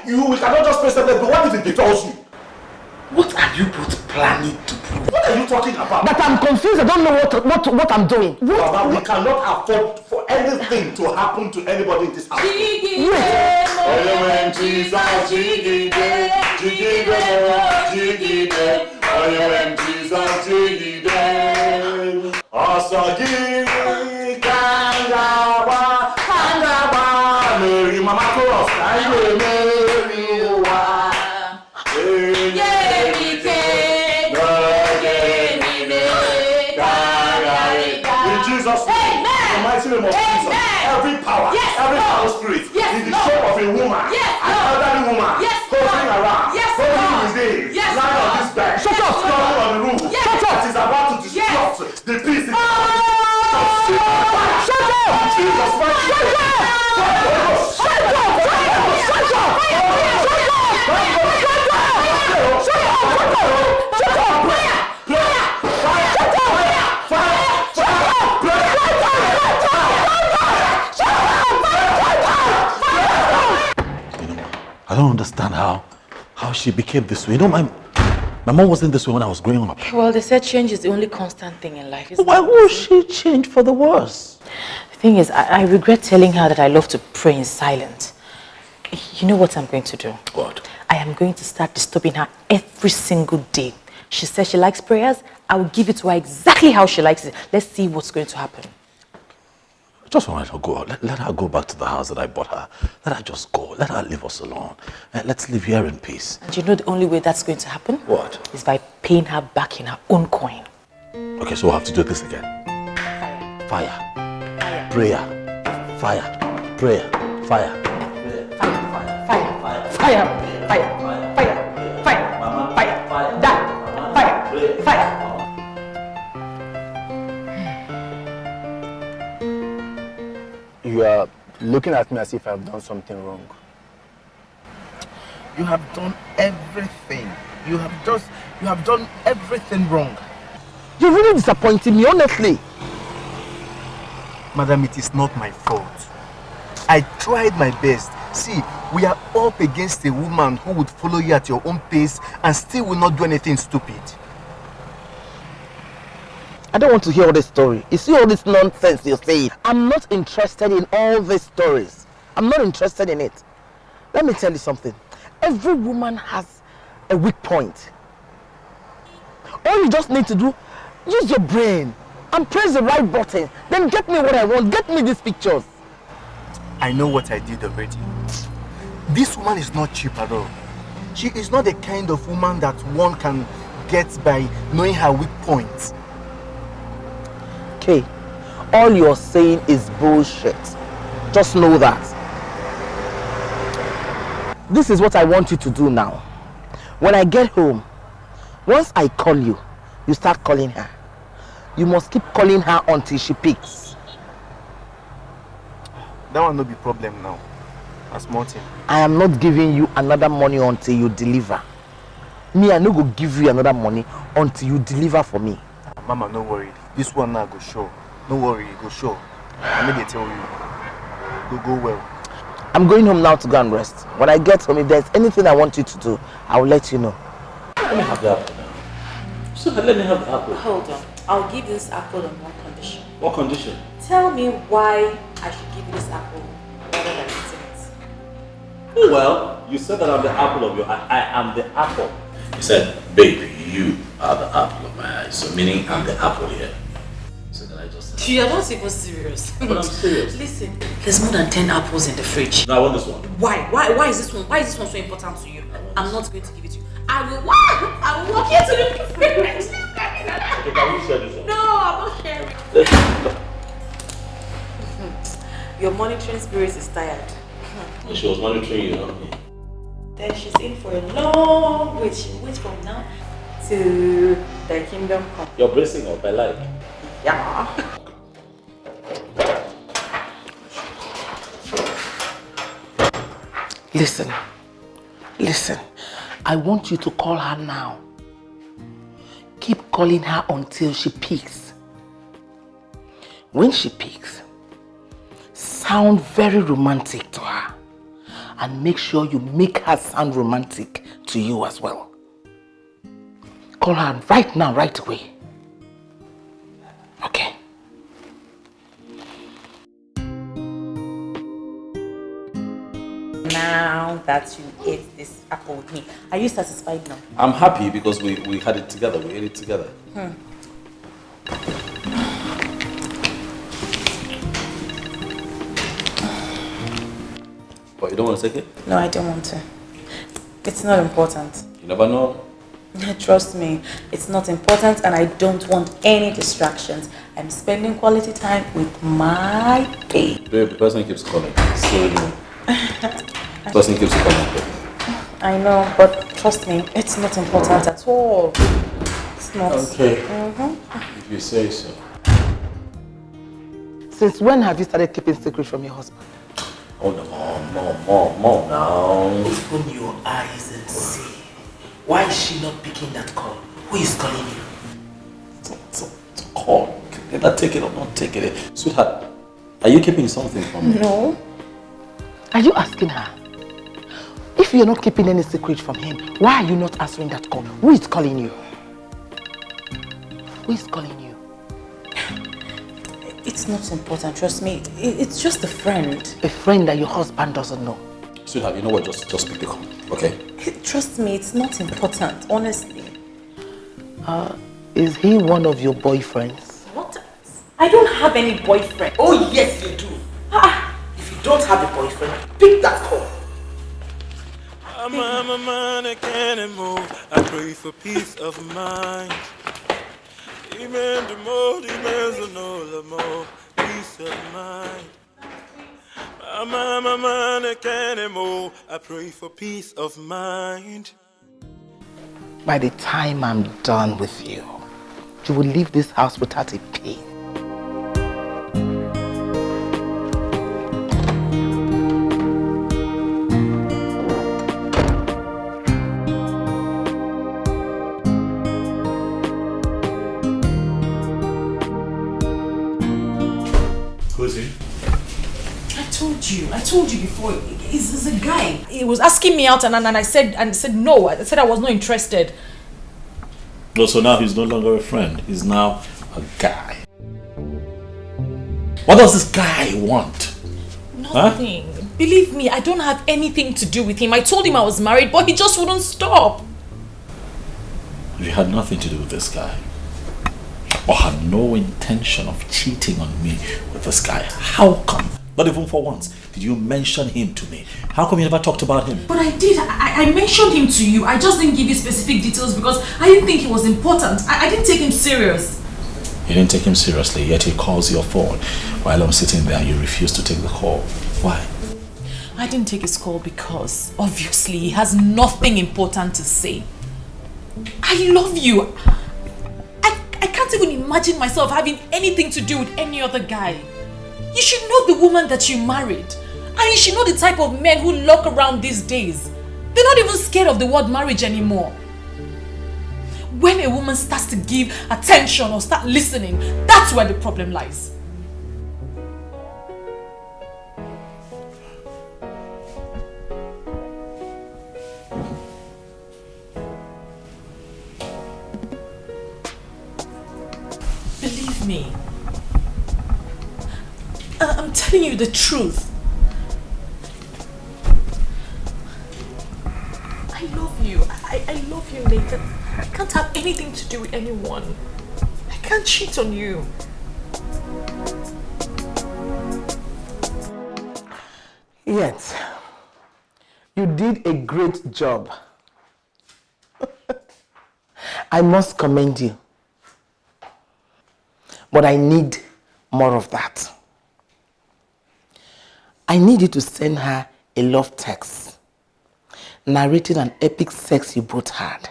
We cannot just pray separately. But what if it betrays you? What are you both planning to do? What are you talking about? But I'm confused. I don't know what I'm doing. Mama, we cannot afford for anything to happen to anybody in this house. Mama chorus. Every power, every power spirit, in the shape of a woman, an elderly woman, holding around, holding his days, lying on this bed, shut up, slumbering on the roof, that is about to disrupt the peace in the body. Shut up! Jesus Christ! Shut up! Shut up! Shut up! I don't understand how she became this way. You know, my mom wasn't this way when I was growing up. Well, they said change is the only constant thing in life. Why would she change for the worse? The thing is, I regret telling her that I love to pray in silence. You know what I'm going to do? What? I am going to start disturbing her every single day. She says she likes prayers. I will give it to her exactly how she likes it. Let's see what's going to happen. I just want her to go. Let her go back to the house that I bought her. Let her just go. Let her leave us alone. Let's live here in peace. And you know the only way that's going to happen? What? Is by paying her back in her own coin. Okay, so we'll have to do this again. Fire. Prayer. Fire. Prayer. Fire. You are looking at me as if I've done something wrong. You have done everything. You have done everything wrong. You're really disappointing me, honestly. Madam, it is not my fault. I tried my best. See, we are up against a woman who would follow you at your own pace and still will not do anything stupid. I don't want to hear all this story. You see all this nonsense you're saying? I'm not interested in all these stories. I'm not interested in it. Let me tell you something. Every woman has a weak point. All you just need to do, use your brain and press the right button. Then get me what I want. Get me these pictures. I know what I did already. This woman is not cheap at all. She is not the kind of woman that one can get by knowing her weak points. Okay, all you're saying is bullshit. Just know that. This is what I want you to do now. When I get home, once I call you, you start calling her. You must keep calling her until she picks. That will not be problem now. That's Martin. I am not giving you another money until you deliver. Me, I no go give you another money until you deliver for me. Mama, no worry. This one now go show. No worry, go show. I may tell you. Go well. I'm going home now to go and rest. When I get home, if there's anything I want you to do, I will let you know. Let me have the apple now. So let me have the apple. Hold on. I'll give you this apple on one condition. What condition? Tell me why I should give you this apple rather than eating it. Oh, well, you said that I'm the apple of your eye. I am the apple. You said, baby, you are the apple of my eye. So meaning I'm the apple here. So then I just said, You are not even serious. But I'm serious. Listen, there's more than 10 apples in the fridge. No, I want this one. Why? Why is this one? Why is this one so important to you? I'm not going to give it to you. I will walk here to the fridge. Okay, can we share this one? No, I'm not sharing. Your monitoring spirit is tired. She was monitoring you, not me. Then she's in for a long wait. She waits from now to the kingdom come. You're bracing up, I like. Yeah. Listen. I want you to call her now. Keep calling her until she picks. When she picks, sound very romantic to her. And make sure you make her sound romantic to you as well. Call her right now, right away. Okay. Now that you ate this apple with me, are you satisfied now? I'm happy because we had it together. We ate it together. But you don't want to take it? No, I don't want to. It's not important. You never know. Trust me, it's not important and I don't want any distractions. I'm spending quality time with my babe. Babe, the person keeps calling. Slowly. Person keeps you coming. I know, but trust me, it's not important at all. It's not. Okay. If you say so. Since when have you started keeping secret from your husband? Oh no, mom now. Open your eyes and see. Why is she not picking that call? Who is calling you? It's a call. Either take it or not take it. Sweetheart, are you keeping something from me? No. Are you asking her? If you're not keeping any secret from him, why are you not answering that call? Who is calling you? Who is calling you? It's not important, trust me. It's just a friend. A friend that your husband doesn't know. Sweetheart, you know what? Just pick the call, okay? Trust me, it's not important, honestly. Is he one of your boyfriends? What? I don't have any boyfriend. Oh yes, you do. If you don't have a boyfriend, pick that call. I'm a man, I can't move. I pray for peace of mind. Amen, the more, demands the more, peace of mind. I'm a man, I can't move. I pray for peace of mind. By the time I'm done with you, you will leave this house without a pain. Who's he? I told you before. He's a guy. He was asking me out and I said no. I said I was not interested. Oh, so now he's no longer a friend. He's now a guy. What does this guy want? Nothing. Huh? Believe me, I don't have anything to do with him. I told him I was married, but he just wouldn't stop. You had nothing to do with this guy. Or had no intention of cheating on me with this guy. How come? Not even for once did you mention him to me. How come you never talked about him? But I did. I mentioned him to you. I just didn't give you specific details because I didn't think he was important. I didn't take him serious. You didn't take him seriously, yet he calls your phone while I'm sitting there and you refuse to take the call. Why? I didn't take his call because obviously he has nothing important to say. I love you. I can't even imagine myself having anything to do with any other guy. You should know the woman that you married. And you should know the type of men who lurk around these days. They're not even scared of the word marriage anymore. When a woman starts to give attention or start listening, that's where the problem lies. Believe me. I'm telling you the truth. I love you. I love you, Nathan. I can't have anything to do with anyone. I can't cheat on you. Yet, you did a great job. I must commend you. But I need more of that. I need you to send her a love text narrating an epic sex you both had.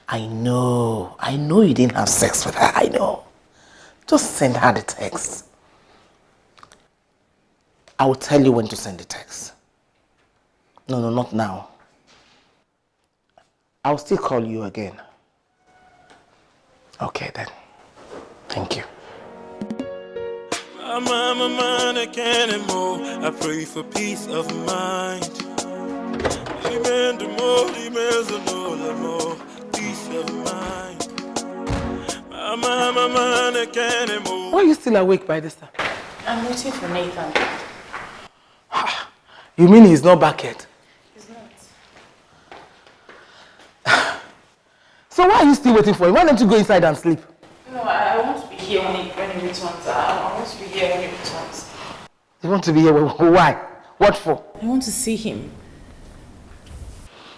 I know you didn't have sex with her, I know. Just send her the text. I will tell you when to send the text. No, not now. I'll still call you again. Okay then. Thank you. I'm a man, I can't move. I pray for peace of mind. Amen, the more, the more, peace of mind. I'm a man, I can't move. Why are you still awake by this time? I'm waiting for Nathan. You mean he's not back yet? He's not. So why are you still waiting for him? Why don't you go inside and sleep? No, I want to be here when he returns. I want to be here when he returns. You want to be here? Why? What for? I want to see him.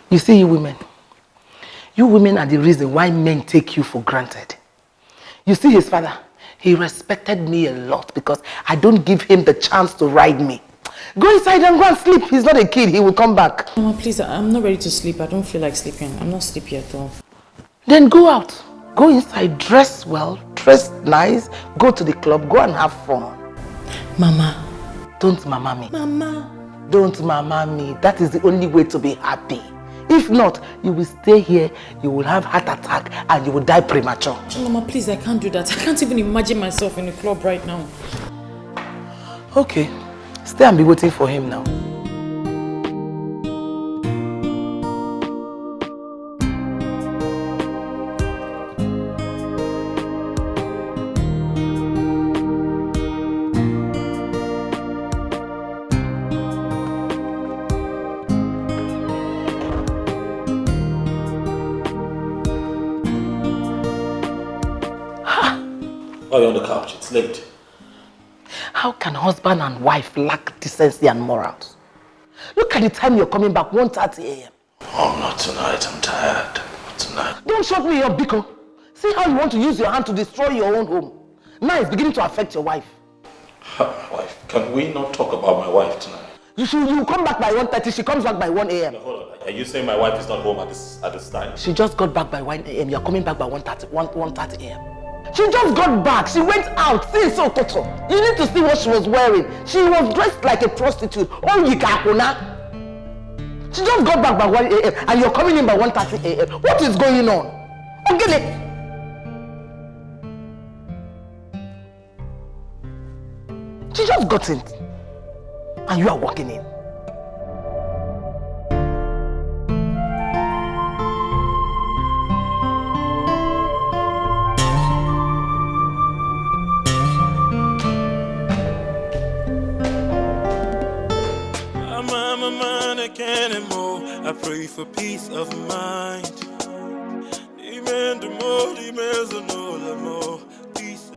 You see, you women are the reason why men take you for granted. You see his father, he respected me a lot because I don't give him the chance to ride me. Go inside and go and sleep. He's not a kid. He will come back. Mama, please, I'm not ready to sleep. I don't feel like sleeping. I'm not sleepy at all. Then go out. Go inside, dress well, dress nice, go to the club, go and have fun. Mama. Don't mama me. Mama. Don't mama me. That is the only way to be happy. If not, you will stay here, you will have heart attack and you will die premature. Mama, please, I can't do that. I can't even imagine myself in the club right now. Okay, stay and be waiting for him now. Oh, you're on the couch. It's late. How can husband and wife lack decency and morals? Look at the time you're coming back, 1:30 a.m. Oh, not tonight. I'm tired. Not tonight. Don't shut me up, Biko. See how you want to use your hand to destroy your own home. Now it's beginning to affect your wife. Wife, can we not talk about my wife tonight? You come back by 1:30, she comes back by 1 a.m. No, hold on. Are you saying my wife is not home at this time? She just got back by 1 a.m. You're coming back by 1:30 a.m. She just got back. She went out. See, so total. You need to see what she was wearing. She was dressed like a prostitute. Oh, Yikakuna. She just got back by 1 a.m. and you're coming in by 1:30 a.m. What is going on? Ogele. She just got in. And you are walking in. I pray for peace of mind. Peace.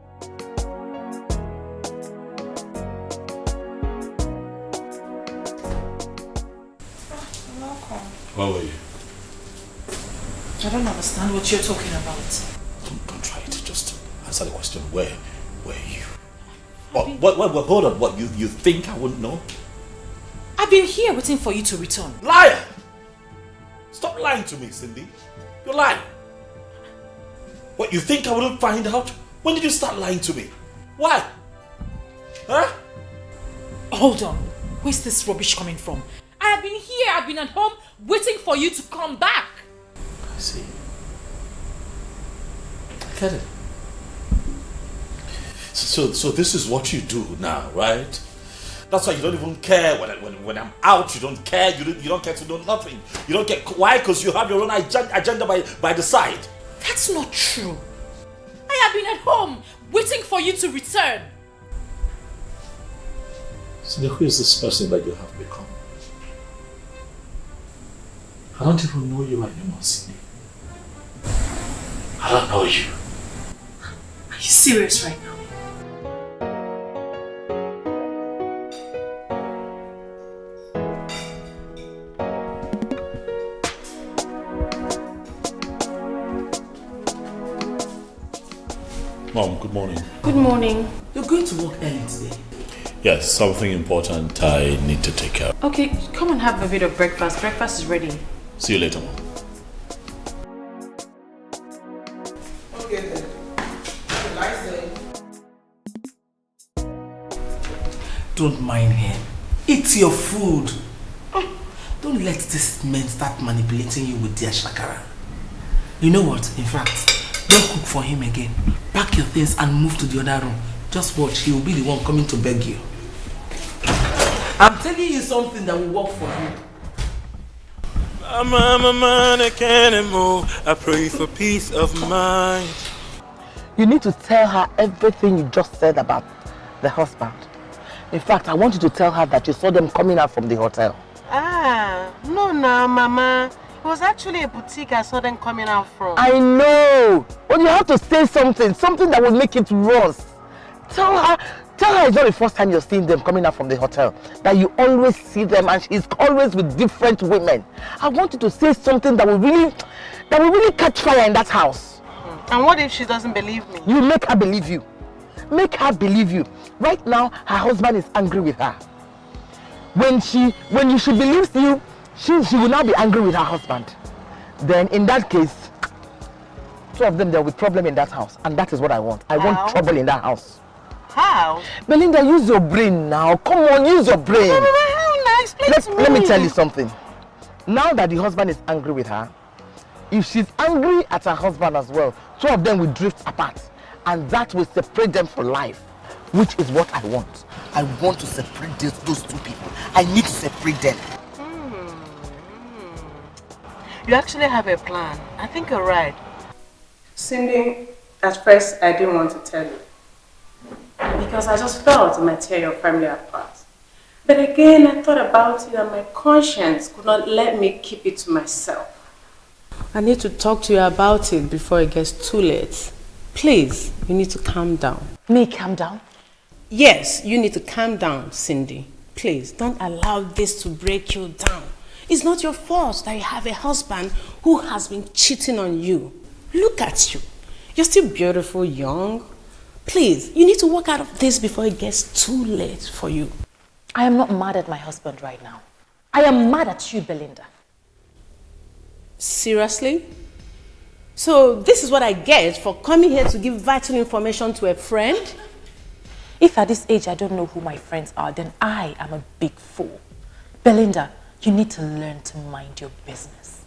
Where were you? I don't understand what you're talking about. Don't try it. Just answer the question. Where were you? What, hold on. What, you think I wouldn't know? I've been here waiting for you to return. Liar! Stop lying to me, Cindy. You're lying. What, you think I wouldn't find out? When did you start lying to me? Why? Huh? Hold on. Where's this rubbish coming from? I have been here, I've been at home, waiting for you to come back. I see. I get it. So this is what you do now, right? That's why you don't even care when I'm out. You don't care. You don't care to know nothing. You don't care. Why? Because you have your own agenda by the side. That's not true. I have been at home waiting for you to return. So then who is this person that you have become? I don't even know you anymore, Cindy. I don't know you. Are you serious right now? Mom, good morning. Good morning. You're going to work early today? Yes, something important I need to take care of. Okay, come and have a bit of breakfast. Breakfast is ready. See you later, Mom. Okay then. Have a nice day. Don't mind him. Eat your food. Don't let this men start manipulating you with their shakara. You know what? In fact, don't cook for him again. Pack your things and move to the other room. Just watch, he will be the one coming to beg you. I'm telling you something that will work for you. I'm a man, I can't move. I pray for peace of mind. You need to tell her everything you just said about the husband. In fact, I want you to tell her that you saw them coming out from the hotel. No, Mama. It was actually a boutique I saw them coming out from. I know, but you have to say something that will make it worse. Tell her it's not the first time you're seeing them coming out from the hotel. That you always see them and she's always with different women. I want you to say something that will really catch fire in that house. And what if she doesn't believe me? You make her believe you. Make her believe you. Right now, her husband is angry with her. When she believes you, she will now be angry with her husband. Then in that case, two of them, there will be problem in that house, and that is what I want. I want trouble in that house. How? Belinda, use your brain now. Come on, use your brain. Let me tell you something. Now that the husband is angry with her, if she's angry at her husband as well, two of them will drift apart, and that will separate them for life, which is what I want. I want to separate those two people. I need to separate them. You actually have a plan. I think you're right. Cindy, at first I didn't want to tell you because I just felt it might tear your family apart. But again, I thought about it and my conscience could not let me keep it to myself. I need to talk to you about it before it gets too late. Please, you need to calm down. Me calm down? Yes, you need to calm down, Cindy. Please, don't allow this to break you down. It's not your fault that you have a husband who has been cheating on you. Look at you. You're still beautiful, young. Please, you need to work out of this before it gets too late for you. I am not mad at my husband right now. I am mad at you, Belinda. Seriously? So this is what I get for coming here to give vital information to a friend? If at this age I don't know who my friends are, then I am a big fool. Belinda, you need to learn to mind your business.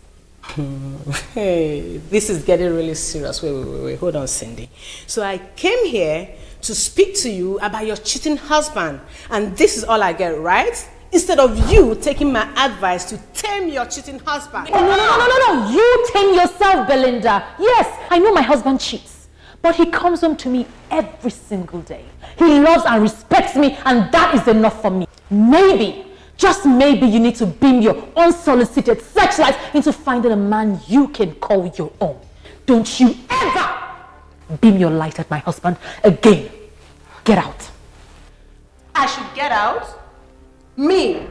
Hey, this is getting really serious. Wait. Hold on, Cindy. So I came here to speak to you about your cheating husband. And this is all I get, right? Instead of you taking my advice to tame your cheating husband. Oh, no. You tame yourself, Belinda. Yes, I know my husband cheats. But he comes home to me every single day. He loves and respects me, and that is enough for me. Maybe, just maybe, you need to beam your unsolicited searchlight into finding a man you can call your own. Don't you ever beam your light at my husband again. Get out. I should get out? Me,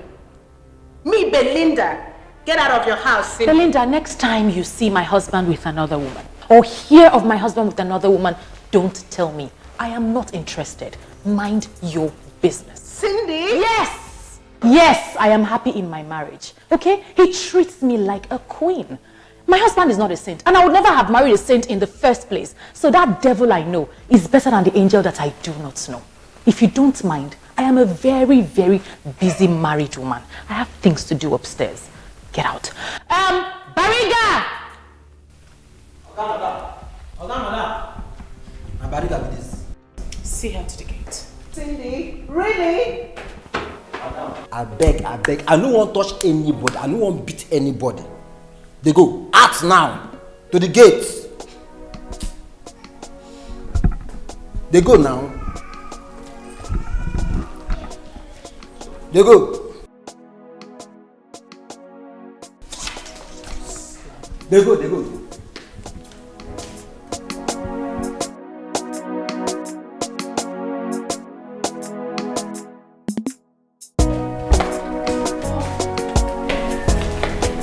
Belinda, get out of your house, Cindy. Belinda, next time you see my husband with another woman or hear of my husband with another woman, don't tell me. I am not interested. Mind your business. Cindy? Yes, I am happy in my marriage. Okay? He treats me like a queen. My husband is not a saint, and I would never have married a saint in the first place. So that devil I know is better than the angel that I do not know. If you don't mind, I am a very, very busy married woman. I have things to do upstairs. Get out. Bariga! See her to the gate. Cindy, really? I beg. I don't want to touch anybody. I don't want to beat anybody. They go out now to the gates. They go now. They go. They go.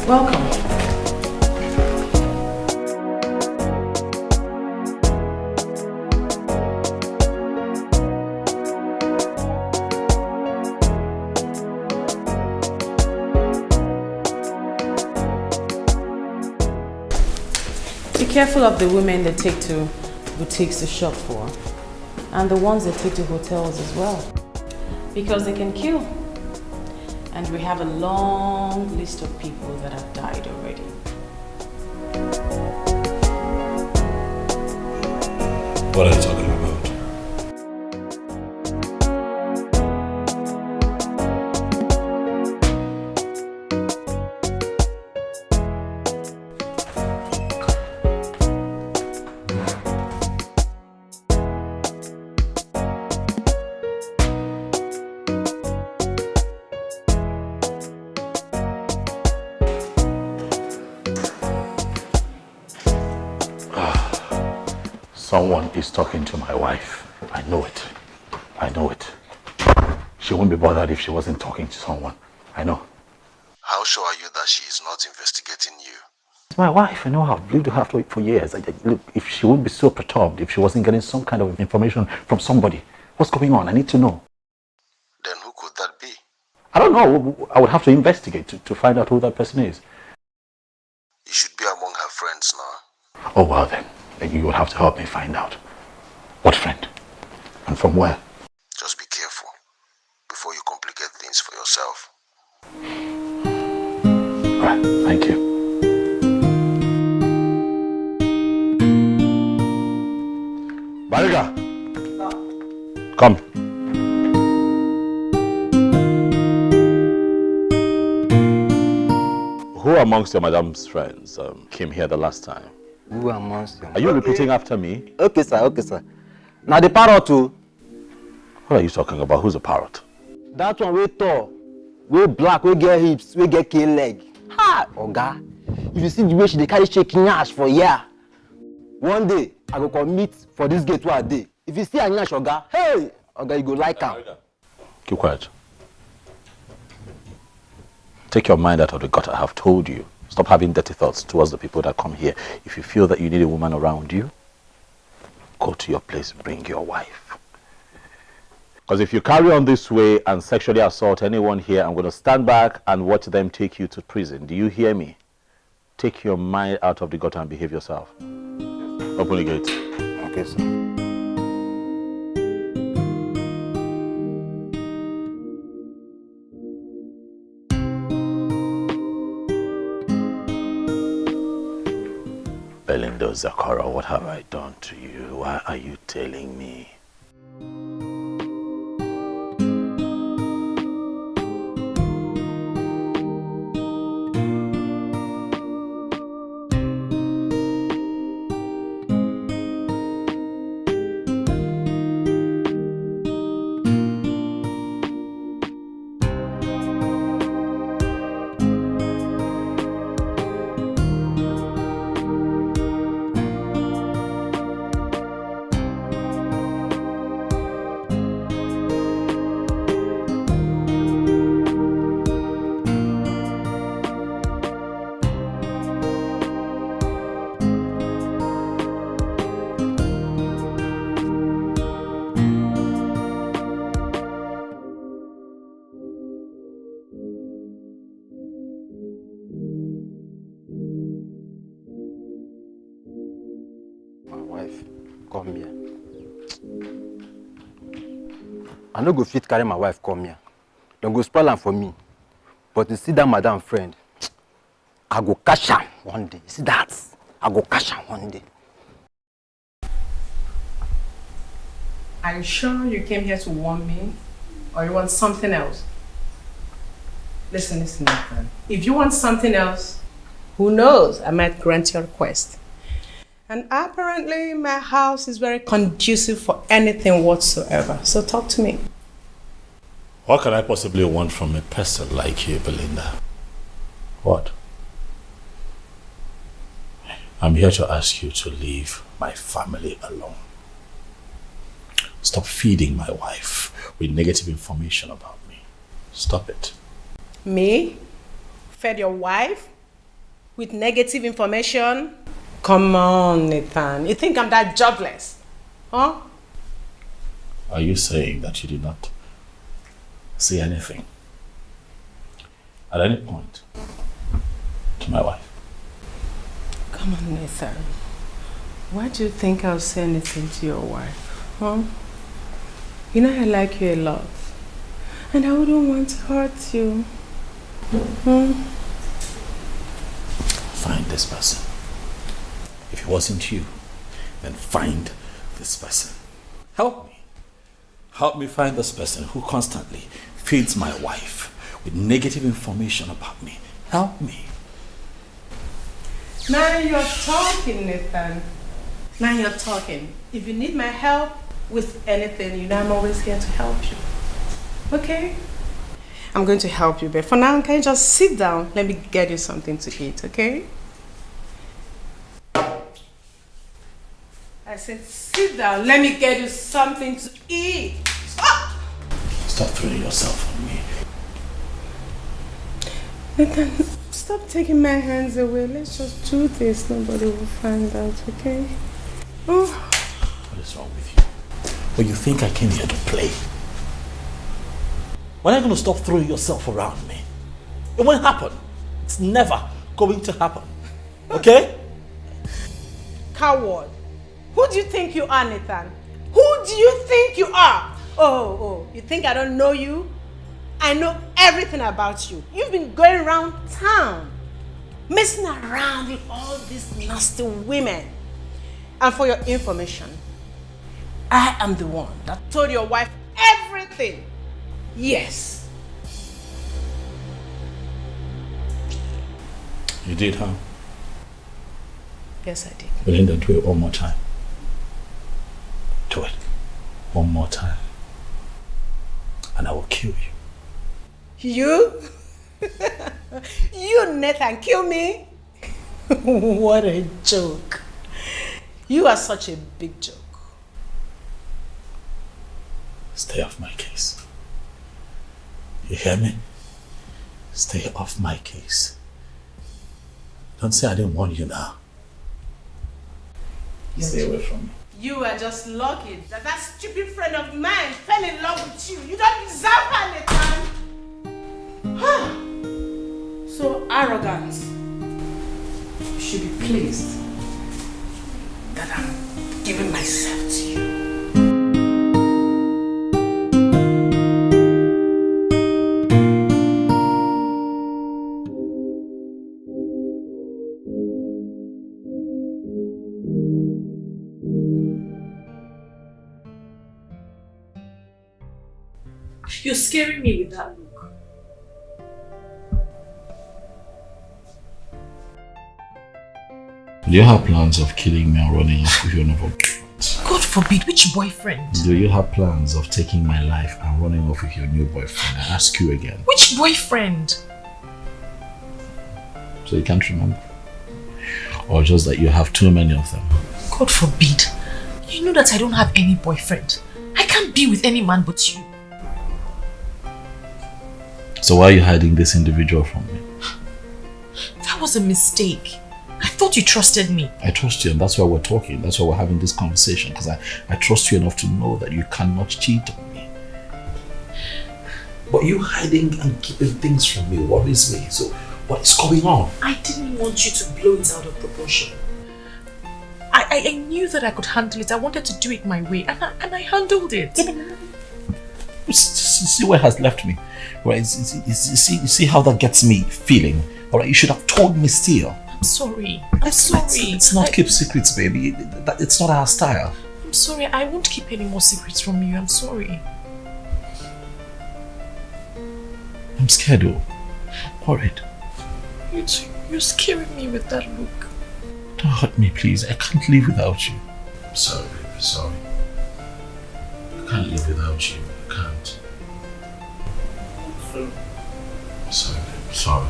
Welcome. Be careful of the women they take to boutiques to shop for, and the ones they take to hotels as well, because they can kill. And we have a long list of people that have died already. What are you talking about? Someone is talking to my wife. I know it. She wouldn't be bothered if she wasn't talking to someone. I know. How sure are you that she is not investigating you? It's my wife. I know her. I've lived with her for years. Look, if she wouldn't be so perturbed if she wasn't getting some kind of information from somebody. What's going on? I need to know. Then who could that be? I don't know. I would have to investigate to find out who that person is. You should be among her friends now. Oh, well then you will have to help me find out. What friend? And from where? Just be careful before you complicate things for yourself. Alright, thank you. Bariga! Come. Who amongst your madam's friends came here the last time? Who amongst them? Are you repeating after me? Okay, sir. Okay, sir. Now the parrot too. What are you talking about? Who's a parrot? That one we tall, we black, we get hips, we get kill leg. Ha! Oga, if you see the way she dey carry shaking ash for here, one day I go commit for this gate where I dey. If you see a nyash, Oga, hey, Oga, you go like am. Keep quiet. Take your mind out of the gutter. I have told you. Stop having dirty thoughts towards the people that come here. If you feel that you need a woman around you, go to your place, bring your wife. Because if you carry on this way and sexually assault anyone here, I'm going to stand back and watch them take you to prison. Do you hear me? Take your mind out of the gutter and behave yourself. Open the gate. Okay, sir. Belinda, Zakara, what have I done to you? Why are you telling me? Come here. I no go fit carry my wife come here. Don't go spoil am for me. But you see that madam friend, I go catch am one day. You see that? I go catch am one day. Are you sure you came here to warn me? Or you want something else? Listen, Nathan. If you want something else, who knows? I might grant your request. And apparently my house is very conducive for anything whatsoever. So talk to me. What can I possibly want from a person like you, Belinda? What? I'm here to ask you to leave my family alone. Stop feeding my wife with negative information about me. Stop it. Me? Fed your wife? With negative information? Come on, Nathan. You think I'm that jobless? Huh? Are you saying that you did not say anything at any point to my wife? Come on, Nathan. Why do you think I'll say anything to your wife? Huh? You know I like you a lot. And I wouldn't want to hurt you. Find this person. If it wasn't you, then find this person. Help me. Help me find this person who constantly feeds my wife with negative information about me. Help me. Now you're talking, Nathan. Now you're talking. If you need my help with anything, you know I'm always here to help you. Okay? I'm going to help you, but for now, can you just sit down? Let me get you something to eat, okay? I said, sit down. Let me get you something to eat. Stop throwing yourself on me. Nathan, stop taking my hands away. Let's just do this. Nobody will find out, okay? Oh. What is wrong with you? Well, you think I came here to play? When are you going to stop throwing yourself around me? It won't happen. It's never going to happen. Okay? Coward. Who do you think you are, Nathan? Who do you think you are? Oh, you think I don't know you? I know everything about you. You've been going around town, messing around with all these nasty women. And for your information, I am the one that told your wife everything. Yes. You did, huh? Yes, I did. Belinda, do it one more time. Do it. One more time. And I will kill you. You? You, Nathan, kill me? What a joke. You are such a big joke. Stay off my case. You hear me? Stay off my case. Don't say I didn't warn you now. Stay away from me. You are just lucky that that stupid friend of mine fell in love with you. You don't deserve her, Nathan. So arrogant. You should be pleased that I'm giving myself to you. You're scaring me with that look. Do you have plans of killing me and running off with your new boyfriend? God forbid, which boyfriend? Do you have plans of taking my life and running off with your new boyfriend? I ask you again. Which boyfriend? So you can't remember? Or just that you have too many of them? God forbid. You know that I don't have any boyfriend. I can't be with any man but you. So why are you hiding this individual from me? That was a mistake. I thought you trusted me. I trust you, and that's why we're talking. That's why we're having this conversation, because I trust you enough to know that you cannot cheat on me. But you hiding and keeping things from me worries me. So what is going on? I didn't want you to blow it out of proportion. I knew that I could handle it. I wanted to do it my way, and I handled it. See where it has left me. Right? You see how that gets me feeling. All right, you should have told me still. I'm sorry. I'm sorry. Let's not keep secrets, baby. It's not our style. I'm sorry. I won't keep any more secrets from you. I'm sorry. I'm scared though. Worried. You're scaring me with that look. Don't hurt me, please. I can't live without you. I'm sorry, baby. Sorry. I can't live without you. I can't. Sorry, baby. Sorry.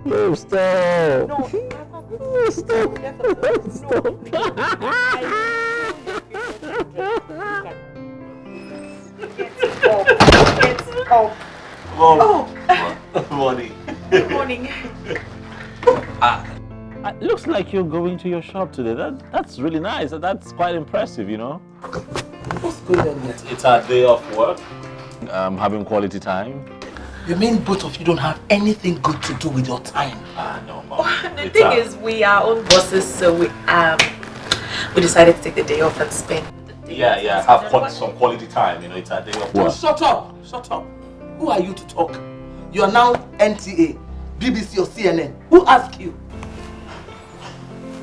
No, stop. No, stop. Good morning. Good morning. It looks like you're going to your shop today. That's really nice. That's quite impressive, you know. What's going on here? It's our day off work. Having quality time. You mean both of you don't have anything good to do with your time? No, Mom. The thing is, we are own bosses, so we decided to take the day off and spend the day. Yeah, have some quality time. You know, it's our day off work. Shut up! Who are you to talk? You are now NTA, BBC or CNN. Who asked you?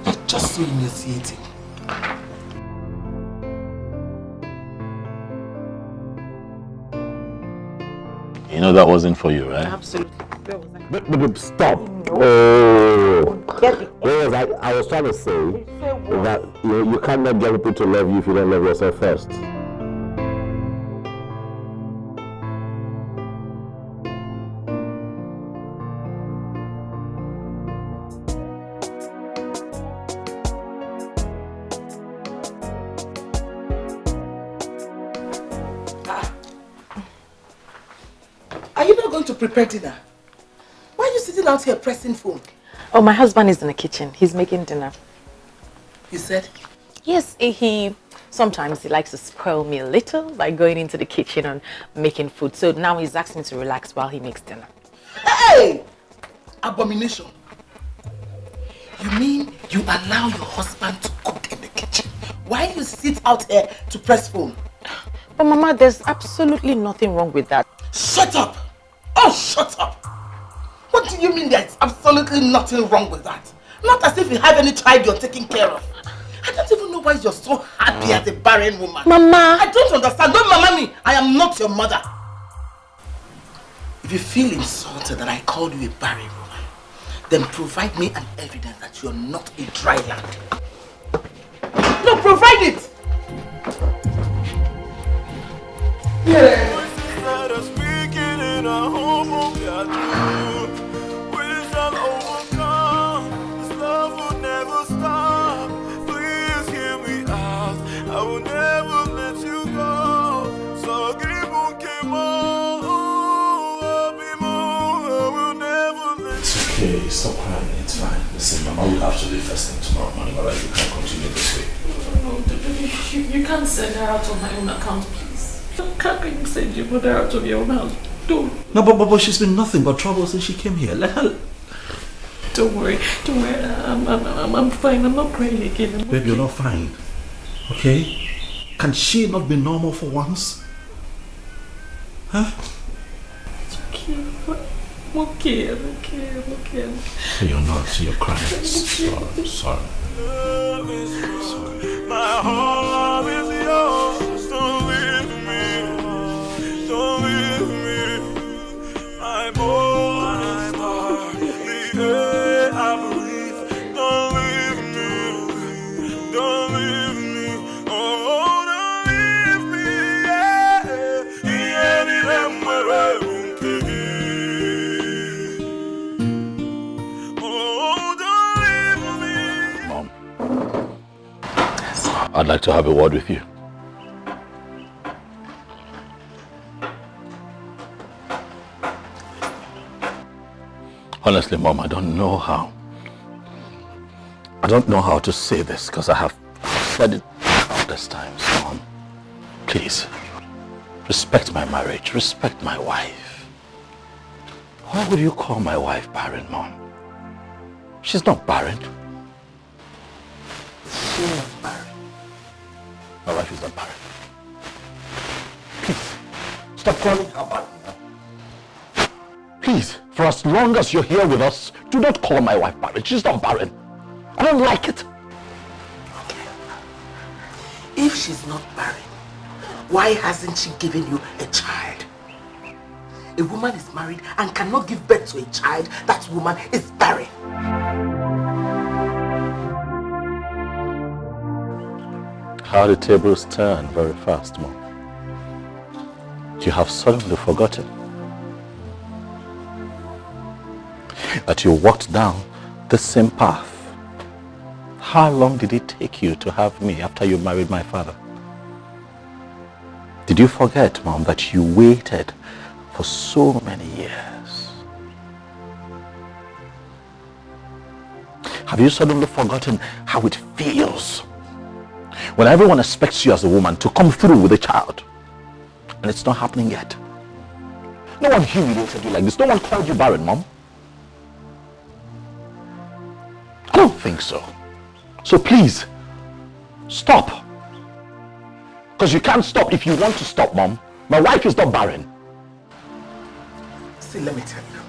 You're just so initiating. You know that wasn't for you, right? Absolutely. Stop. Whereas I was trying to say that you cannot get people to love you if you don't love yourself first. Are you not going to prepare dinner? Why are you sitting out here pressing phone? Oh, my husband is in the kitchen. He's making dinner. You said? Yes, sometimes he likes to spoil me a little by going into the kitchen and making food. So now he's asking me to relax while he makes dinner. Hey! Abomination. You mean you allow your husband to cook in the kitchen while you sit out here to press phone? But Mama, there's absolutely nothing wrong with that. Shut up! Oh, shut up! What do you mean there's absolutely nothing wrong with that? Not as if you have any child you're taking care of. I don't even know why you're so happy as a barren woman. Mama! I don't understand. Don't mama me. I am not your mother. If you feel insulted that I called you a barren woman, then provide me an evidence that you're not a dry land. No, provide it! Yeah. Okay, stop crying, it's fine. Listen, Mama will have to leave first thing tomorrow morning, alright? You can't continue this way. No, you can't send her out on my own account, please. How can you send your mother out of your own house? Don't. No, but she's been nothing but trouble since she came here. Let her... Don't worry. I'm fine, I'm not crying again. Babe, you're not fine. Okay? Can she not be normal for once? Huh? It's okay. I'm okay. You're not, you're crying. Sorry. My heart is yours. Don't leave me. Don't leave me. My boy, my heart, the air I breathe. Don't leave me. Don't leave me. Oh, don't leave me. Yeah, I'd like to have a word with you. Honestly, Mom, I don't know how to say this because I have said it countless times, Mom. Please, respect my marriage, respect my wife. Why would you call my wife barren, Mom? She's not barren. She's not barren. My wife is not barren. Please, stop calling her barren. Please, for as long as you're here with us, do not call my wife barren. She's not barren. I don't like it. Okay. If she's not barren, why hasn't she given you a child? A woman is married and cannot give birth to a child. That woman is barren. How the tables turn very fast, Mom. You have suddenly forgotten that you walked down the same path. How long did it take you to have me after you married my father? Did you forget, Mom, that you waited for so many years? Have you suddenly forgotten how it feels when everyone expects you as a woman to come through with a child and it's not happening yet? No one humiliated you like this. No one called you barren, Mom. I don't think so. So please, stop. Because you can't stop if you want to stop, Mom. My wife is not barren. See, let me tell you.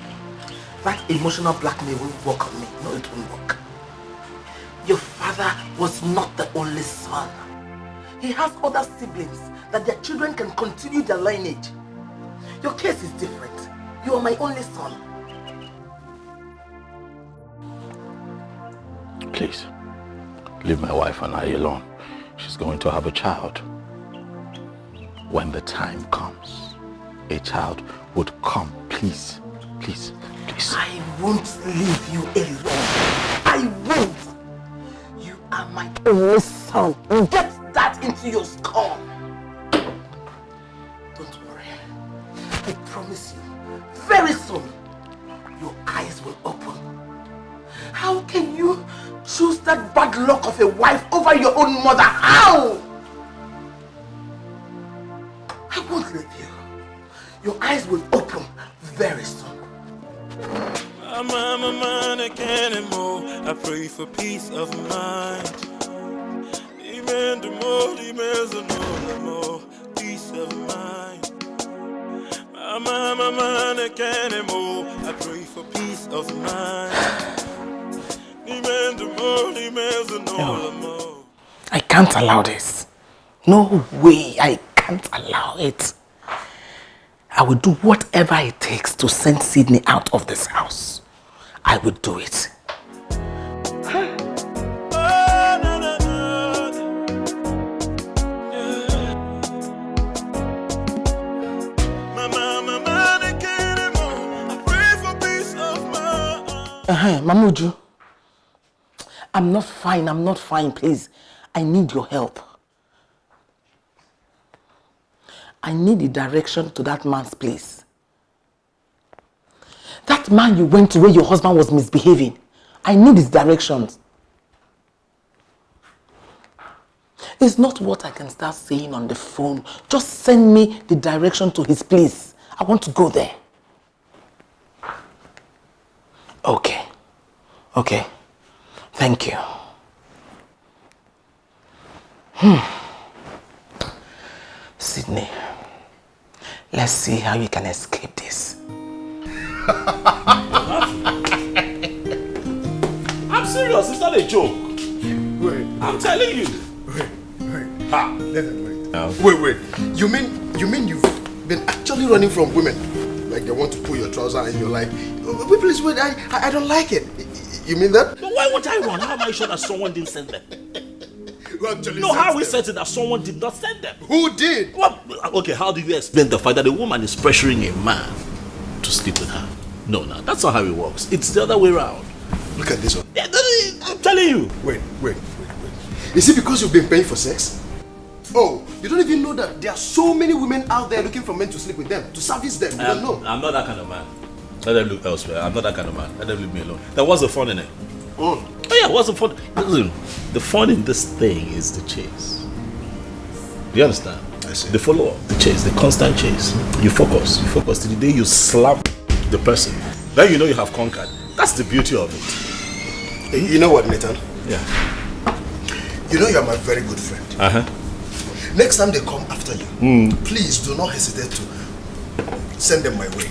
That emotional blackmail won't work on me. No, it won't work. Your father was not the only son. He has other siblings that their children can continue their lineage. Your case is different. You are my only son. Please, leave my wife and I alone. She's going to have a child. When the time comes, a child would come. Please, please, please. I won't leave you alone. I won't. You are my only son. Get that into your skull. Don't worry. I promise you, very soon, your eyes will open. How can you choose that bad luck of a wife over your own mother? How? I won't leave you. Your eyes will open very soon. I'm a man again anymore. I pray for peace of mind. Demand more, demands no more. Peace of mind. I'm a man again anymore. I pray for peace of mind. Demand more, demands no more. I can't allow this. No way, I can't allow it. I will do whatever it takes to send Sydney out of this house. I will do it. Mamuju, I'm not fine, please. I need your help. I need the direction to that man's place. That man you went to where your husband was misbehaving. I need his directions. It's not what I can start saying on the phone. Just send me the direction to his place. I want to go there. Okay. Okay. Thank you. Sydney, let's see how you can escape this. I'm serious, it's not a joke. Wait. I'm telling you. Wait. Ha. Wait. You mean you've been actually running from women? Like they want to pull your trouser and you're like, wait, please, wait, I don't like it. You mean that? But why would I run? How am I sure that someone didn't send them? How we said it that someone did not send them? Who did? Well, okay, how do you explain the fact that a woman is pressuring a man to sleep with her? No, that's not how it works. It's the other way around. Look at this one. Yeah, I'm telling you. Wait. Is it because you've been paying for sex? Oh, you don't even know that there are so many women out there looking for men to sleep with them, to service them. You don't know. I'm not that kind of man. Let them look elsewhere. I'm not that kind of man. Let them leave me alone. Then what's the fun in it? Oh yeah, what's the fun? Listen, the fun in this thing is the chase. Do you understand? I see. The follow-up, the chase, the constant chase. You focus to the day you slap the person. Then you know you have conquered. That's the beauty of it. You know what, Nathan? Yeah. You know you're my very good friend. Next time they come after you, please do not hesitate to send them my way.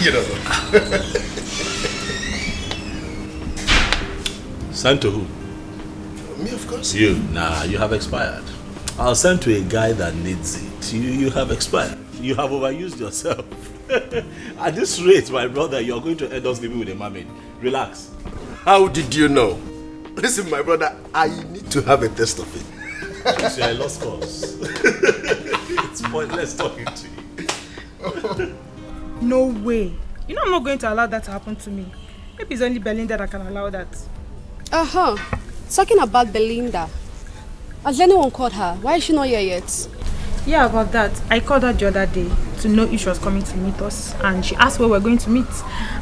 You know. Send to who? Me, of course. You. Nah, you have expired. I'll send to a guy that needs it. You have expired. You have overused yourself. At this rate, my brother, you're going to end up living with a mermaid. Relax. How did you know? Listen, my brother, I need to have a test of it. Because you're a lost cause. It's pointless talking to you. No way. You know I'm not going to allow that to happen to me. Maybe it's only Belinda that can allow that. Talking about Belinda. Has anyone called her? Why is she not here yet? Yeah, about that. I called her the other day to know if she was coming to meet us. And she asked where we're going to meet.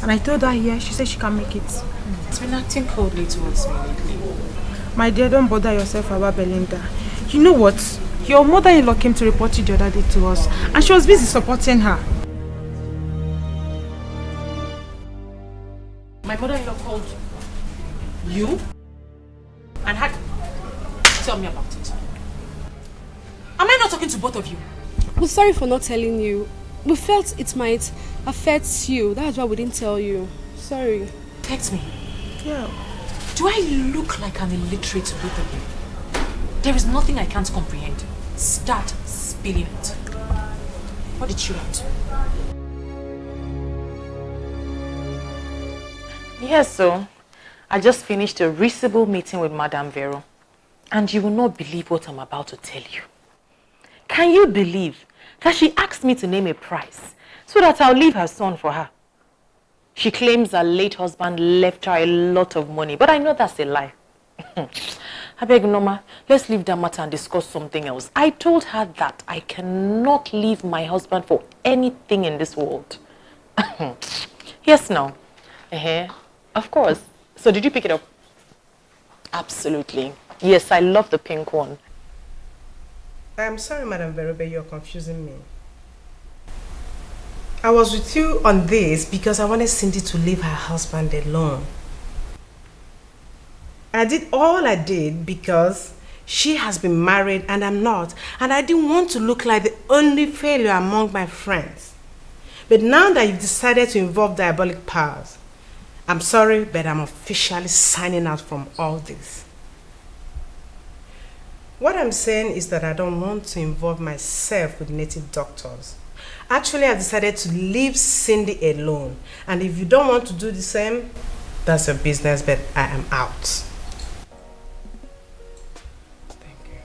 And I told her here. She said she can't make it. It's been acting coldly towards me lately. My dear, don't bother yourself about Belinda. You know what? Your mother-in-law came to report you the other day to us. And she was busy supporting her. My mother-in-law called you and had... Tell me about it. Am I not talking to both of you? We're sorry for not telling you. We felt it might affect you. That's why we didn't tell you. Sorry. Affect me? Yeah. Do I look like I'm illiterate to both of you? There is nothing I can't comprehend. Start spilling it. What did she want? Yes, so I just finished a reasonable meeting with Madame Vero. And you will not believe what I'm about to tell you. Can you believe that she asked me to name a price so that I'll leave her son for her? She claims her late husband left her a lot of money, but I know that's a lie. I beg, Norma, let's leave that matter and discuss something else. I told her that I cannot leave my husband for anything in this world. Yes, no. Of course. So did you pick it up? Absolutely. Yes, I love the pink one. I'm sorry, Madam Verobe, you're confusing me. I was with you on this because I wanted Cindy to leave her husband alone. I did all I did because she has been married and I'm not, and I didn't want to look like the only failure among my friends. But now that you've decided to involve diabolic powers, I'm sorry, but I'm officially signing out from all this. What I'm saying is that I don't want to involve myself with native doctors. Actually, I've decided to leave Cindy alone. And if you don't want to do the same, that's your business, but I am out. Thank you.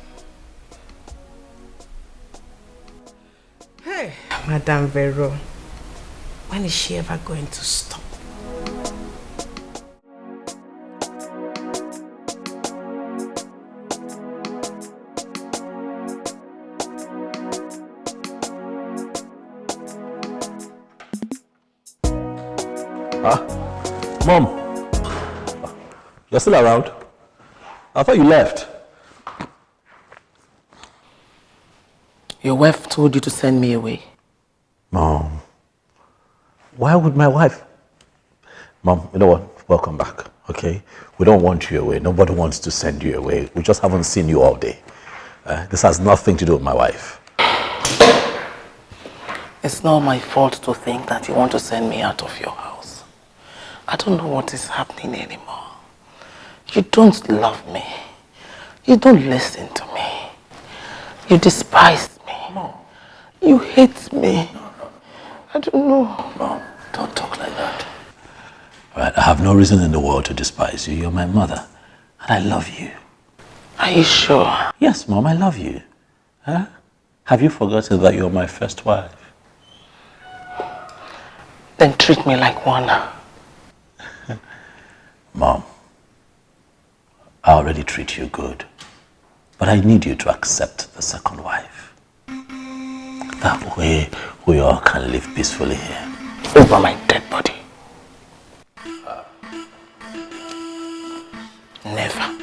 Hey, Madame Vero, when is she ever going to stop? Mom, you're still around? I thought you left. Your wife told you to send me away. Mom, why would my wife? Mom, you know what? Welcome back, okay? We don't want you away. Nobody wants to send you away. We just haven't seen you all day. This has nothing to do with my wife. It's not my fault to think that you want to send me out of your house. I don't know what is happening anymore. You don't love me. You don't listen to me. You despise me. Mom. You hate me. I don't know. Mom, don't talk like that. All right, I have no reason in the world to despise you. You're my mother. And I love you. Are you sure? Yes, Mom, I love you. Huh? Have you forgotten that you're my first wife? Then treat me like one. Mom, I already treat you good, but I need you to accept the second wife. That way, we all can live peacefully here. Over my dead body. Never.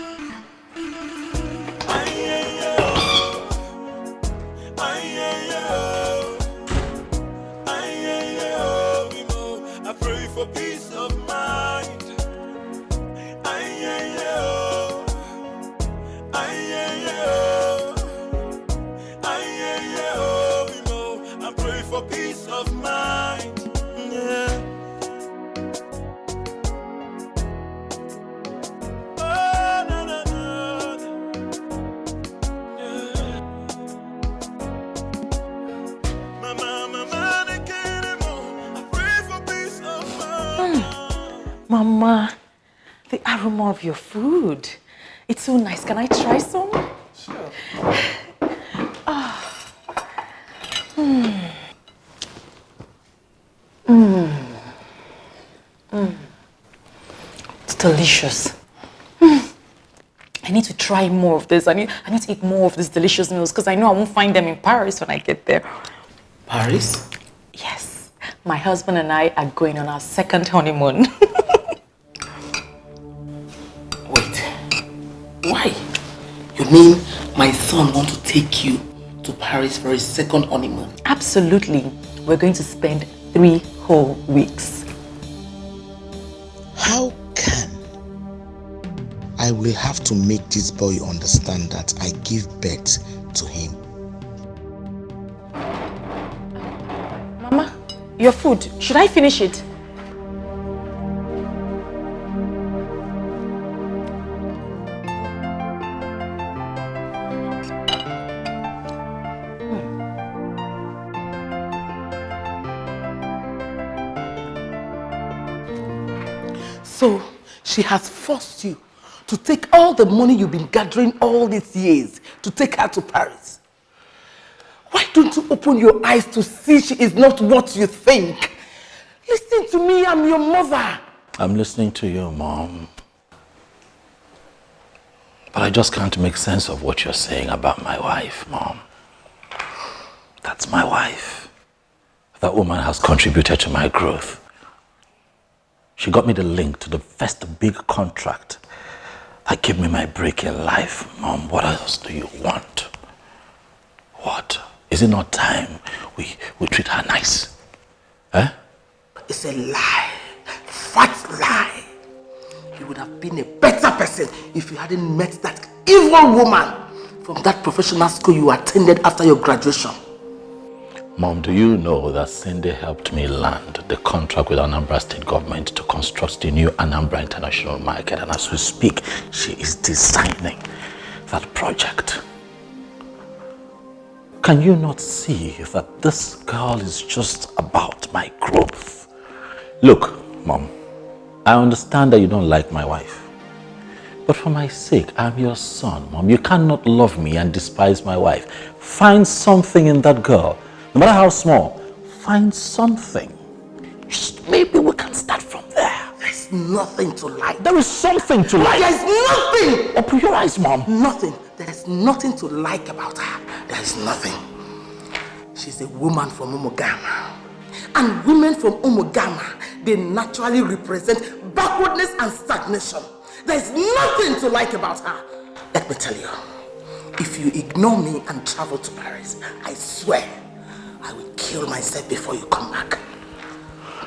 I pray for peace of mind. I pray for peace of mind. Yeah. Oh, no, no, no. Yeah. Mama, I pray for peace of mind. Mama, the aroma of your food. It's so nice. Can I try some? Sure. Oh. It's delicious. I need to try more of this. I need to eat more of these delicious meals because I know I won't find them in Paris when I get there. Paris? Yes. My husband and I are going on our second honeymoon. Wait. Why? You mean my son wants to take you to Paris for his second honeymoon? Absolutely. We're going to spend 3 whole weeks. How can I will have to make this boy understand that I give birth to him? Mama, your food. Should I finish it? So, she has forced you to take all the money you've been gathering all these years to take her to Paris. Why don't you open your eyes to see she is not what you think? Listen to me, I'm your mother. I'm listening to you, Mom. But I just can't make sense of what you're saying about my wife, Mom. That's my wife. That woman has contributed to my growth. She got me the link to the first big contract that give me my break in life, Mom. What else do you want? What? Is it not time we treat her nice? Eh? It's a lie. Fat lie. You would have been a better person if you hadn't met that evil woman from that professional school you attended after your graduation. Mom, do you know that Cindy helped me land the contract with Anambra State Government to construct the new Anambra International Market, and as we speak, she is designing that project. Can you not see that this girl is just about my growth? Look, Mom, I understand that you don't like my wife. But for my sake, I'm your son, Mom. You cannot love me and despise my wife. Find something in that girl, no matter how small. Find something. Maybe we can start from there. There's nothing to like. There is something to like. There's nothing! Open your eyes, Mom. Nothing. There is nothing to like about her. There is nothing. She's a woman from Umugama. And women from Umugama, they naturally represent backwardness and stagnation. There's nothing to like about her. Let me tell you, if you ignore me and travel to Paris, I swear, I will kill myself before you come back.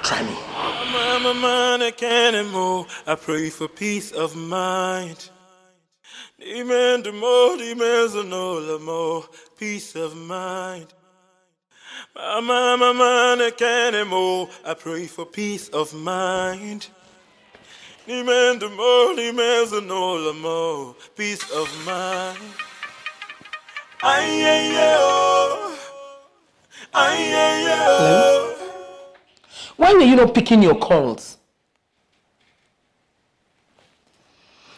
Try me. I'm a man, I can't move. I pray for peace of mind. Demand the more, peace of mind. I'm a man, I can't move. I pray for peace of mind. Demand the more, peace of mind. Hello? Why were you not picking your calls?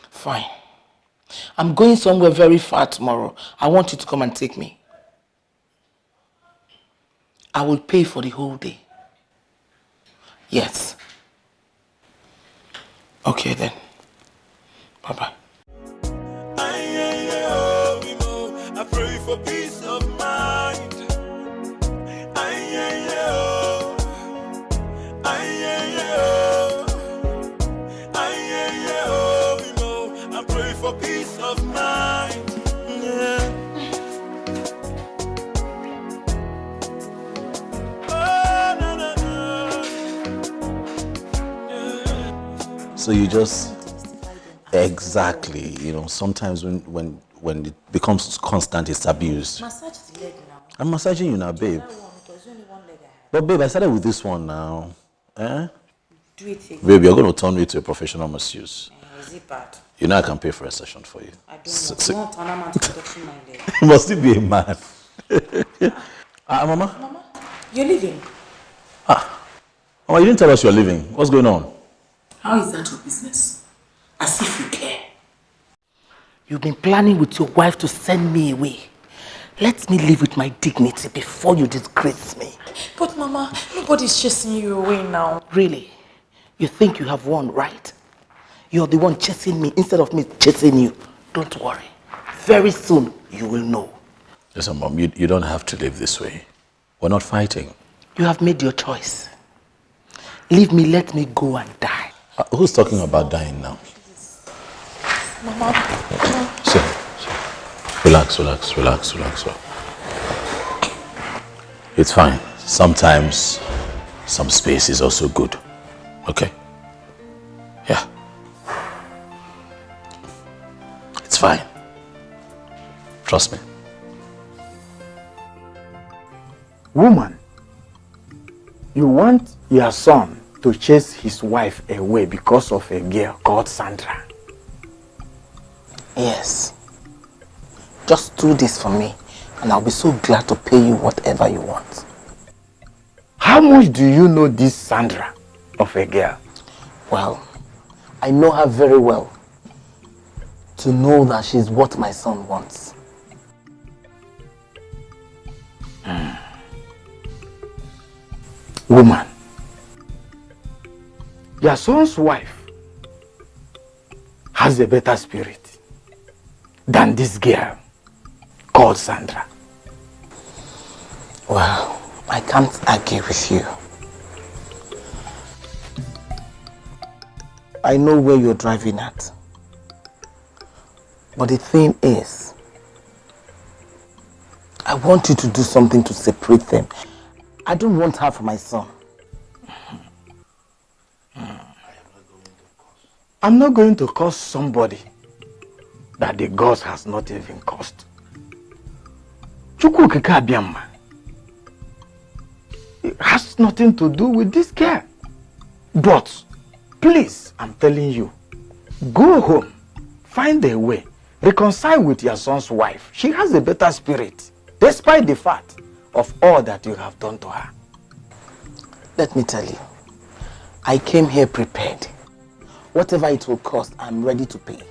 Fine. I'm going somewhere very far tomorrow. I want you to come and take me. I will pay for the whole day. Yes. Okay then. Bye-bye. I pray for peace of mind. I pray for peace of mind. So you just exactly, sometimes when it becomes constant, it's abused. Massage the leg now. I'm massaging you now, babe. But babe, I started with this one now. Eh? Do it again. Babe, you're going to turn me to a professional masseuse. Is it bad? You know I can pay for a session for you. I don't know. Don't turn a man to production minded. Must it be a man? Mama? Mama, you're leaving. Mama, you didn't tell us you're leaving. What's going on? How is that your business? As if you care. You've been planning with your wife to send me away. Let me live with my dignity before you disgrace me. But Mama, nobody's chasing you away now. Really? You think you have won, right? You're the one chasing me instead of me chasing you. Don't worry. Very soon, you will know. Listen, Mom, you don't have to live this way. We're not fighting. You have made your choice. Leave me, let me go and die. Who's talking about dying now? Mama. Sit. Relax. It's fine. Sometimes some space is also good. Okay? Yeah. It's fine. Trust me. Woman, you want your son to chase his wife away because of a girl called Sandra? Yes. Just do this for me, and I'll be so glad to pay you whatever you want. How much do you know this Sandra of a girl? Well, I know her very well. To know that she's what my son wants. Woman, your son's wife has a better spirit than this girl called Sandra. Well, I can't argue with you. I know where you're driving at. But the thing is, I want you to do something to separate them. I don't want her for my son. I'm not going to curse somebody that the gods has not even cursed. Chukwu okike abịama. It has nothing to do with this girl. But, please, I'm telling you, go home, find a way, reconcile with your son's wife. She has a better spirit, despite the fact of all that you have done to her. Let me tell you, I came here prepared. Whatever it will cost, I'm ready to pay.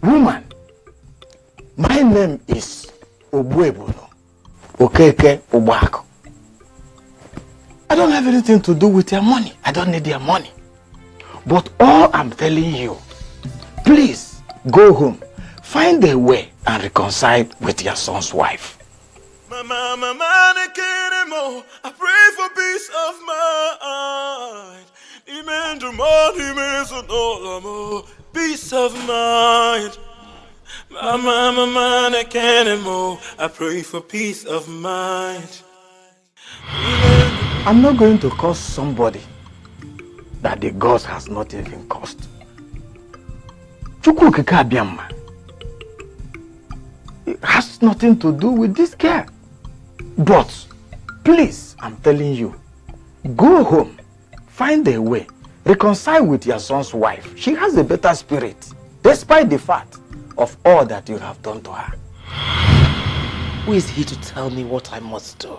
Woman, my name is Obuebono Okeke Obako. I don't have anything to do with your money. I don't need your money. But all I'm telling you, please go home, find a way and reconcile with your son's wife. I pray for peace of mind. Peace of mind. I pray for peace of mind. I'm not going to curse somebody that the gods has not even cursed. Chukwu okike abịama. It has nothing to do with this girl. But, please, I'm telling you, go home, find a way, reconcile with your son's wife. She has a better spirit, despite the fact of all that you have done to her. Who is he to tell me what I must do?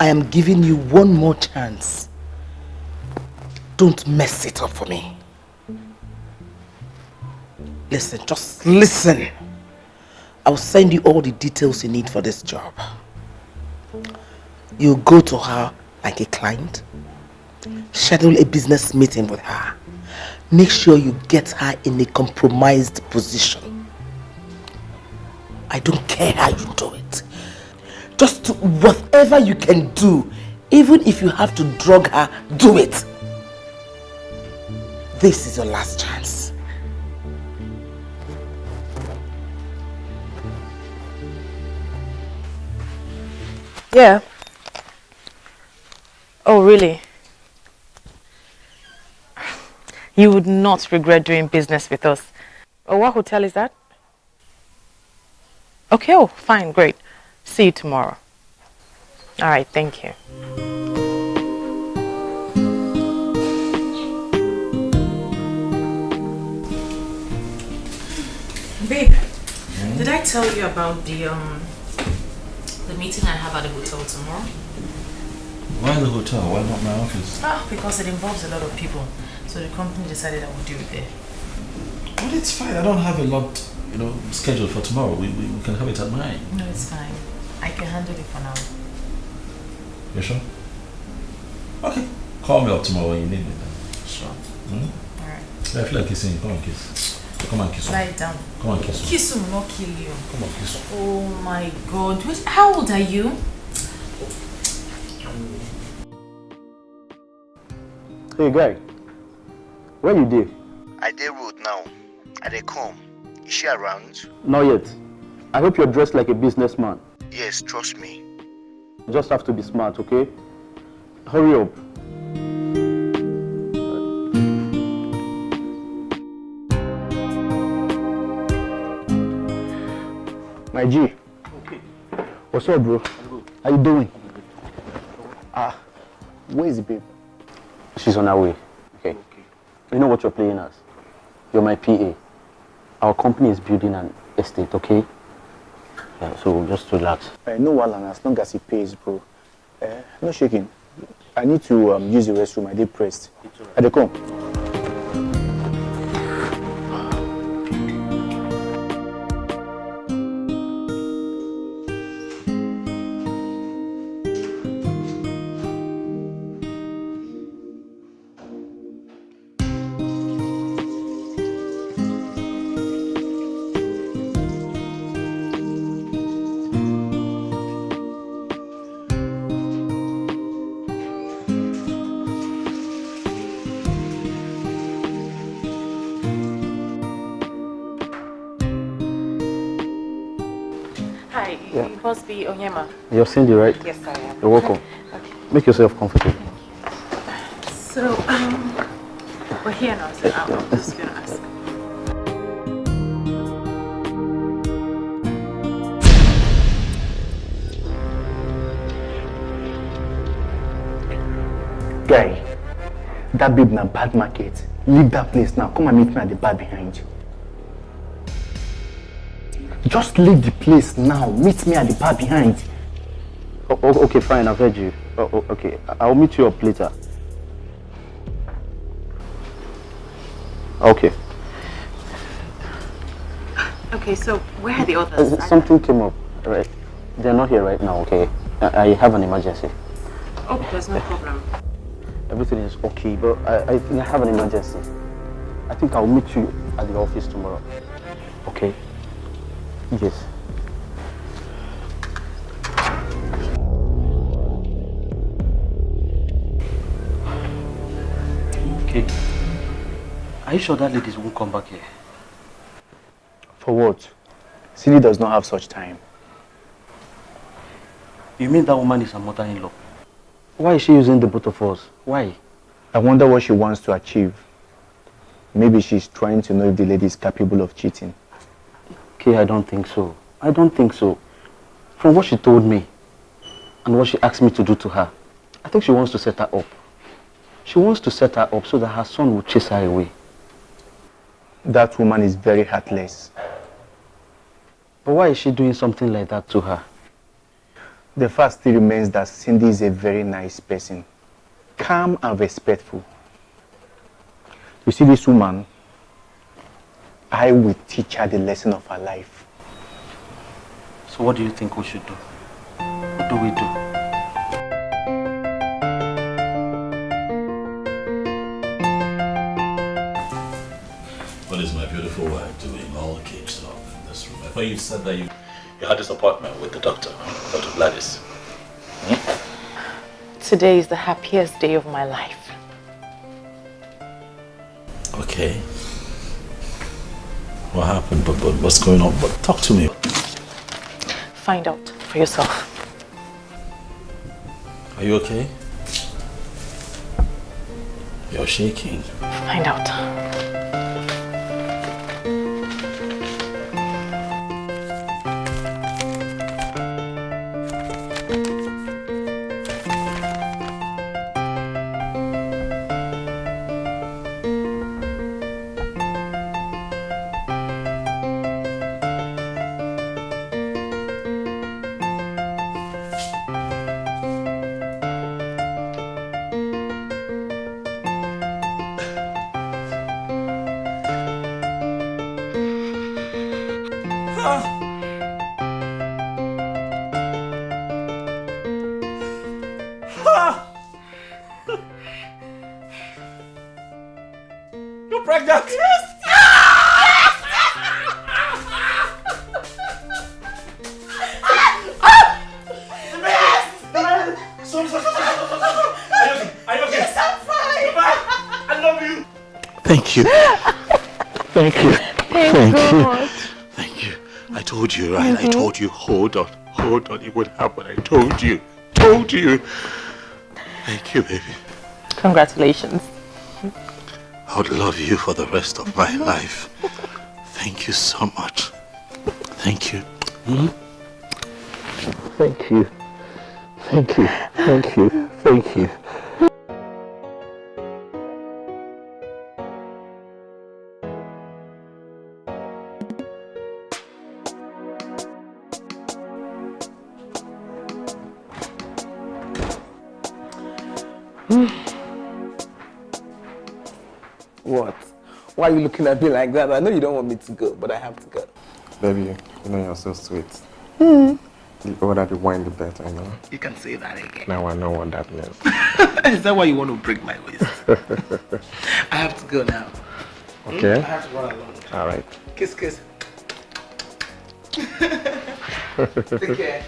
I am giving you one more chance. Don't mess it up for me. Listen, just listen. I'll send you all the details you need for this job. You go to her like a client, schedule a business meeting with her. Make sure you get her in a compromised position. I don't care how you do it. Just do whatever you can do. Even if you have to drug her, do it. This is your last chance. Yeah. Oh, really? You would not regret doing business with us. Oh, what hotel is that? Okay, oh, fine, great. See you tomorrow. All right, thank you. Babe, did I tell you about the meeting I have at the hotel tomorrow? Why the hotel? Why not my office? Ah, because it involves a lot of people. So the company decided I would do it there. But it's fine. I don't have a lot, scheduled for tomorrow. We can have it at 9. No, it's fine. I can handle it for now. You sure? Okay. Call me up tomorrow when you need me then. Sure. Alright. I feel like kissing you. Come on, kiss. Come on, kiss. Lie down. Come on, kiss. Kiss will not kill you. Come on, kiss. Oh my God. How old are you? Hey guy, where you dey? I dey road now. I dey come. Is she around? Not yet. I hope you're dressed like a businessman. Yes, trust me. You just have to be smart, okay? Hurry up. My G. Okay. What's up, bro? How you doing? Where is the babe? She's on her way. Okay. You know what you're playing as? You're my PA. Our company is building an estate, okay? Yeah, so just relax. No wahala, as long as he pays, bro. No shaking. I need to use the restroom. I did pressed. I dey come. Hi, Yeah. you must be Onyema. You're Cindy, right? Yes, I am. You're welcome. Make yourself comfortable. So, we're here now, so I'm just gonna ask. Guy, that babe na bad market. Leave that place now. Come and meet me at the bar behind. Just leave the place now. Meet me at the bar behind. Okay, fine. I've heard you. Okay. I'll meet you up later. Okay. Okay, so where are the others? Something came up, right? They're not here right now, okay? I have an emergency. Oh, there's no problem. Everything is okay, but I think I have an emergency. I think I'll meet you at the office tomorrow. Okay? Yes. Okay. Are you sure that ladies won't come back here? For what? Cindy does not have such time. You mean that woman is her mother-in-law? Why is she using the both of us? Why? I wonder what she wants to achieve. Maybe she's trying to know if the lady is capable of cheating. Okay, I don't think so. I don't think so. From what she told me and what she asked me to do to her, I think she wants to set her up. She wants to set her up so that her son will chase her away. That woman is very heartless. But why is she doing something like that to her? The fact still remains that Cindy is a very nice person. Calm and respectful. You see this woman? I will teach her the lesson of her life. So what do you think we should do? What do we do? What is my beautiful wife doing all caged up in this room? I thought you said that you had this appointment with the doctor, Dr. Gladys. Today is the happiest day of my life. Okay. What happened? But what's going on? But talk to me. Find out for yourself. Are you okay? You're shaking. Find out. You're pregnant! Yes! Yes, I'm fine! I love you! Thank you. Thank you. Thank God. Thank you. I told you, right? I told you, hold on, it would happen. I told you. Thank you, baby. Congratulations. I would love you for the rest of my life. Thank you so much. Thank you. Thank you. Thank you. Thank you. Thank you. What? Why are you looking at me like that? I know you don't want me to go, but I have to go. Baby, you know you're so sweet. Hmm. The older the wine, the better, you know? You can say that again. Now I know what that means. Is that why you want to break my waist? I have to go now. Okay. I have to run along. All right. Kiss, kiss. Take care.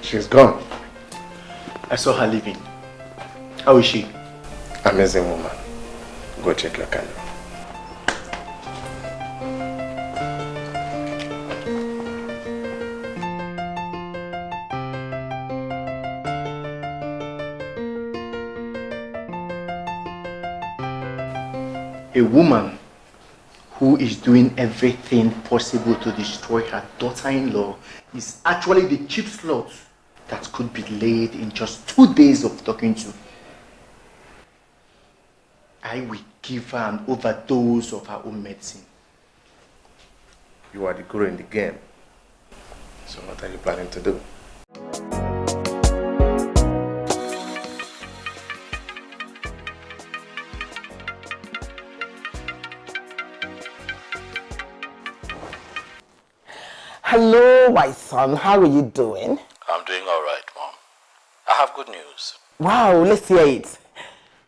She's gone. I saw her leaving. How is she? Amazing woman. Go check your candle. A woman who is doing everything possible to destroy her daughter-in-law is actually the cheap slot that could be laid in just 2 days of talking to. I will give her an overdose of her own medicine. You are the guru in the game. So what are you planning to do? Hello, my son. How are you doing? I'm doing all right, Mom. I have good news. Wow, let's hear it.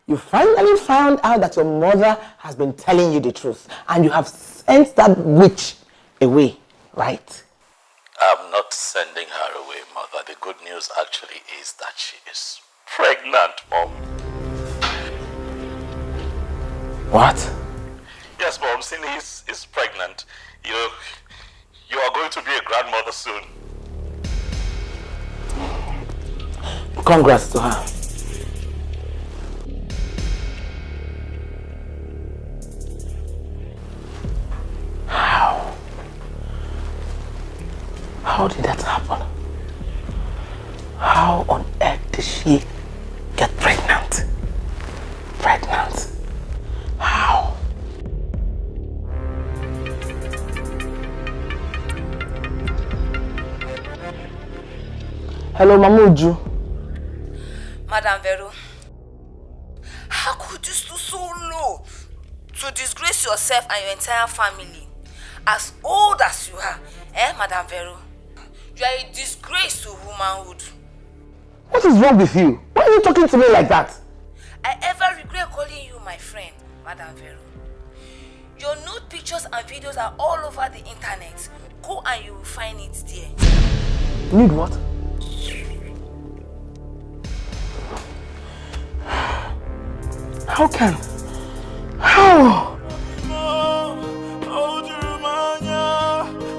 You finally found out that your mother has been telling you the truth and you have sent that witch away, right? I'm not sending her away, Mother. The good news actually is that she is pregnant, Mom. What? Yes, Mom. Cindy is pregnant. You are going to be a grandmother soon. Congrats to her. How? How did that happen? How on earth did she get pregnant? How? Hello, Mamuju. Madam Vero, how could you stoop so low to disgrace yourself and your entire family? As old as you are, Madam Vero? You are a disgrace to womanhood. What is wrong with you? Why are you talking to me like that? I ever regret calling you my friend, Madam Vero. Your nude pictures and videos are all over the internet. Go and you will find it there. Nude what? How can? How?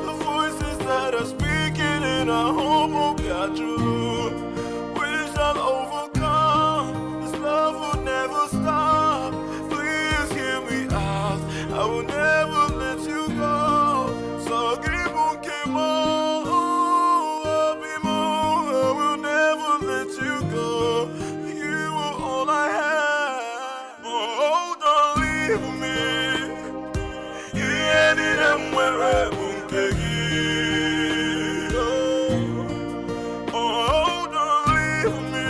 The voices that are speaking in our home will be true. We shall overcome. This love will never stop. Please hear me out. I will never let you go. So keep on, keep on. I will never let you go. You are all I have. Oh, don't leave me. You ended up where I won't take you. Oh, don't leave me.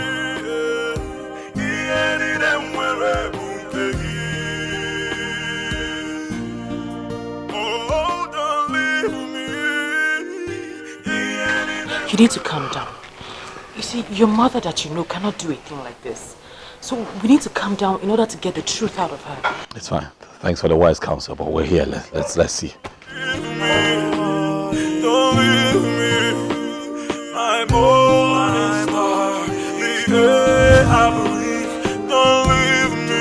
You ended up where I won't take you. Oh, don't leave me. You need to calm down. You see, your mother that you know cannot do a thing like this. So we need to calm down in order to get the truth out of her. It's fine. Thanks for the wise counsel, but we're here. Let's see. Don't leave me, my morning star, the air I breathe. Don't leave me.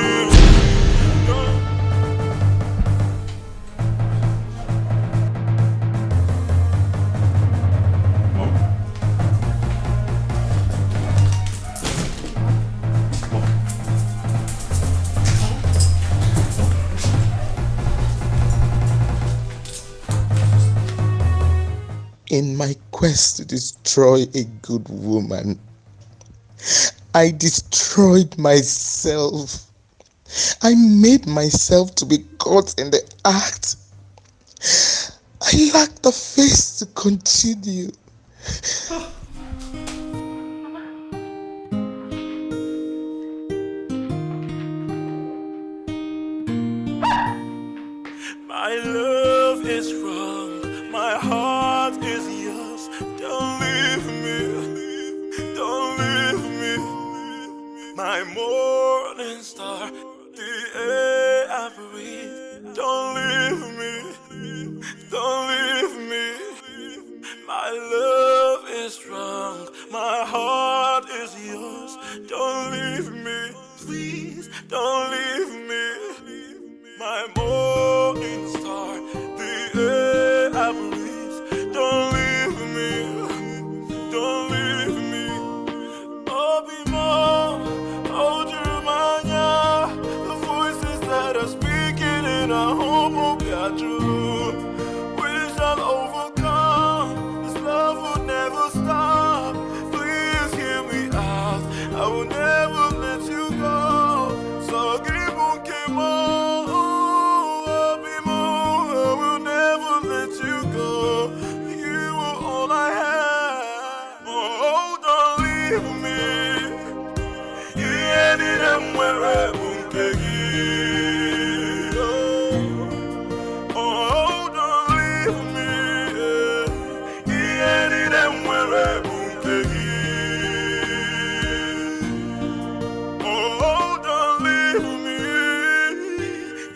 In my quest to destroy a good woman, I destroyed myself. I made myself to be caught in the act. I lack the face to continue. My love is wrong, my heart is yours. Don't leave me, don't leave me. My morning star, the air I breathe. Don't leave me, don't leave me. My love is wrong. I please, don't leave me. Don't leave me. Obi more, hold your mind, yeah. The voices that are speaking in our home will be true. We shall overcome. This love will never stop. Please hear me out. I will never let you go. So give more, Obi more. I will never let you go. You were all I had. Oh, don't leave me. Yeah, need them where I won't get you. Oh, don't leave me. Yeah, need them where I won't get you. Oh, don't leave me.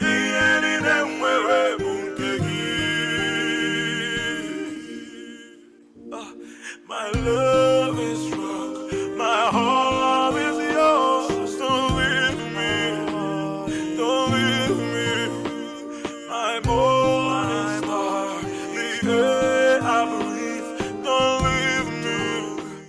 Yeah, need them where I won't get you. My love.